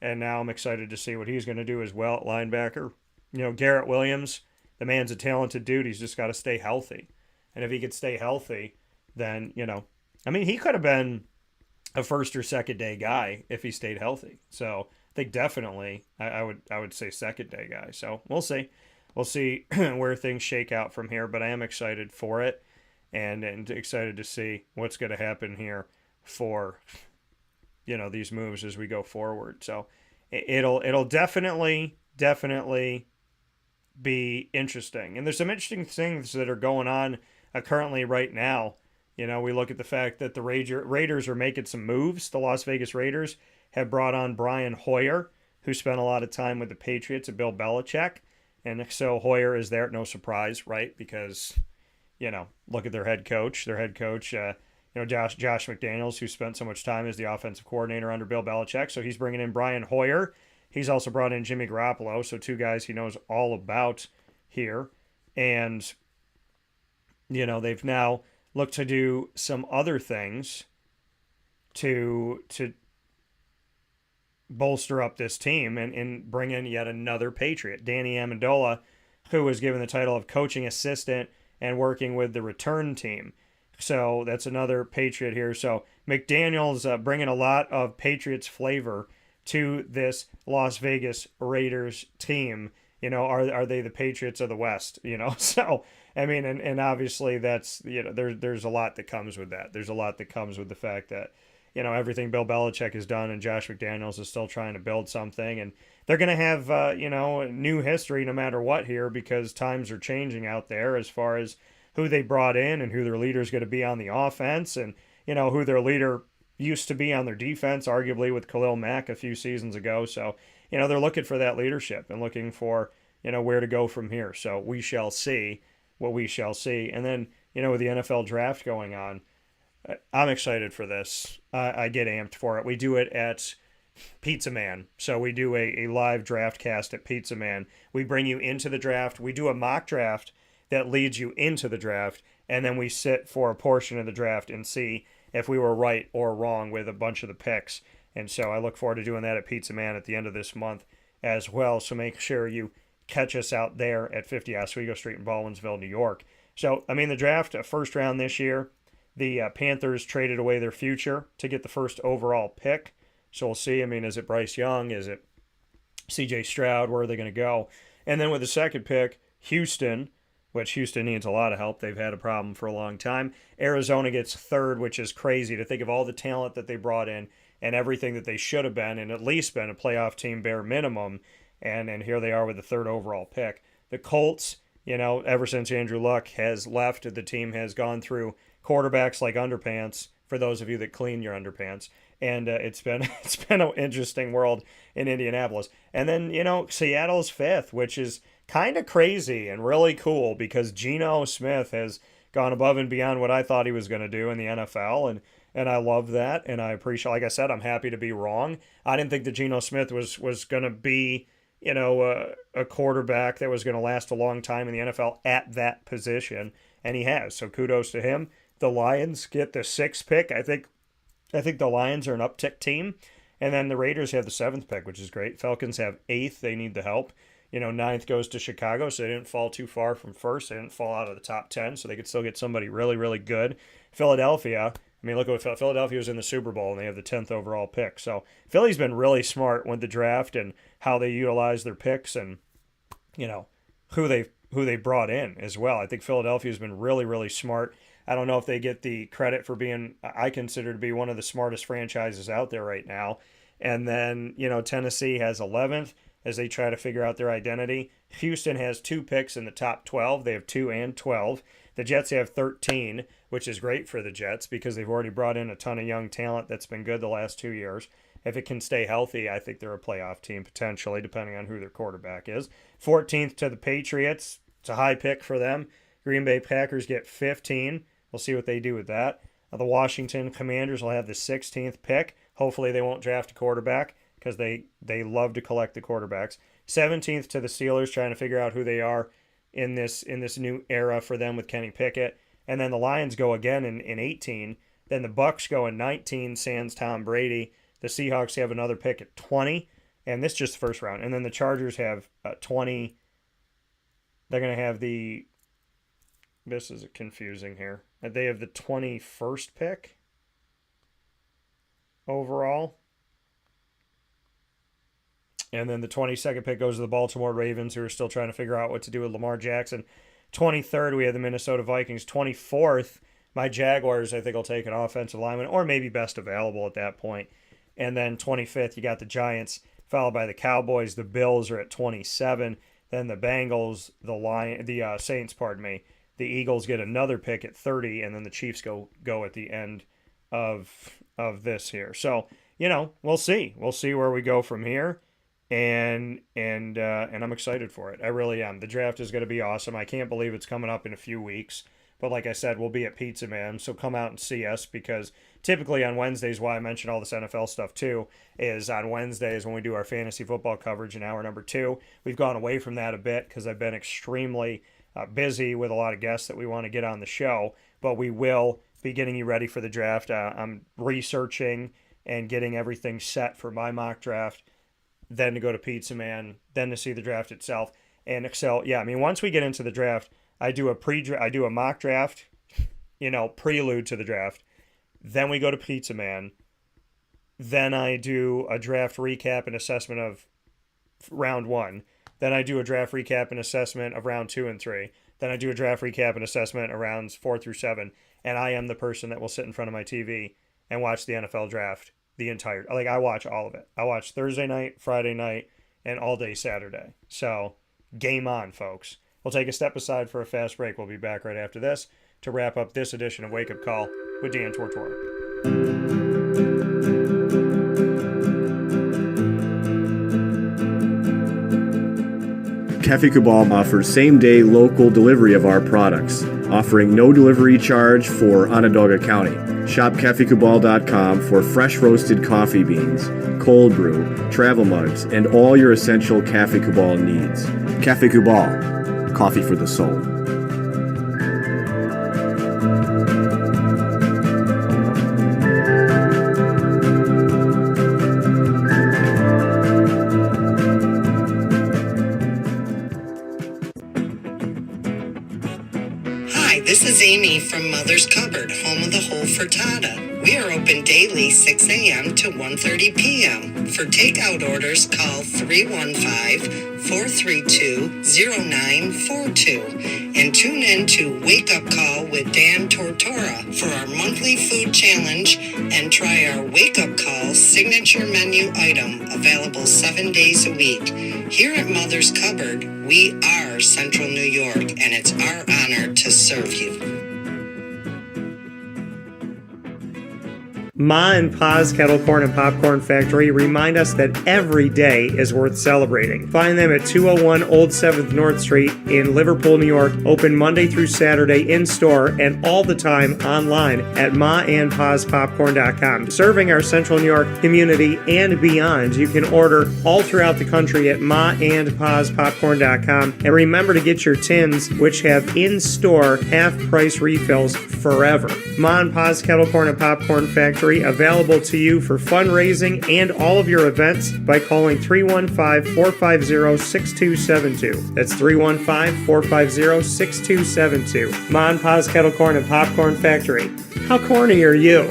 And now I'm excited to see what he's going to do as well at linebacker. Garrett Williams, the man's a talented dude. He's just got to stay healthy. And if he could stay healthy, then, he could have been a first or second day guy if he stayed healthy. So I think definitely I would say second day guy. So we'll see. We'll see where things shake out from here, but I am excited for it and excited to see what's going to happen here for, these moves as we go forward. So it'll definitely be interesting. And there's some interesting things that are going on currently right now. We look at the fact that the Raiders are making some moves. The Las Vegas Raiders have brought on Brian Hoyer, who spent a lot of time with the Patriots and Bill Belichick. And so Hoyer is there, no surprise, right? Because, look at their head coach. Their head coach, Josh McDaniels, who spent so much time as the offensive coordinator under Bill Belichick. So he's bringing in Brian Hoyer. He's also brought in Jimmy Garoppolo, so 2 guys he knows all about here. And, they've now looked to do some other things to bolster up this team and bring in yet another Patriot, Danny Amendola, who was given the title of coaching assistant and working with the return team. So that's another Patriot here. So McDaniel's bringing a lot of Patriots flavor to this Las Vegas Raiders team. Are they the Patriots of the West? So and obviously that's there's a lot that comes with that. There's a lot that comes with the fact that everything Bill Belichick has done, and Josh McDaniels is still trying to build something, and they're going to have new history no matter what here, because times are changing out there as far as who they brought in and who their leader is going to be on the offense, and who their leader used to be on their defense, arguably with Khalil Mack a few seasons ago. So they're looking for that leadership and looking for where to go from here. So we shall see what we shall see. And then with the NFL draft going on, I'm excited for this. I get amped for it. We do it at Pizza Man. So we do a live draft cast at Pizza Man. We bring you into the draft. We do a mock draft that leads you into the draft. And then we sit for a portion of the draft and see if we were right or wrong with a bunch of the picks. And so I look forward to doing that at Pizza Man at the end of this month as well. So make sure you catch us out there at 50 Oswego Street in Baldwinsville, New York. So, the draft, first round this year, the Panthers traded away their future to get the first overall pick. So we'll see. Is it Bryce Young? Is it C.J. Stroud? Where are they going to go? And then with the second pick, Houston, which Houston needs a lot of help. They've had a problem for a long time. Arizona gets third, which is crazy to think of all the talent that they brought in and everything that they should have been, and at least been a playoff team bare minimum. And here they are with the third overall pick. The Colts, ever since Andrew Luck has left, the team has gone through quarterbacks like underpants, for those of you that clean your underpants. And it's been an interesting world in Indianapolis. And then, Seattle's fifth, which is kind of crazy and really cool, because Geno Smith has gone above and beyond what I thought he was going to do in the NFL. And I love that. And I appreciate, like I said, I'm happy to be wrong. I didn't think that Geno Smith was going to be, a quarterback that was going to last a long time in the NFL at that position. And he has. So kudos to him. The Lions get the sixth pick. I think the Lions are an uptick team. And then the Raiders have the seventh pick, which is great. Falcons have eighth. They need the help. Ninth goes to Chicago, so they didn't fall too far from first. They didn't fall out of the top 10, so they could still get somebody really, really good. Philadelphia, look at what Philadelphia was in the Super Bowl, and they have the 10th overall pick. So Philly's been really smart with the draft and how they utilize their picks and, who they brought in as well. I think Philadelphia's been really, really smart. I don't know if they get the credit for being, I consider to be one of the smartest franchises out there right now. And then, Tennessee has 11th as they try to figure out their identity. Houston has 2 picks in the top 12. They have 2 and 12. The Jets have 13, which is great for the Jets because they've already brought in a ton of young talent that's been good the last 2 years. If it can stay healthy, I think they're a playoff team potentially, depending on who their quarterback is. 14th to the Patriots. It's a high pick for them. Green Bay Packers get 15. We'll see what they do with that. The Washington Commanders will have the 16th pick. Hopefully they won't draft a quarterback because they love to collect the quarterbacks. 17th to the Steelers, trying to figure out who they are in this new era for them with Kenny Pickett. And then the Lions go again in 18. Then the Bucks go in 19, sans Tom Brady. The Seahawks have another pick at 20, and this is just the first round. And then the Chargers have 20. They're going to have the... This is confusing here. They have the 21st pick overall. And then the 22nd pick goes to the Baltimore Ravens, who are still trying to figure out what to do with Lamar Jackson. 23rd, we have the Minnesota Vikings. 24th, my Jaguars, I think, will take an offensive lineman, or maybe best available at that point. And then 25th, you got the Giants, followed by the Cowboys. The Bills are at 27. Then the Bengals, the Saints, the Eagles get another pick at 30, and then the Chiefs go at the end of this here. So, we'll see. We'll see where we go from here. And I'm excited for it. I really am. The draft is going to be awesome. I can't believe it's coming up in a few weeks. But like I said, we'll be at Pizza Man, so come out and see us, because typically on Wednesdays, why I mention all this NFL stuff too, is on Wednesdays when we do our fantasy football coverage in hour number 2. We've gone away from that a bit because I've been extremely busy with a lot of guests that we want to get on the show, but we will be getting you ready for the draft. I'm researching and getting everything set for my mock draft, then to go to Pizza Man, then to see the draft itself. And so, once we get into the draft, I do a mock draft, prelude to the draft. Then we go to Pizza Man. Then I do a draft recap and assessment of round 1. Then I do a draft recap and assessment of round 2 and 3. Then I do a draft recap and assessment of rounds 4 through 7. And I am the person that will sit in front of my TV and watch the NFL draft the entire, like, I watch all of it. I watch Thursday night, Friday night, and all day Saturday. So game on, folks. We'll take a step aside for a fast break. We'll be back right after this to wrap up this edition of Wake Up Call with Dan Tortora. Cafe Cabal offers same-day local delivery of our products, offering no delivery charge for Onondaga County. Shop cafecabal.com for fresh roasted coffee beans, cold brew, travel mugs, and all your essential Cafe Cabal needs. Cafe Cabal, coffee for the soul. This is Amy from Mother's Cupboard, home of the whole frittata. We are open daily 6 a.m. to 1:30 p.m. For takeout orders, call 315-432-0942 and tune in to Wake Up Call with Dan Tortora for our monthly food challenge and try our Wake Up Call signature menu item available 7 days a week. Here at Mother's Cupboard, we are Central New York, and it's our honor to serve you. Ma and Pa's Kettle Corn and Popcorn Factory remind us that every day is worth celebrating. Find them at 201 Old 7th North Street in Liverpool, New York. Open Monday through Saturday in-store and all the time online at maandpaspopcorn.com. Serving our Central New York community and beyond, you can order all throughout the country at maandpaspopcorn.com. And remember to get your tins, which have in-store half-price refills forever. Ma and Pa's Kettle Corn and Popcorn Factory, available to you for fundraising and all of your events by calling 315-450-6272. That's 315-450-6272. Ma and Pa's Kettle Corn and Popcorn Factory. How corny are you?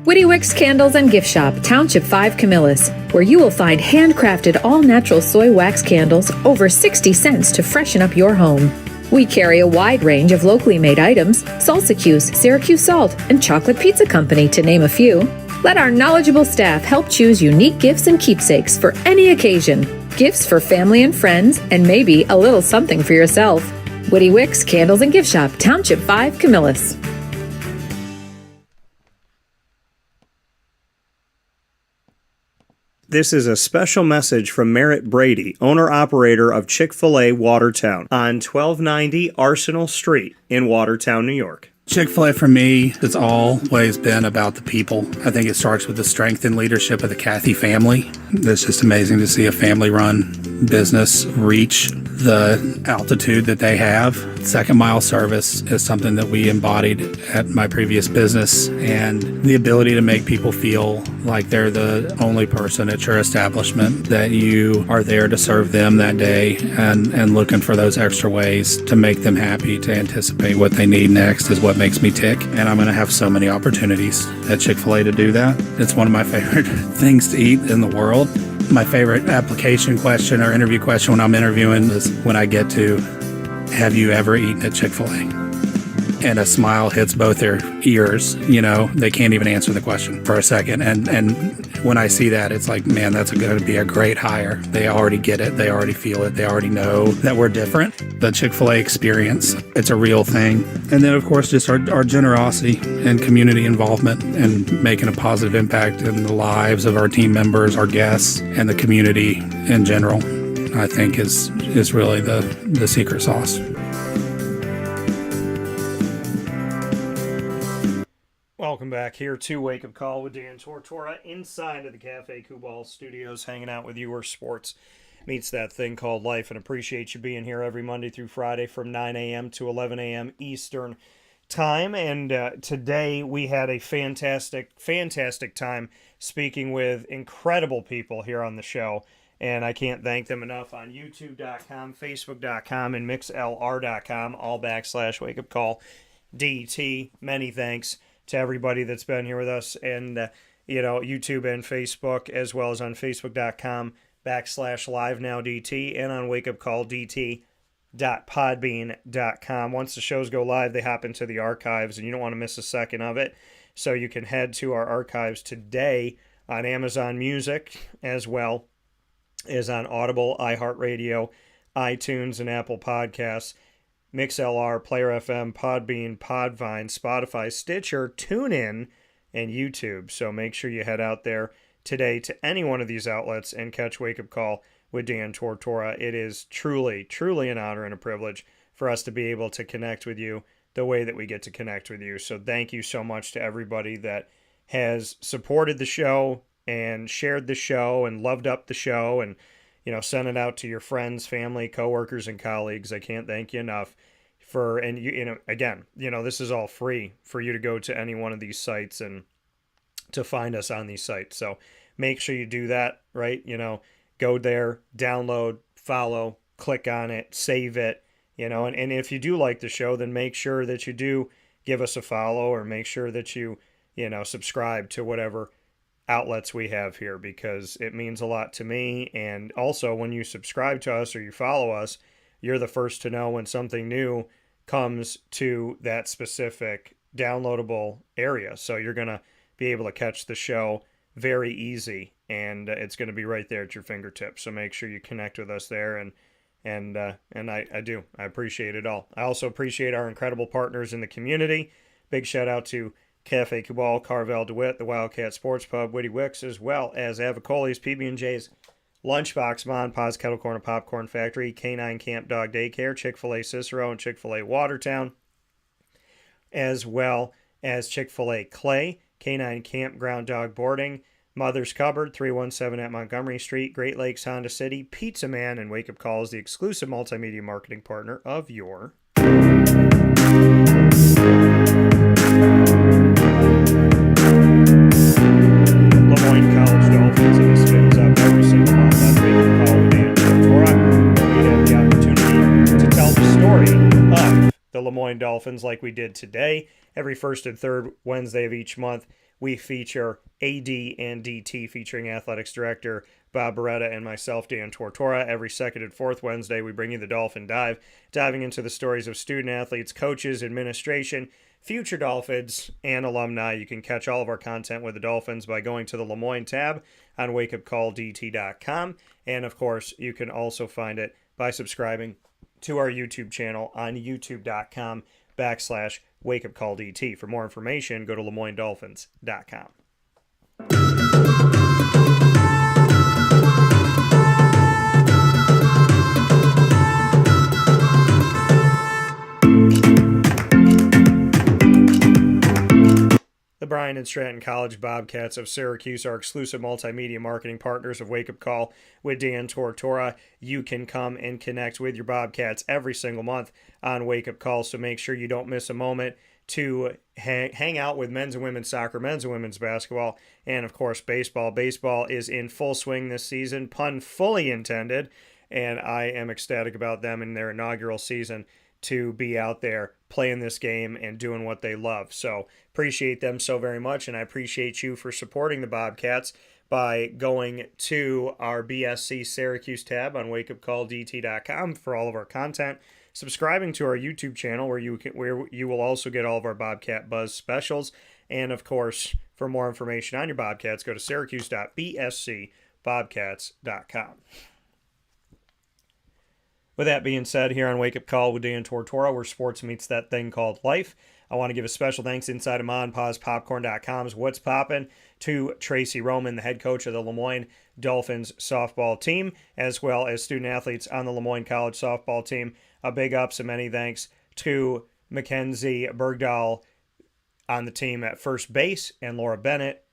Witty Wicks Candles and Gift Shop, Township 5 Camillus, where you will find handcrafted all-natural soy wax candles over 60 cents to freshen up your home. We carry a wide range of locally made items, Salsa Q's, Syracuse Salt, and Chocolate Pizza Company, to name a few. Let our knowledgeable staff help choose unique gifts and keepsakes for any occasion. Gifts for family and friends, and maybe a little something for yourself. Witty Wicks Candles and Gift Shop, Township 5 Camillus. This is a special message from Merritt Brady, owner-operator of Chick-fil-A Watertown on 1290 Arsenal Street in Watertown, New York. Chick-fil-A for me has always been about the people. I think it starts with the strength and leadership of the Cathy family. It's just amazing to see a family-run business reach the altitude that they have. Second mile service is something that we embodied at my previous business, and the ability to make people feel like they're the only person at your establishment, that you are there to serve them that day and looking for those extra ways to make them happy, to anticipate what they need next is what makes me tick. And I'm going to have so many opportunities at Chick-fil-A to do that. It's one of my favorite things to eat in the world. My favorite application question or interview question when I'm interviewing is when I get to, have you ever eaten at Chick-fil-A? And a smile hits both their ears. You know, they can't even answer the question for a second. And when I see that, it's like, man, that's going to be a great hire. They already get it. They already feel it. They already know that we're different. The Chick-fil-A experience, it's a real thing. And then, of course, just our generosity and community involvement and making a positive impact in the lives of our team members, our guests, and the community in general, I think is really the secret sauce. Welcome back here to Wake Up Call with Dan Tortora inside of the Cafe Cabal studios, hanging out with you where sports meets that thing called life, and appreciate you being here every Monday through Friday from 9 a.m. to 11 a.m. Eastern time. And today we had a fantastic time speaking with incredible people here on the show, and I can't thank them enough on youtube.com, facebook.com, and mixlr.com, all / Wake Up Call DT. Many thanks to everybody that's been here with us, and YouTube and Facebook, as well as on facebook.com / LiveNowDT and on wakeupcalldt.com. www.podbean.com. Once the shows go live, they hop into the archives, and you don't want to miss a second of it. So you can head to our archives today on Amazon Music, as well as on Audible, iHeartRadio, iTunes, and Apple Podcasts, MixLR, Player FM, Podbean, Podvine, Spotify, Stitcher, TuneIn, and YouTube. So make sure you head out there today to any one of these outlets and catch Wake Up Call with Dan Tortora. It is truly, truly an honor and a privilege for us to be able to connect with you the way that we get to connect with you. So thank you so much to everybody that has supported the show and shared the show and loved up the show and, sent it out to your friends, family, coworkers, and colleagues. I can't thank you enough for, and again, this is all free for you to go to any one of these sites and to find us on these sites. So make sure you do that, right? Go there, download, follow, click on it, save it, and if you do like the show, then make sure that you do give us a follow, or make sure that you subscribe to whatever outlets we have here, because it means a lot to me. And also, when you subscribe to us or you follow us, you're the first to know when something new comes to that specific downloadable area. So you're going to be able to catch the show very easy, and it's going to be right there at your fingertips. So make sure you connect with us there, and I do. I appreciate it all. I also appreciate our incredible partners in the community. Big shout out to Cafe Cabal, Carvel DeWitt, the Wildcat Sports Pub, Witty Wicks, as well as Avicoli's, PB&J's, Lunchbox, Mon Pa's Kettle Corn and Popcorn Factory, Canine Camp Dog Daycare, Chick-fil-A Cicero, and Chick-fil-A Watertown, as well as Chick-fil-A Clay, Canine Campground Dog Boarding, Mother's Cupboard, 317 at Montgomery Street, Great Lakes Honda City, Pizza Man, and Wake Up Call is the exclusive multimedia marketing partner of your Moyne College Dolphins, and this spins up every single month on Wake Up Call with Dan Tortora, where we have the opportunity to tell the story of the Moyne Dolphins like we did today. Every first and third Wednesday of each month, we feature AD and DT, featuring Athletics Director Bob Beretta and myself, Dan Tortora. Every second and fourth Wednesday, we bring you the Dolphin Dive, diving into the stories of student athletes, coaches, administration, future Dolphins, and alumni. You can catch all of our content with the Dolphins by going to the Lemoyne tab on wakeupcalldt.com. And, of course, you can also find it by subscribing to our YouTube channel on youtube.com/wakeupcalldt. For more information, go to LeMoyneDolphins.com. The Bryan and Stratton College Bobcats of Syracuse are exclusive multimedia marketing partners of Wake Up Call with Dan Tortora. You can come and connect with your Bobcats every single month on Wake Up Call, so make sure you don't miss a moment to hang out with men's and women's soccer, men's and women's basketball, and, of course, baseball. Baseball is in full swing this season, pun fully intended, and I am ecstatic about them in their inaugural season to be out there playing this game and doing what they love. So appreciate them so very much, and I appreciate you for supporting the Bobcats by going to our BSC Syracuse tab on wakeupcalldt.com for all of our content, subscribing to our YouTube channel where you will also get all of our Bobcat Buzz specials, and of course, for more information on your Bobcats, go to syracuse.bscbobcats.com. With that being said, here on Wake Up Call with Dan Tortora, where sports meets that thing called life, I want to give a special thanks inside of MonPazPopcorn.com's What's Poppin' to Tracey Roman, the head coach of the Lemoyne Dolphins softball team, as well as student athletes on the Lemoyne College softball team. A big ups and many thanks to Mckenzie Bergdoll on the team at first base and Laura Bennett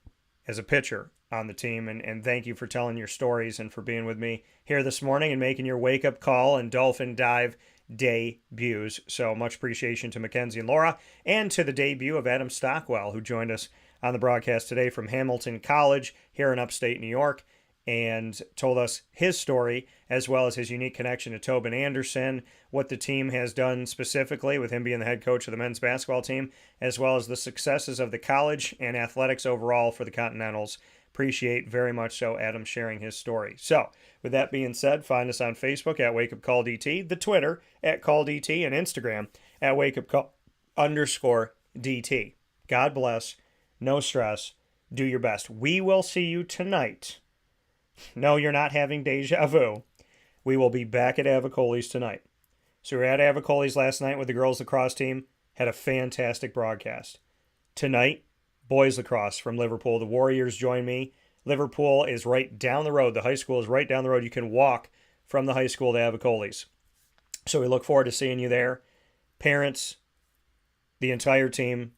as a pitcher on the team, and thank you for telling your stories and for being with me here this morning and making your wake-up call and Dolphin Dive debuts. So much appreciation to Mckenzie and Laura, and to the debut of Adam Stockwell, who joined us on the broadcast today from Hamilton College here in upstate New York, and told us his story, as well as his unique connection to Tobin Anderson, what the team has done specifically with him being the head coach of the men's basketball team, as well as the successes of the college and athletics overall for the Continentals Appreciate very much so Adam sharing his story. So, with that being said, find us on Facebook at Wake Up Call DT, the Twitter at Call DT, and Instagram at Wake Up Call _DT. God bless. No stress. Do your best. We will see you tonight. No, you're not having deja vu. We will be back at Avicoli's tonight. So we were at Avicoli's last night with the girls lacrosse team. Had a fantastic broadcast. Tonight, boys lacrosse from Liverpool. The Warriors join me. Liverpool is right down the road. The high school is right down the road. You can walk from the high school to Avicoli's. So we look forward to seeing you there. Parents, the entire team,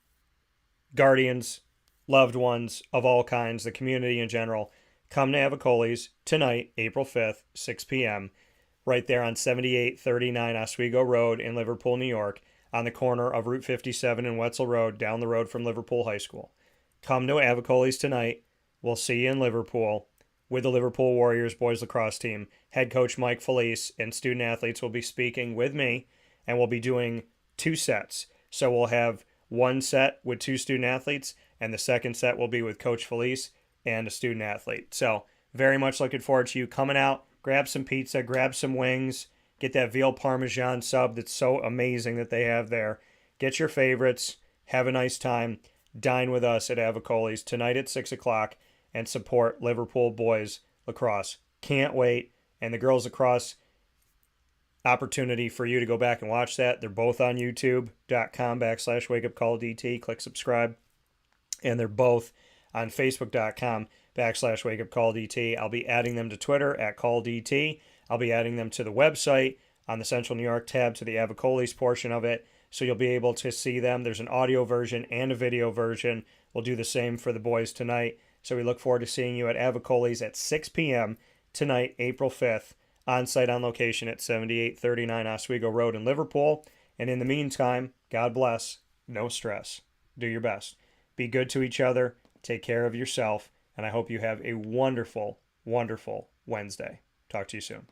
guardians, loved ones of all kinds, the community in general, come to Avicoli's tonight, April 5th, 6 p.m., right there on 7839 Oswego Road in Liverpool, New York, on the corner of Route 57 and Wetzel Road, down the road from Liverpool High School. Come to Avicoli's tonight. We'll see you in Liverpool with the Liverpool Warriors boys lacrosse team. Head coach Mike Felice and student athletes will be speaking with me, and we'll be doing 2 sets. So we'll have one set with 2 student athletes, and the second set will be with Coach Felice and a student athlete. So very much looking forward to you coming out. Grab some pizza, grab some wings, get that veal parmesan sub that's so amazing that they have there. Get your favorites, have a nice time, dine with us at Avicoli's tonight at 6 o'clock, and support Liverpool boys lacrosse. Can't wait. And the girls lacrosse, opportunity for you to go back and watch that. They're both on youtube.com/wakeupcalldt. Click subscribe. And they're both on facebook.com/wakeupcalldt. I'll be adding them to Twitter at CallDT. I'll be adding them to the website on the Central New York tab to the Avicoli's portion of it. So you'll be able to see them. There's an audio version and a video version. We'll do the same for the boys tonight. So we look forward to seeing you at Avicoli's at 6 p.m. tonight, April 5th, on site on location at 7839 Oswego Road in Liverpool. And in the meantime, God bless. No stress. Do your best. Be good to each other. Take care of yourself. And I hope you have a wonderful, wonderful Wednesday. Talk to you soon.